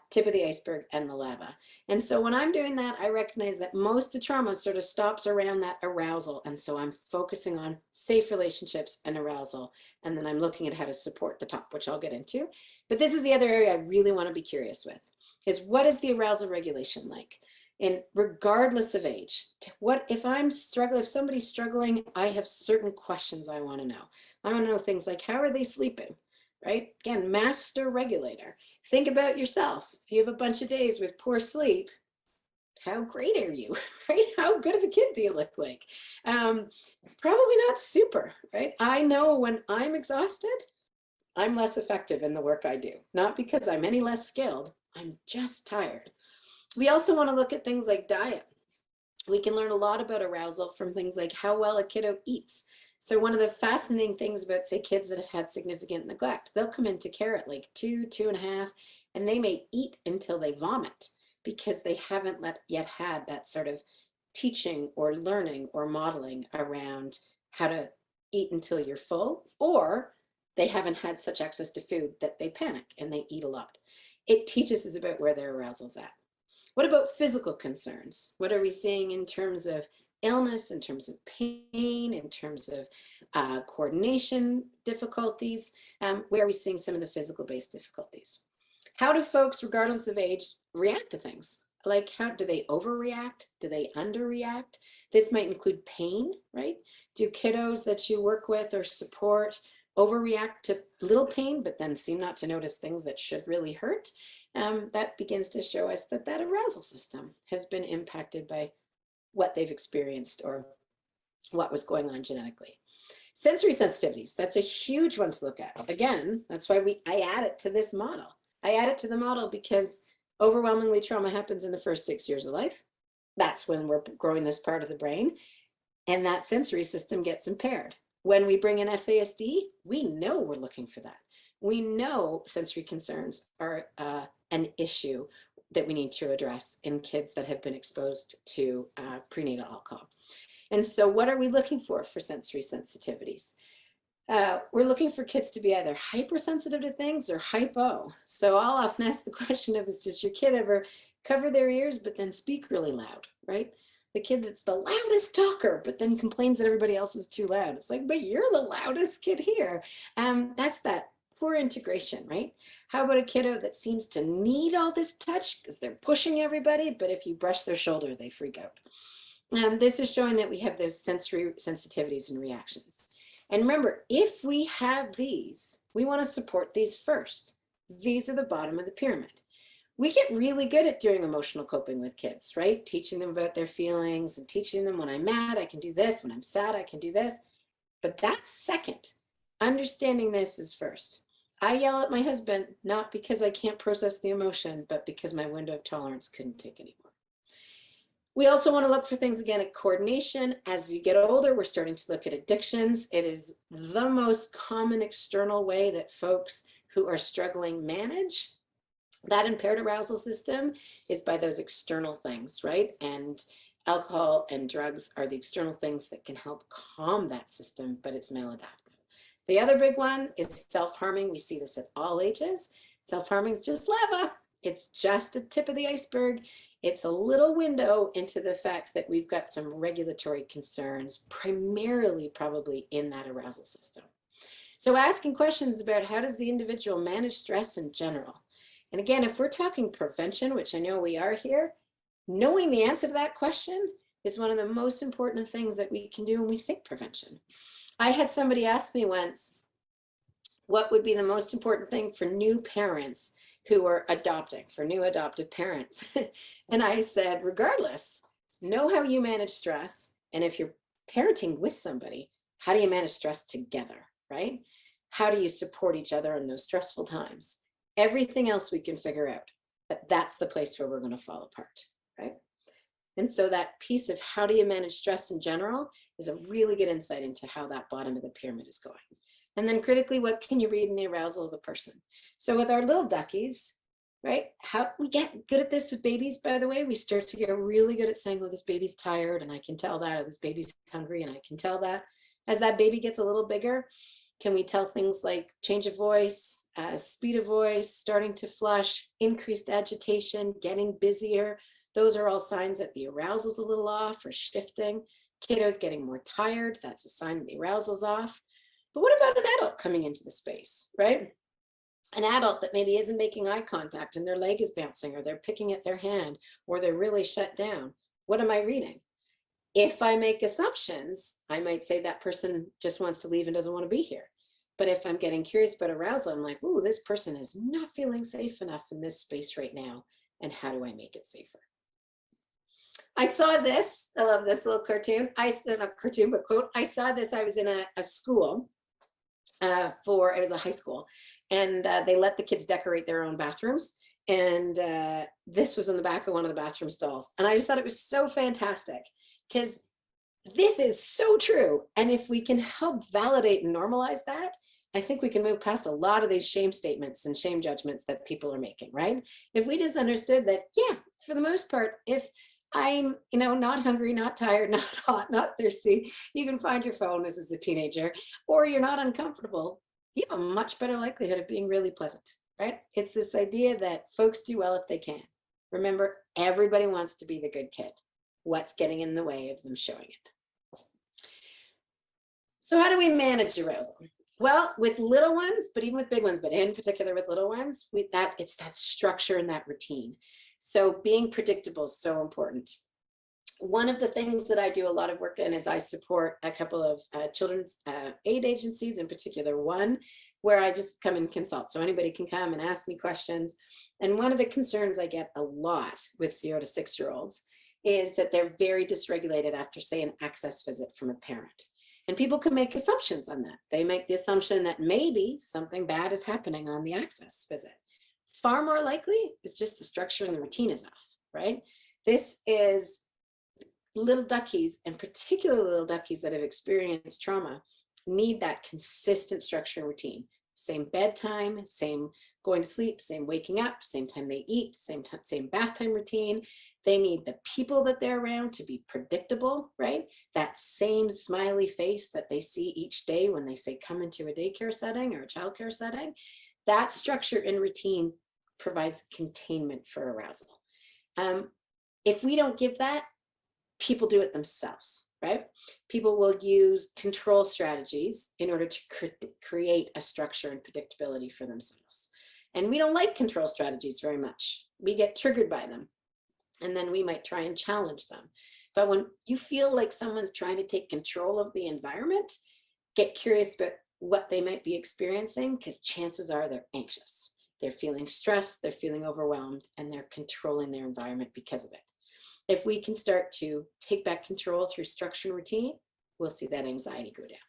Speaker 2: tip of the iceberg and the lava. And so when I'm doing that, I recognize that most of trauma sort of stops around that arousal. And so I'm focusing on safe relationships and arousal. And then I'm looking at how to support the top, which I'll get into. But this is the other area I really want to be curious with, is what is the arousal regulation like? And regardless of age, if somebody's struggling, I have certain questions I want to know. I want to know things like, how are they sleeping? Right? Again, master regulator. Think about yourself. If you have a bunch of days with poor sleep, how great are you? Right? How good of a kid do you look like? Probably not super, right? I know when I'm exhausted, I'm less effective in the work I do. Not because I'm any less skilled, I'm just tired. We also want to look at things like diet. We can learn a lot about arousal from things like how well a kiddo eats. So one of the fascinating things about, say, kids that have had significant neglect, they'll come into care at like 2, 2.5, and they may eat until they vomit because they haven't yet had that sort of teaching or learning or modeling around how to eat until you're full, or they haven't had such access to food that they panic and they eat a lot. It teaches us about where their arousal's at. What about physical concerns? What are we seeing in terms of illness, in terms of pain, in terms of coordination difficulties? Where are we seeing some of the physical-based difficulties? How do folks, regardless of age, react to things? Like, how do they overreact? Do they underreact? This might include pain, right? Do kiddos that you work with or support overreact to little pain, but then seem not to notice things that should really hurt? That begins to show us that arousal system has been impacted by what they've experienced or what was going on genetically. Sensory sensitivities, that's a huge one to look at. Again, that's why I add it to this model. I add it to the model because overwhelmingly trauma happens in the first 6 years of life. That's when we're growing this part of the brain, and that sensory system gets impaired. When we bring in FASD, we know we're looking for that. We know sensory concerns are an issue that we need to address in kids that have been exposed to prenatal alcohol. And so what are we looking for sensory sensitivities? We're looking for kids to be either hypersensitive to things or hypo. So I'll often ask the question of, does your kid ever cover their ears but then speak really loud, right? The kid that's the loudest talker but then complains that everybody else is too loud. It's like, but you're the loudest kid here. That's that poor integration, right? How about a kiddo that seems to need all this touch because they're pushing everybody, but if you brush their shoulder, they freak out. This is showing that we have those sensory sensitivities and reactions. And remember, if we have these, we want to support these first. These are the bottom of the pyramid. We get really good at doing emotional coping with kids, right? Teaching them about their feelings and teaching them, when I'm mad, I can do this. When I'm sad, I can do this. But that's second. Understanding this is first. I yell at my husband, not because I can't process the emotion, but because my window of tolerance couldn't take anymore. We also want to look for things, again, at coordination. As you get older, we're starting to look at addictions. It is the most common external way that folks who are struggling manage. That impaired arousal system is by those external things, right? And alcohol and drugs are the external things that can help calm that system, but it's maladaptive. The other big one is self-harming. We see this at all ages. Self-harming is just lava. It's just a tip of the iceberg. It's a little window into the fact that we've got some regulatory concerns, primarily probably in that arousal system. So asking questions about how does the individual manage stress in general? And again, if we're talking prevention, which I know we are here, knowing the answer to that question is one of the most important things that we can do when we think prevention. I had somebody ask me once, what would be the most important thing for new parents who are adopting, for new adoptive parents? And I said, regardless, know how you manage stress. And if you're parenting with somebody, how do you manage stress together, right? How do you support each other in those stressful times? Everything else we can figure out, but that's the place where we're going to fall apart, right? And so that piece of how do you manage stress in general is a really good insight into how that bottom of the pyramid is going. And then critically, what can you read in the arousal of the person? So with our little duckies, right? How we get good at this with babies, by the way, we start to get really good at saying, oh, this baby's tired and I can tell that, or this baby's hungry and I can tell that. As that baby gets a little bigger, can we tell things like change of voice, speed of voice, starting to flush, increased agitation, getting busier? Those are all signs that the arousal's a little off or shifting. Kiddos getting more tired, that's a sign that the arousal's off. But what about an adult coming into the space, right? An adult that maybe isn't making eye contact and their leg is bouncing, or they're picking at their hand, or they're really shut down. What am I reading? If I make assumptions, I might say that person just wants to leave and doesn't want to be here. But if I'm getting curious about arousal, I'm like, ooh, this person is not feeling safe enough in this space right now. And how do I make it safer? I saw this. I love this little cartoon. I said a cartoon, but quote. I saw this. I was in a school it was a high school, and they let the kids decorate their own bathrooms. And this was in the back of one of the bathroom stalls. And I just thought it was so fantastic, because this is so true. And if we can help validate and normalize that, I think we can move past a lot of these shame statements and shame judgments that people are making, right? If we just understood that, yeah, for the most part, if I'm, not hungry, not tired, not hot, not thirsty, you can find your phone as a teenager, or you're not uncomfortable, you have a much better likelihood of being really pleasant, right? It's this idea that folks do well if they can. Remember, everybody wants to be the good kid. What's getting in the way of them showing it? So how do we manage arousal? Well, with little ones, but even with big ones, but in particular with little ones, it's that structure and that routine. So being predictable is so important. One of the things that I do a lot of work in is I support a couple of children's aid agencies, in particular one where I just come and consult. So anybody can come and ask me questions. And one of the concerns I get a lot with 0 to 6-year-olds is that they're very dysregulated after, say, an access visit from a parent. And people can make assumptions on that. They make the assumption that maybe something bad is happening on the access visit. Far more likely, it's just the structure and the routine is off, right? This is little duckies, and particularly little duckies that have experienced trauma, need that consistent structure and routine. Same bedtime, same going to sleep, same waking up, same time they eat, same bath time routine. They need the people that they're around to be predictable, right? That same smiley face that they see each day when they say come into a daycare setting or a childcare setting. That structure and routine provides containment for arousal. If we don't give that, people do it themselves, right? People will use control strategies in order to create a structure and predictability for themselves. And we don't like control strategies very much. We get triggered by them, and then we might try and challenge them. But when you feel like someone's trying to take control of the environment, get curious about what they might be experiencing, because chances are they're anxious. They're feeling stressed, they're feeling overwhelmed, and they're controlling their environment because of it. If we can start to take back control through structure and routine, we'll see that anxiety go down.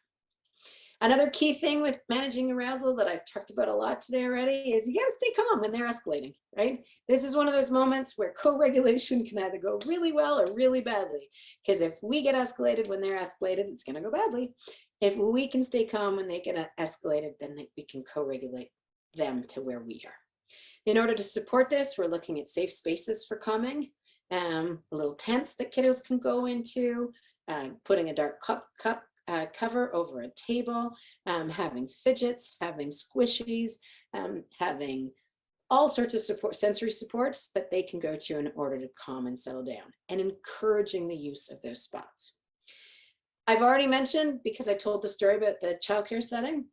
Speaker 2: Another key thing with managing arousal that I've talked about a lot today already is you gotta stay calm when they're escalating, right? This is one of those moments where co-regulation can either go really well or really badly. Because if we get escalated when they're escalated, it's gonna go badly. If we can stay calm when they get escalated, then we can co-regulate them to where we are. In order to support this, we're looking at safe spaces for calming, little tents that kiddos can go into, putting a dark cover over a table, having fidgets, having squishies, having all sorts of sensory supports that they can go to in order to calm and settle down, and encouraging the use of those spots. I've already mentioned, because I told the story about the childcare setting,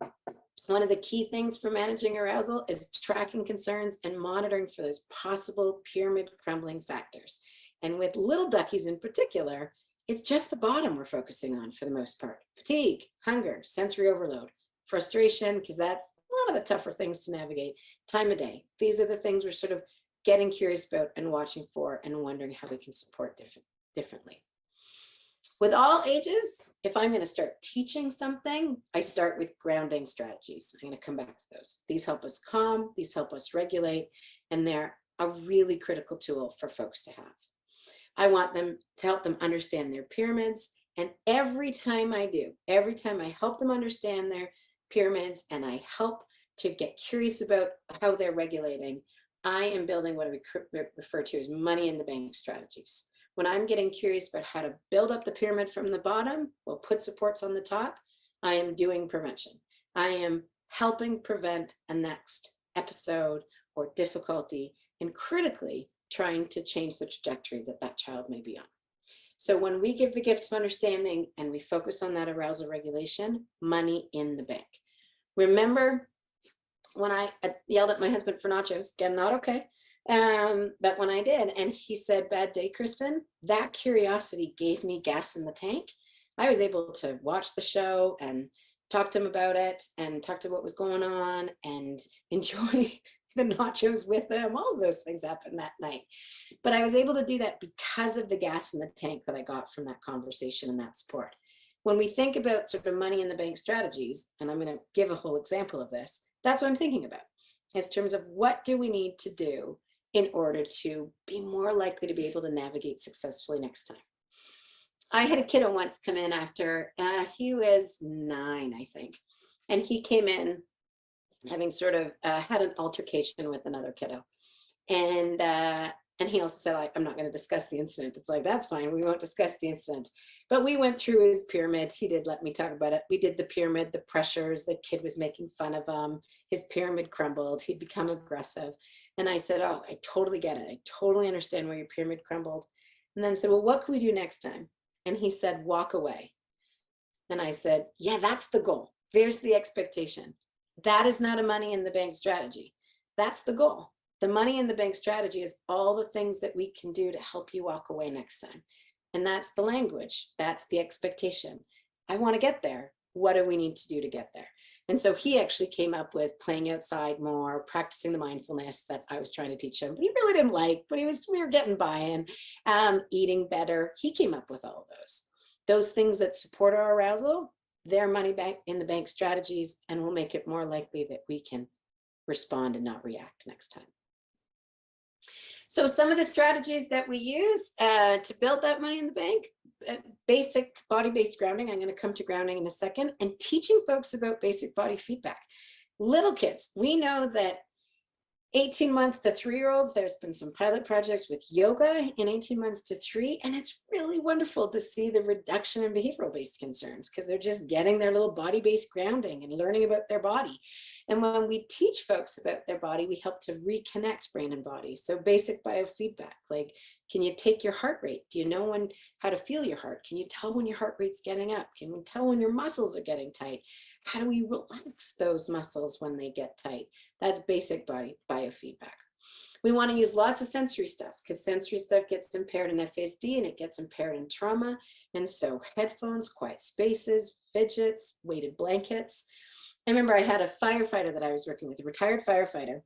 Speaker 2: one of the key things for managing arousal is tracking concerns and monitoring for those possible pyramid crumbling factors. And with little duckies in particular, it's just the bottom we're focusing on for the most part. Fatigue, hunger, sensory overload, frustration, because that's one of the tougher things to navigate, time of day. These are the things we're sort of getting curious about and watching for and wondering how we can support differently. With all ages, if I'm going to start teaching something, I start with grounding strategies. I'm going to come back to those. These help us calm, these help us regulate, and they're a really critical tool for folks to have. I want them to help them understand their pyramids. And every time I do, every time I help them understand their pyramids and I help to get curious about how they're regulating, I am building what we refer to as money in the bank strategies. When I'm getting curious about how to build up the pyramid from the bottom, we'll put supports on the top, I am doing prevention. I am helping prevent a next episode or difficulty, and critically trying to change the trajectory that that child may be on. So when we give the gift of understanding and we focus on that arousal regulation, money in the bank. Remember when I yelled at my husband for nachos, again, not okay. But when I did, and he said, "Bad day, Kristen," that curiosity gave me gas in the tank. I was able to watch the show and talk to him about it and talk to what was going on and enjoy the nachos with him. All of those things happened that night. But I was able to do that because of the gas in the tank that I got from that conversation and that support. When we think about sort of money in the bank strategies, and I'm going to give a whole example of this, that's what I'm thinking about in terms of what do we need to do in order to be more likely to be able to navigate successfully next time. I had a kiddo once come in after, he was 9, I think, and he came in having sort of had an altercation with another kiddo. And he also said, "I'm not going to discuss the incident." It's like, that's fine, we won't discuss the incident. But we went through his pyramid. He did let me talk about it. We did the pyramid, the pressures, the kid was making fun of him. His pyramid crumbled. He'd become aggressive. And I said, "Oh, I totally get it. I totally understand why your pyramid crumbled." And then said, "Well, what can we do next time?" And he said, "Walk away." And I said, "Yeah, that's the goal. There's the expectation. That is not a money in the bank strategy. That's the goal. The money in the bank strategy is all the things that we can do to help you walk away next time." And that's the language. That's the expectation. I want to get there. What do we need to do to get there? And so he actually came up with playing outside more, practicing the mindfulness that I was trying to teach him. He really didn't like, but we were getting by, and eating better. He came up with all of those things that support our arousal. They're money back in the bank strategies, and will make it more likely that we can respond and not react next time. So some of the strategies that we use to build that money in the bank, basic body-based grounding. I'm going to come to grounding in a second, and teaching folks about basic body feedback. Little kids, we know that 18-month to 3-year-olds, there's been some pilot projects with yoga in 18 months to 3, and it's really wonderful to see the reduction in behavioral-based concerns because they're just getting their little body-based grounding and learning about their body. And when we teach folks about their body, we help to reconnect brain and body. So basic biofeedback, like, can you take your heart rate? Do you know how to feel your heart? Can you tell when your heart rate's getting up? Can you tell when your muscles are getting tight? How do we relax those muscles when they get tight? That's basic body biofeedback. We want to use lots of sensory stuff because sensory stuff gets impaired in FASD and it gets impaired in trauma. And so headphones, quiet spaces, fidgets, weighted blankets. I remember I had a firefighter that I was working with, a retired firefighter.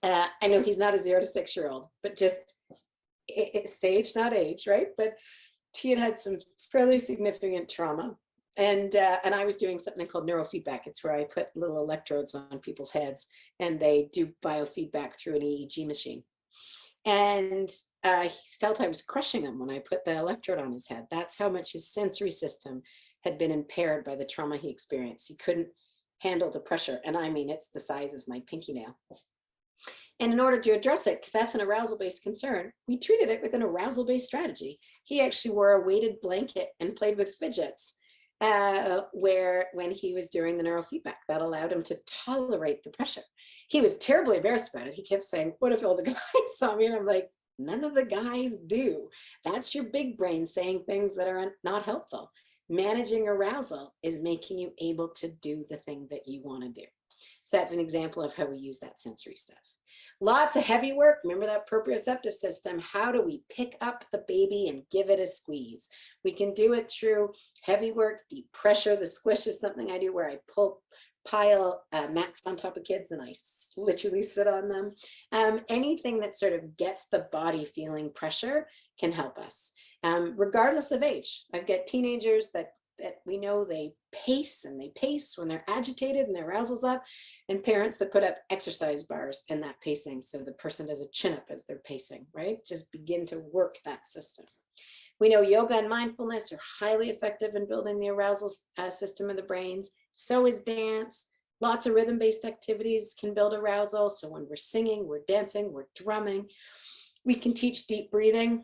Speaker 2: I know he's not a 0 to 6-year-old, but just stage, not age, right? But he had some fairly significant trauma. And I was doing something called neurofeedback. It's where I put little electrodes on people's heads and they do biofeedback through an EEG machine. And he felt I was crushing him when I put the electrode on his head. That's how much his sensory system had been impaired by the trauma he experienced. He couldn't handle the pressure. And I mean, it's the size of my pinky nail. And in order to address it, because that's an arousal-based concern, we treated it with an arousal-based strategy. He actually wore a weighted blanket and played with fidgets when he was doing the neurofeedback. That allowed him to tolerate the pressure. He was terribly embarrassed about it. He kept saying, what if all the guys saw me? And I'm like, none of the guys do. That's your big brain saying things that are not helpful. Managing arousal is making you able to do the thing that you want to do. So that's an example of how we use that sensory stuff. Lots of heavy work. Remember that proprioceptive system? How do we pick up the baby and give it a squeeze? We can do it through heavy work, deep pressure. The squish is something I do where I pile mats on top of kids and I literally sit on them. Anything that sort of gets the body feeling pressure can help us, regardless of age. I've got teenagers that we know they pace when they're agitated and their arousal's up, and parents that put up exercise bars in that pacing so the person does a chin up as they're pacing, right? Just begin to work that system. We know yoga and mindfulness are highly effective in building the arousal system of the brain. So is dance. Lots of rhythm-based activities can build arousal. So when we're singing, we're dancing, we're drumming. We can teach deep breathing.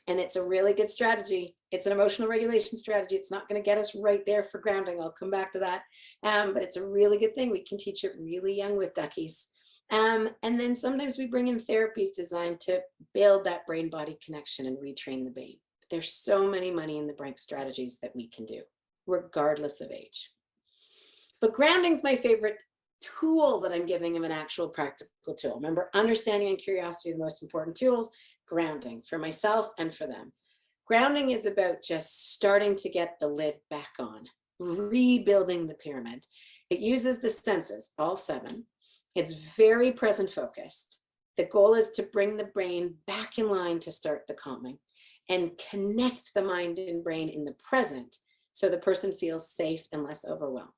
Speaker 2: And it's a really good strategy. It's an emotional regulation strategy. It's not going to get us right there for grounding. I'll come back to that. But it's a really good thing. We can teach it really young with duckies. And then sometimes we bring in therapies designed to build that brain-body connection and retrain the brain. There's so many money in the brain strategies that we can do, regardless of age. But grounding is my favorite tool that I'm giving them, an actual practical tool. Remember, understanding and curiosity are the most important tools. Grounding for myself and for them. Grounding is about just starting to get the lid back on, rebuilding the pyramid. It uses the senses, all 7. It's very present focused. The goal is to bring the brain back in line to start the calming and connect the mind and brain in the present so the person feels safe and less overwhelmed.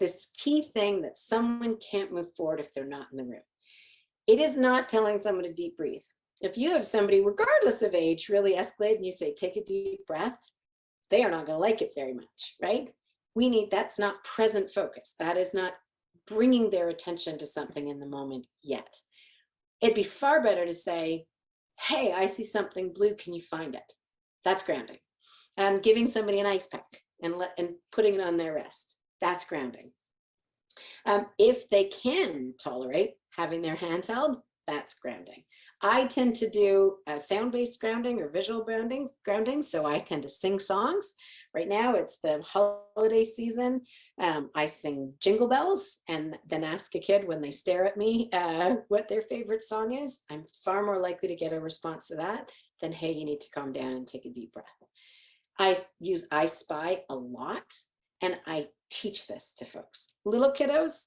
Speaker 2: This key thing that someone can't move forward if they're not in the room. It is not telling someone to deep breathe. If you have somebody, regardless of age, really escalated and you say, take a deep breath, they are not going to like it very much, right? That's not present focus. That is not bringing their attention to something in the moment yet. It'd be far better to say, hey, I see something blue, can you find it? That's grounding. Giving somebody an ice pack and putting it on their wrist, that's grounding. If they can tolerate having their hand held, that's grounding. I tend to do sound-based grounding or visual grounding, so I tend to sing songs. Right now it's the holiday season. I sing Jingle Bells and then ask a kid when they stare at me what their favorite song is. I'm far more likely to get a response to that than, hey, you need to calm down and take a deep breath. I use I Spy a lot, and I teach this to folks. Little kiddos,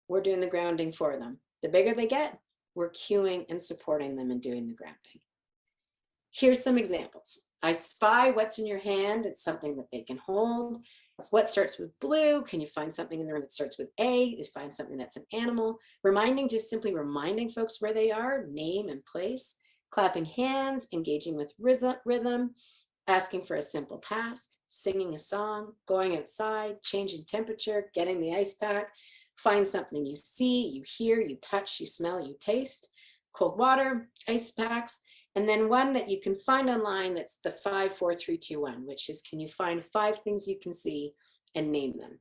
Speaker 2: we're doing the grounding for them. The bigger they get, we're cueing and supporting them in doing the grounding. Here's some examples. I spy what's in your hand. It's something that they can hold. What starts with blue? Can you find something in the room that starts with A? Is find something that's an animal. Just simply reminding folks where they are, name and place. Clapping hands, engaging with rhythm, asking for a simple task, singing a song, going outside, changing temperature, getting the ice pack. Find something you see, you hear, you touch, you smell, you taste. Cold water, ice packs, and then one that you can find online that's the 5, 4, 3, 2, 1, which is, can you find 5 things you can see and name them?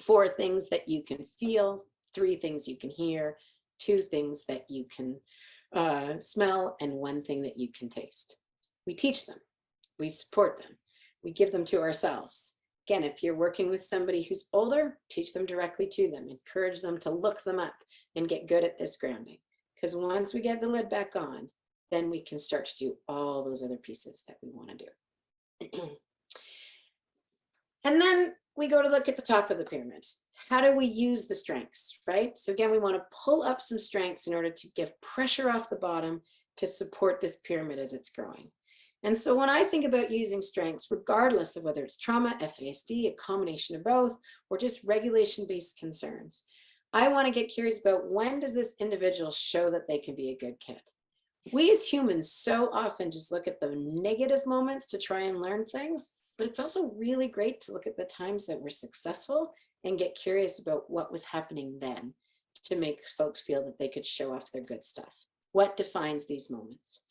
Speaker 2: 4 things that you can feel, 3 things you can hear, 2 things that you can smell, and 1 thing that you can taste. We teach them, we support them, we give them to ourselves. Again, if you're working with somebody who's older, teach them directly to them, encourage them to look them up and get good at this grounding. Because once we get the lid back on, then we can start to do all those other pieces that we want to do. And then we go to look at the top of the pyramid. How do we use the strengths, right? So again, we want to pull up some strengths in order to give pressure off the bottom to support this pyramid as it's growing. And so when I think about using strengths, regardless of whether it's trauma, FASD, a combination of both, or just regulation-based concerns, I want to get curious about, when does this individual show that they can be a good kid? We as humans so often just look at the negative moments to try and learn things, but it's also really great to look at the times that we're successful and get curious about what was happening then. to make folks feel that they could show off their good stuff? What defines these moments?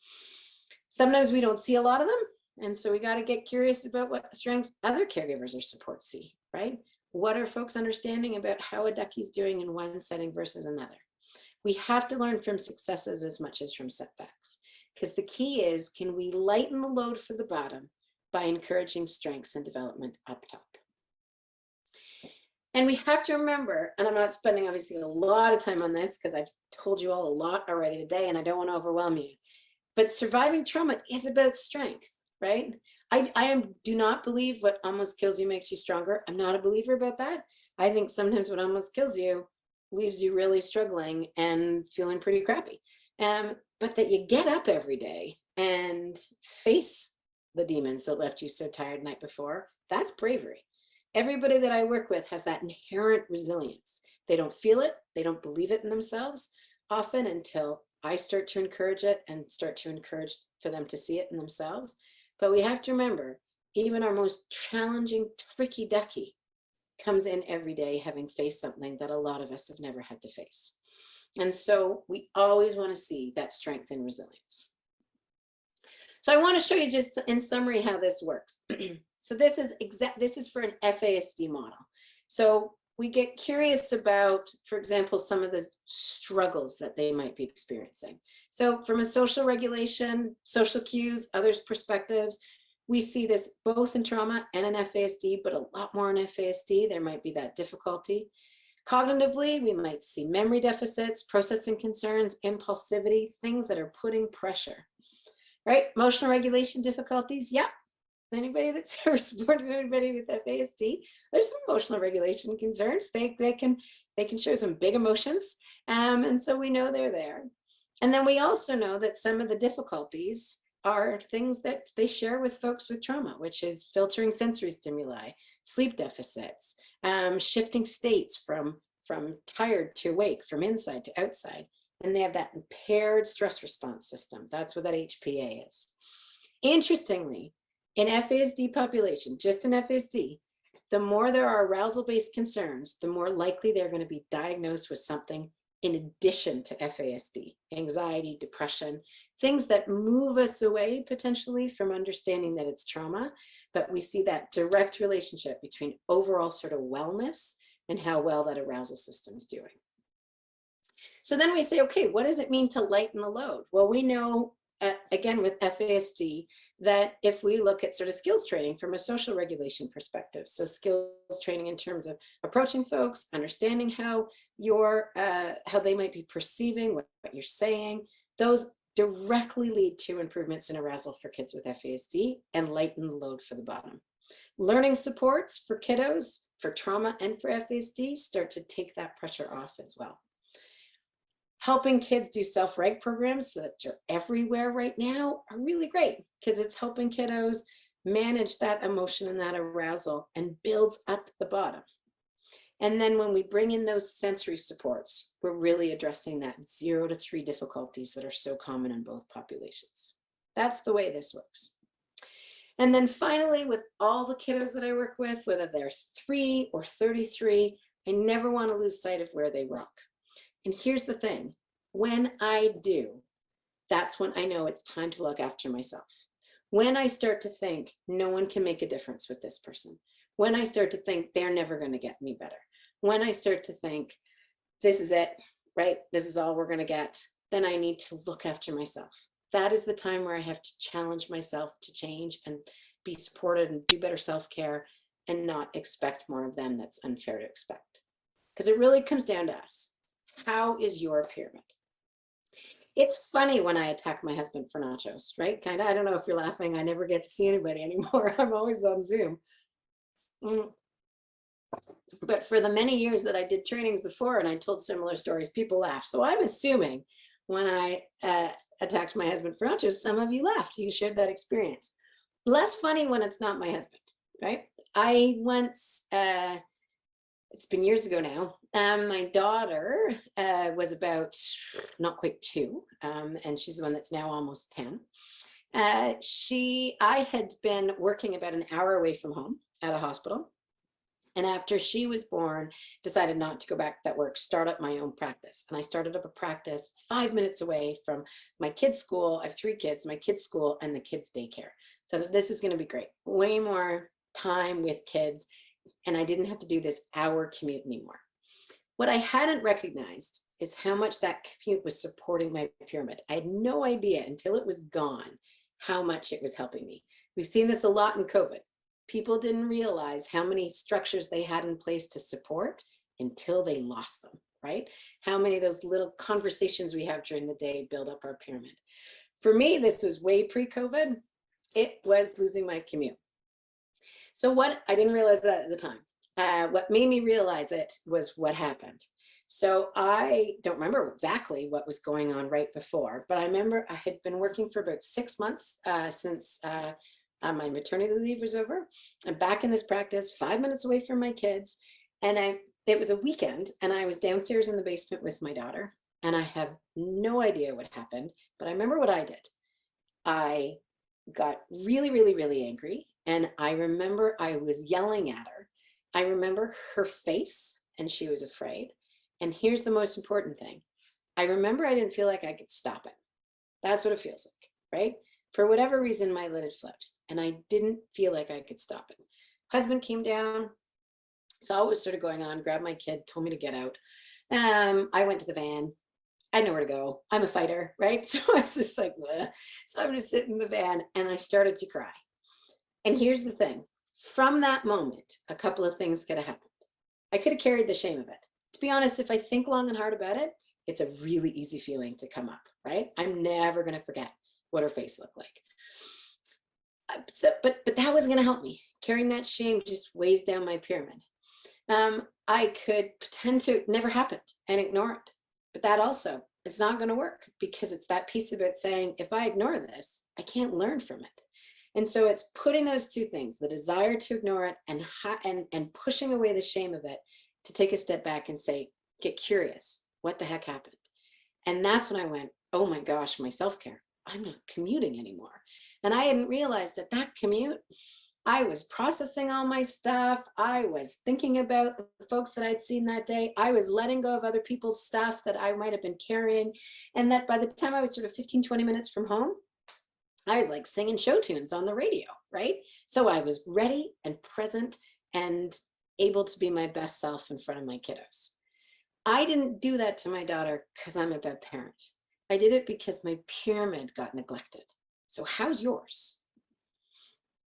Speaker 2: Sometimes we don't see a lot of them. And so we got to get curious about what strengths other caregivers or support see, right? What are folks understanding about how a duckie's doing in one setting versus another? We have to learn from successes as much as from setbacks, because the key is, can we lighten the load for the bottom by encouraging strengths and development up top? And we have to remember, and I'm not spending obviously a lot of time on this because I've told you all a lot already today and I don't want to overwhelm you, but surviving trauma is about strength, right? I do not believe what almost kills you makes you stronger. I'm not a believer about that. I think sometimes what almost kills you leaves you really struggling and feeling pretty crappy. But that you get up every day and face the demons that left you so tired the night before, that's bravery. Everybody that I work with has that inherent resilience. They don't feel it, they don't believe it in themselves often until I start to encourage it and start to encourage for them to see it in themselves. But we have to remember, even our most challenging, tricky ducky comes in every day having faced something that a lot of us have never had to face. And so we always want to see that strength and resilience. So I want to show you just in summary how this works. So this is for an FASD model. So we get curious about, for example, some of the struggles that they might be experiencing. So from a social regulation, social cues, others' perspectives, we see this both in trauma and in FASD, but a lot more in FASD. There might be that difficulty. Cognitively, we might see memory deficits, processing concerns, impulsivity, things that are putting pressure, right? Emotional regulation difficulties, yeah. Anybody that's ever supported anybody with FASD, there's some emotional regulation concerns. They can show some big emotions, and so we know they're there. And then we also know that some of the difficulties are things that they share with folks with trauma, which is filtering sensory stimuli, sleep deficits, shifting states from tired to awake, from inside to outside, and they have that impaired stress response system. That's what that HPA is. Interestingly, in FASD population, just in FASD, the more there are arousal-based concerns, the more likely they're going to be diagnosed with something in addition to FASD, anxiety, depression, things that move us away potentially from understanding that it's trauma, but we see that direct relationship between overall sort of wellness and how well that arousal system is doing. So then we say, okay, what does it mean to lighten the load? Well, we know, again, with FASD, that if we look at sort of skills training from a social regulation perspective, so skills training in terms of approaching folks, understanding how they might be perceiving what you're saying, those directly lead to improvements in arousal for kids with FASD and lighten the load for the bottom. Learning supports for kiddos, for trauma and for FASD start to take that pressure off as well. Helping kids do self-reg programs that are everywhere right now are really great because it's helping kiddos manage that emotion and that arousal and builds up the bottom. And then when we bring in those sensory supports, we're really addressing that 0 to 3 difficulties that are so common in both populations. That's the way this works. And then finally, with all the kiddos that I work with, whether they're 3 or 33, I never want to lose sight of where they rock. And here's the thing, when I do, that's when I know it's time to look after myself. When I start to think, no one can make a difference with this person. When I start to think, they're never going to get me better. When I start to think, this is it, right? This is all we're going to get. Then I need to look after myself. That is the time where I have to challenge myself to change and be supported and do better self-care and not expect more of them that's unfair to expect. Because it really comes down to us. How is your pyramid? It's funny when I attack my husband for nachos, right? Kind of, I don't know if you're laughing. I never get to see anybody anymore. I'm always on Zoom. But for the many years that I did trainings before and I told similar stories, people laugh. So I'm assuming when I attacked my husband for nachos, some of you laughed. You shared that experience. Less funny when it's not my husband, right? I once, it's been years ago now, my daughter was about not quite 2, and she's the one that's now almost 10. I had been working about an hour away from home at a hospital. And after she was born, decided not to go back to that work, start up my own practice. And I started up a practice 5 minutes away from my kids' school. I have 3 kids, my kids' school and the kids' daycare. So this is going to be great. Way more time with kids. And I didn't have to do this hour commute anymore. What I hadn't recognized is how much that commute was supporting my pyramid. I had no idea until it was gone how much it was helping me. We've seen this a lot in COVID. People didn't realize how many structures they had in place to support until they lost them, right? How many of those little conversations we have during the day build up our pyramid. For me, this was way pre-COVID. It was losing my commute. So what, I didn't realize that at the time. What made me realize it was what happened. So I don't remember exactly what was going on right before, but I remember I had been working for about 6 months since my maternity leave was over. I'm back in this practice, 5 minutes away from my kids. And it was a weekend and I was downstairs in the basement with my daughter and I have no idea what happened, but I remember what I did. I got really, really, really angry. And I remember I was yelling at her. I remember her face and she was afraid. And here's the most important thing. I remember I didn't feel like I could stop it. That's what it feels like, right? For whatever reason, my lid had flipped and I didn't feel like I could stop it. Husband came down, saw what was sort of going on, grabbed my kid, told me to get out. I went to the van. I know where to go. I'm a fighter, right? So I was just like, bleh. So I'm just sitting in the van and I started to cry. And here's the thing. From that moment, a couple of things could have happened. I could have carried the shame of it. To be honest, if I think long and hard about it, it's a really easy feeling to come up, right? I'm never going to forget what her face looked like. But that wasn't going to help me. Carrying that shame just weighs down my pyramid. I could pretend to never happened and ignore it. But that also, it's not going to work because it's that piece of it saying, if I ignore this, I can't learn from it. And so it's putting those two things, the desire to ignore it and pushing away the shame of it, to take a step back and say, get curious, what the heck happened? And that's when I went, oh my gosh, my self-care, I'm not commuting anymore. And I hadn't realized that that commute, I was processing all my stuff. I was thinking about the folks that I'd seen that day. I was letting go of other people's stuff that I might've been carrying. And that by the time I was sort of 15, 20 minutes from home, I was like singing show tunes on the radio, right? So I was ready and present and able to be my best self in front of my kiddos. I didn't do that to my daughter because I'm a bad parent. I did it because my pyramid got neglected. So how's yours?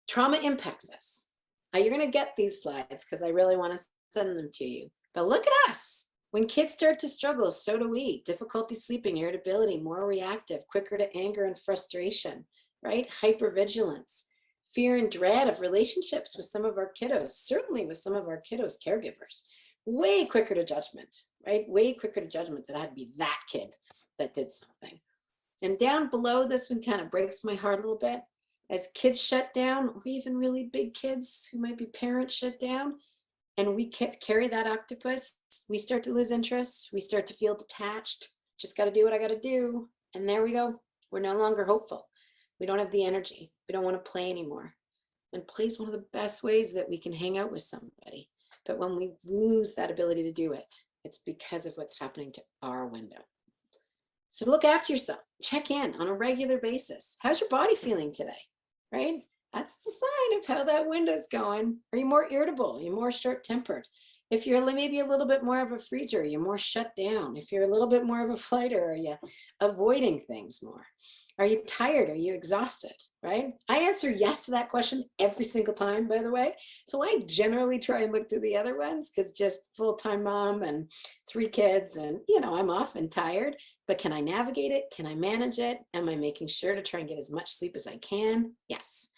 Speaker 2: Trauma impacts us. Now you're going to get these slides because I really want to send them to you. But look at us. When kids start to struggle, so do we. Difficulty sleeping, irritability, more reactive, quicker to anger and frustration, right? Hypervigilance, fear and dread of relationships with some of our kiddos, certainly with some of our kiddos' caregivers. Way quicker to judgment, right? Way quicker to judgment that I had to be that kid that did something. And down below, this one kind of breaks my heart a little bit. As kids shut down, or even really big kids who might be parents shut down, and we carry that octopus, we start to lose interest. We start to feel detached. Just got to do what I got to do. And there we go. We're no longer hopeful. We don't have the energy. We don't want to play anymore. And play is one of the best ways that we can hang out with somebody. But when we lose that ability to do it, it's because of what's happening to our window. So look after yourself. Check in on a regular basis. How's your body feeling today, right? That's the sign of how that window's going. Are you more irritable? Are you more short-tempered? If you're maybe a little bit more of a freezer, you're more shut down. If you're a little bit more of a fighter, are you avoiding things more? Are you tired? Are you exhausted, right? I answer yes to that question every single time, by the way. So I generally try and look through the other ones because just full-time mom and 3 kids and, I'm often tired, but can I navigate it? Can I manage it? Am I making sure to try and get as much sleep as I can? Yes.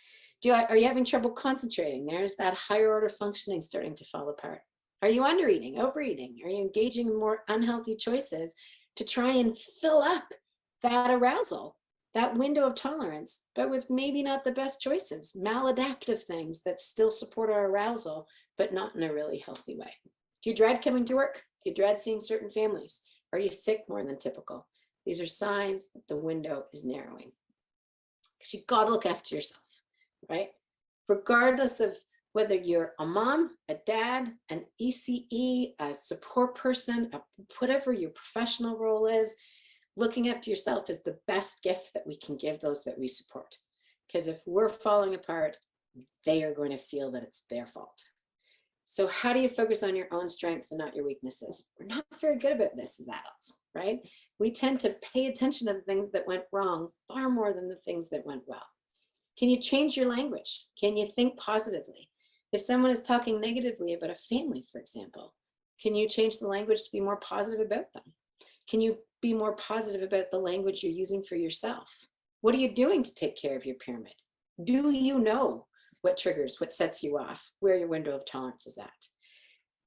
Speaker 2: Are you having trouble concentrating? There's that higher order functioning starting to fall apart. Are you undereating, overeating? Are you engaging in more unhealthy choices to try and fill up that arousal, that window of tolerance, but with maybe not the best choices, maladaptive things that still support our arousal, but not in a really healthy way? Do you dread coming to work? Do you dread seeing certain families? Are you sick more than typical? These are signs that the window is narrowing. Because you got to look after yourself, right? Regardless of whether you're a mom, a dad, an ECE, a support person, whatever your professional role is, looking after yourself is the best gift that we can give those that we support. Because if we're falling apart, they are going to feel that it's their fault. So how do you focus on your own strengths and not your weaknesses? We're not very good about this as adults, right? We tend to pay attention to the things that went wrong far more than the things that went well. Can you change your language? Can you think positively? If someone is talking negatively about a family, for example, can you change the language to be more positive about them? Can you be more positive about the language you're using for yourself? What are you doing to take care of your pyramid? Do you know what triggers, what sets you off, where your window of tolerance is at?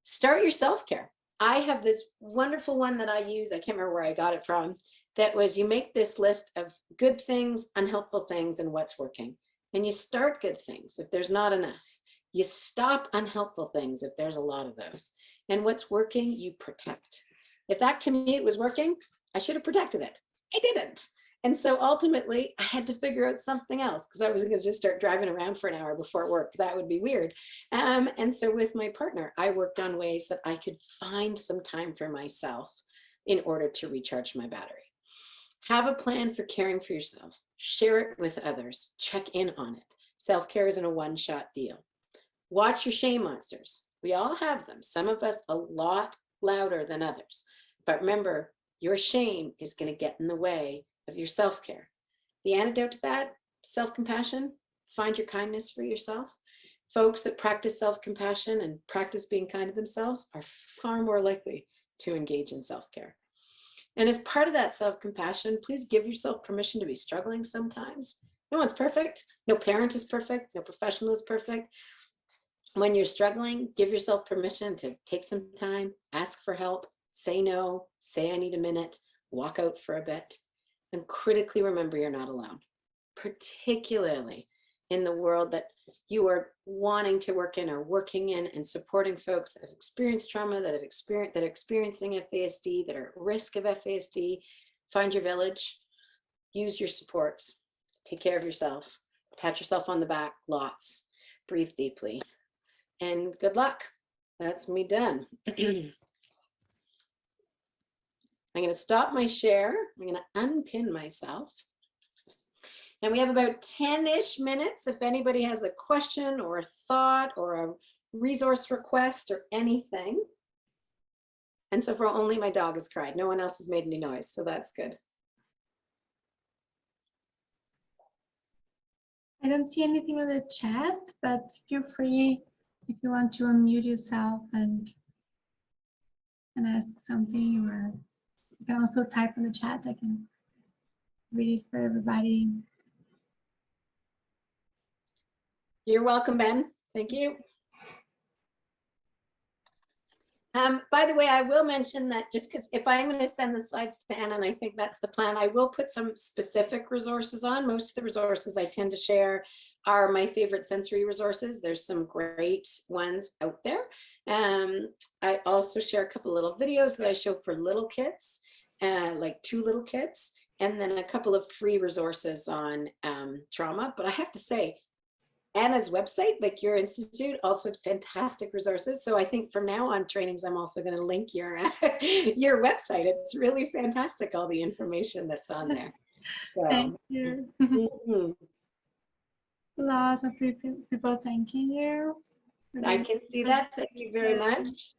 Speaker 2: Start your self-care. I have this wonderful one that I use, I can't remember where I got it from, that was you make this list of good things, unhelpful things, and what's working. And you start good things if there's not enough. You stop unhelpful things if there's a lot of those. And what's working, you protect. If that commute was working, I should have protected it. I didn't. And so ultimately, I had to figure out something else because I wasn't going to just start driving around for an hour before work. That would be weird. And so with my partner, I worked on ways that I could find some time for myself in order to recharge my battery. Have a plan for caring for yourself. Share it with others. Check in on it. Self-care isn't a one-shot deal. Watch your shame monsters. We all have them. Some of us a lot louder than others. But remember, your shame is going to get in the way of your self-care. The antidote to that, self-compassion, find your kindness for yourself. Folks that practice self-compassion and practice being kind to themselves are far more likely to engage in self-care. And as part of that self-compassion, please give yourself permission to be struggling sometimes. No one's perfect. No parent is perfect. No professional is perfect. When you're struggling, give yourself permission to take some time, ask for help, say no, say I need a minute, walk out for a bit. And critically remember you're not alone, particularly in the world that you are wanting to work in or working in and supporting folks that have experienced trauma, that are experiencing FASD, that are at risk of FASD. Find your village, use your supports, take care of yourself, pat yourself on the back lots, breathe deeply, and good luck. That's me done. I'm going to stop my share. I'm going to unpin myself. And we have about 10-ish minutes if anybody has a question or a thought or a resource request or anything. And so far, only my dog has cried. No one else has made any noise, so that's good.
Speaker 1: I don't see anything in the chat, but feel free if you want to unmute yourself and ask something, or you can also type in the chat. I can read it for everybody.
Speaker 2: You're welcome, Ben. Thank you. By the way, I will mention that just because if I'm going to send the slides to Anna, and I think that's the plan, I will put some specific resources on. Most of the resources I tend to share are my favorite sensory resources. There's some great ones out there. I also share a couple little videos that I show for little kids, like 2 little kids, and then a couple of free resources on trauma. But I have to say, Anna's website, like your institute, also fantastic resources. So I think from now on trainings, I'm also going to link your your website. It's really fantastic, all the information that's on there. So,
Speaker 1: thank you. Lots of people thanking you.
Speaker 2: I can see that. Thank you very much.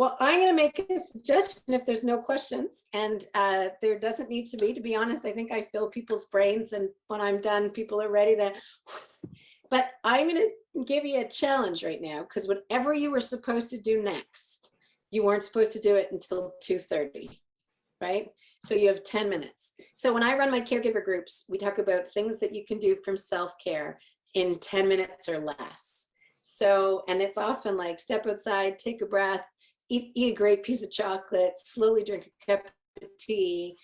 Speaker 2: Well, I'm going to make a suggestion if there's no questions, and there doesn't need to be honest. I think I fill people's brains, and when I'm done, people are ready to, but I'm going to give you a challenge right now, because whatever you were supposed to do next, you weren't supposed to do it until 2:30, right? So you have 10 minutes. So when I run my caregiver groups, we talk about things that you can do from self-care in 10 minutes or less. So, and it's often like step outside, take a breath, eat a great piece of chocolate, slowly drink a cup of tea,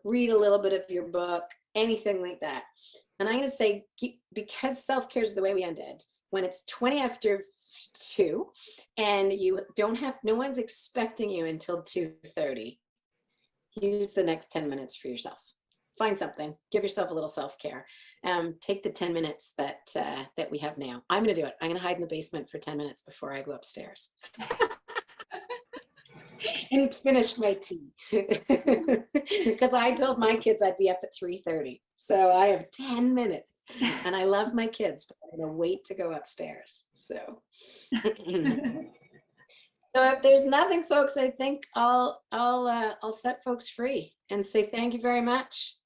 Speaker 2: read a little bit of your book, anything like that. And I'm going to say, because self-care is the way we ended, when it's 20 after 2 and you don't have, no one's expecting you until 2:30, use the next 10 minutes for yourself. find something, give yourself a little self-care. Take the 10 minutes that we have now. I'm going to do it. I'm going to hide in the basement for 10 minutes before I go upstairs. And finish my tea. Because I told my kids I'd be up at 3:30. So I have 10 minutes. And I love my kids, but I'm going to wait to go upstairs. So so if there's nothing, folks, I think I'll set folks free and say thank you very much.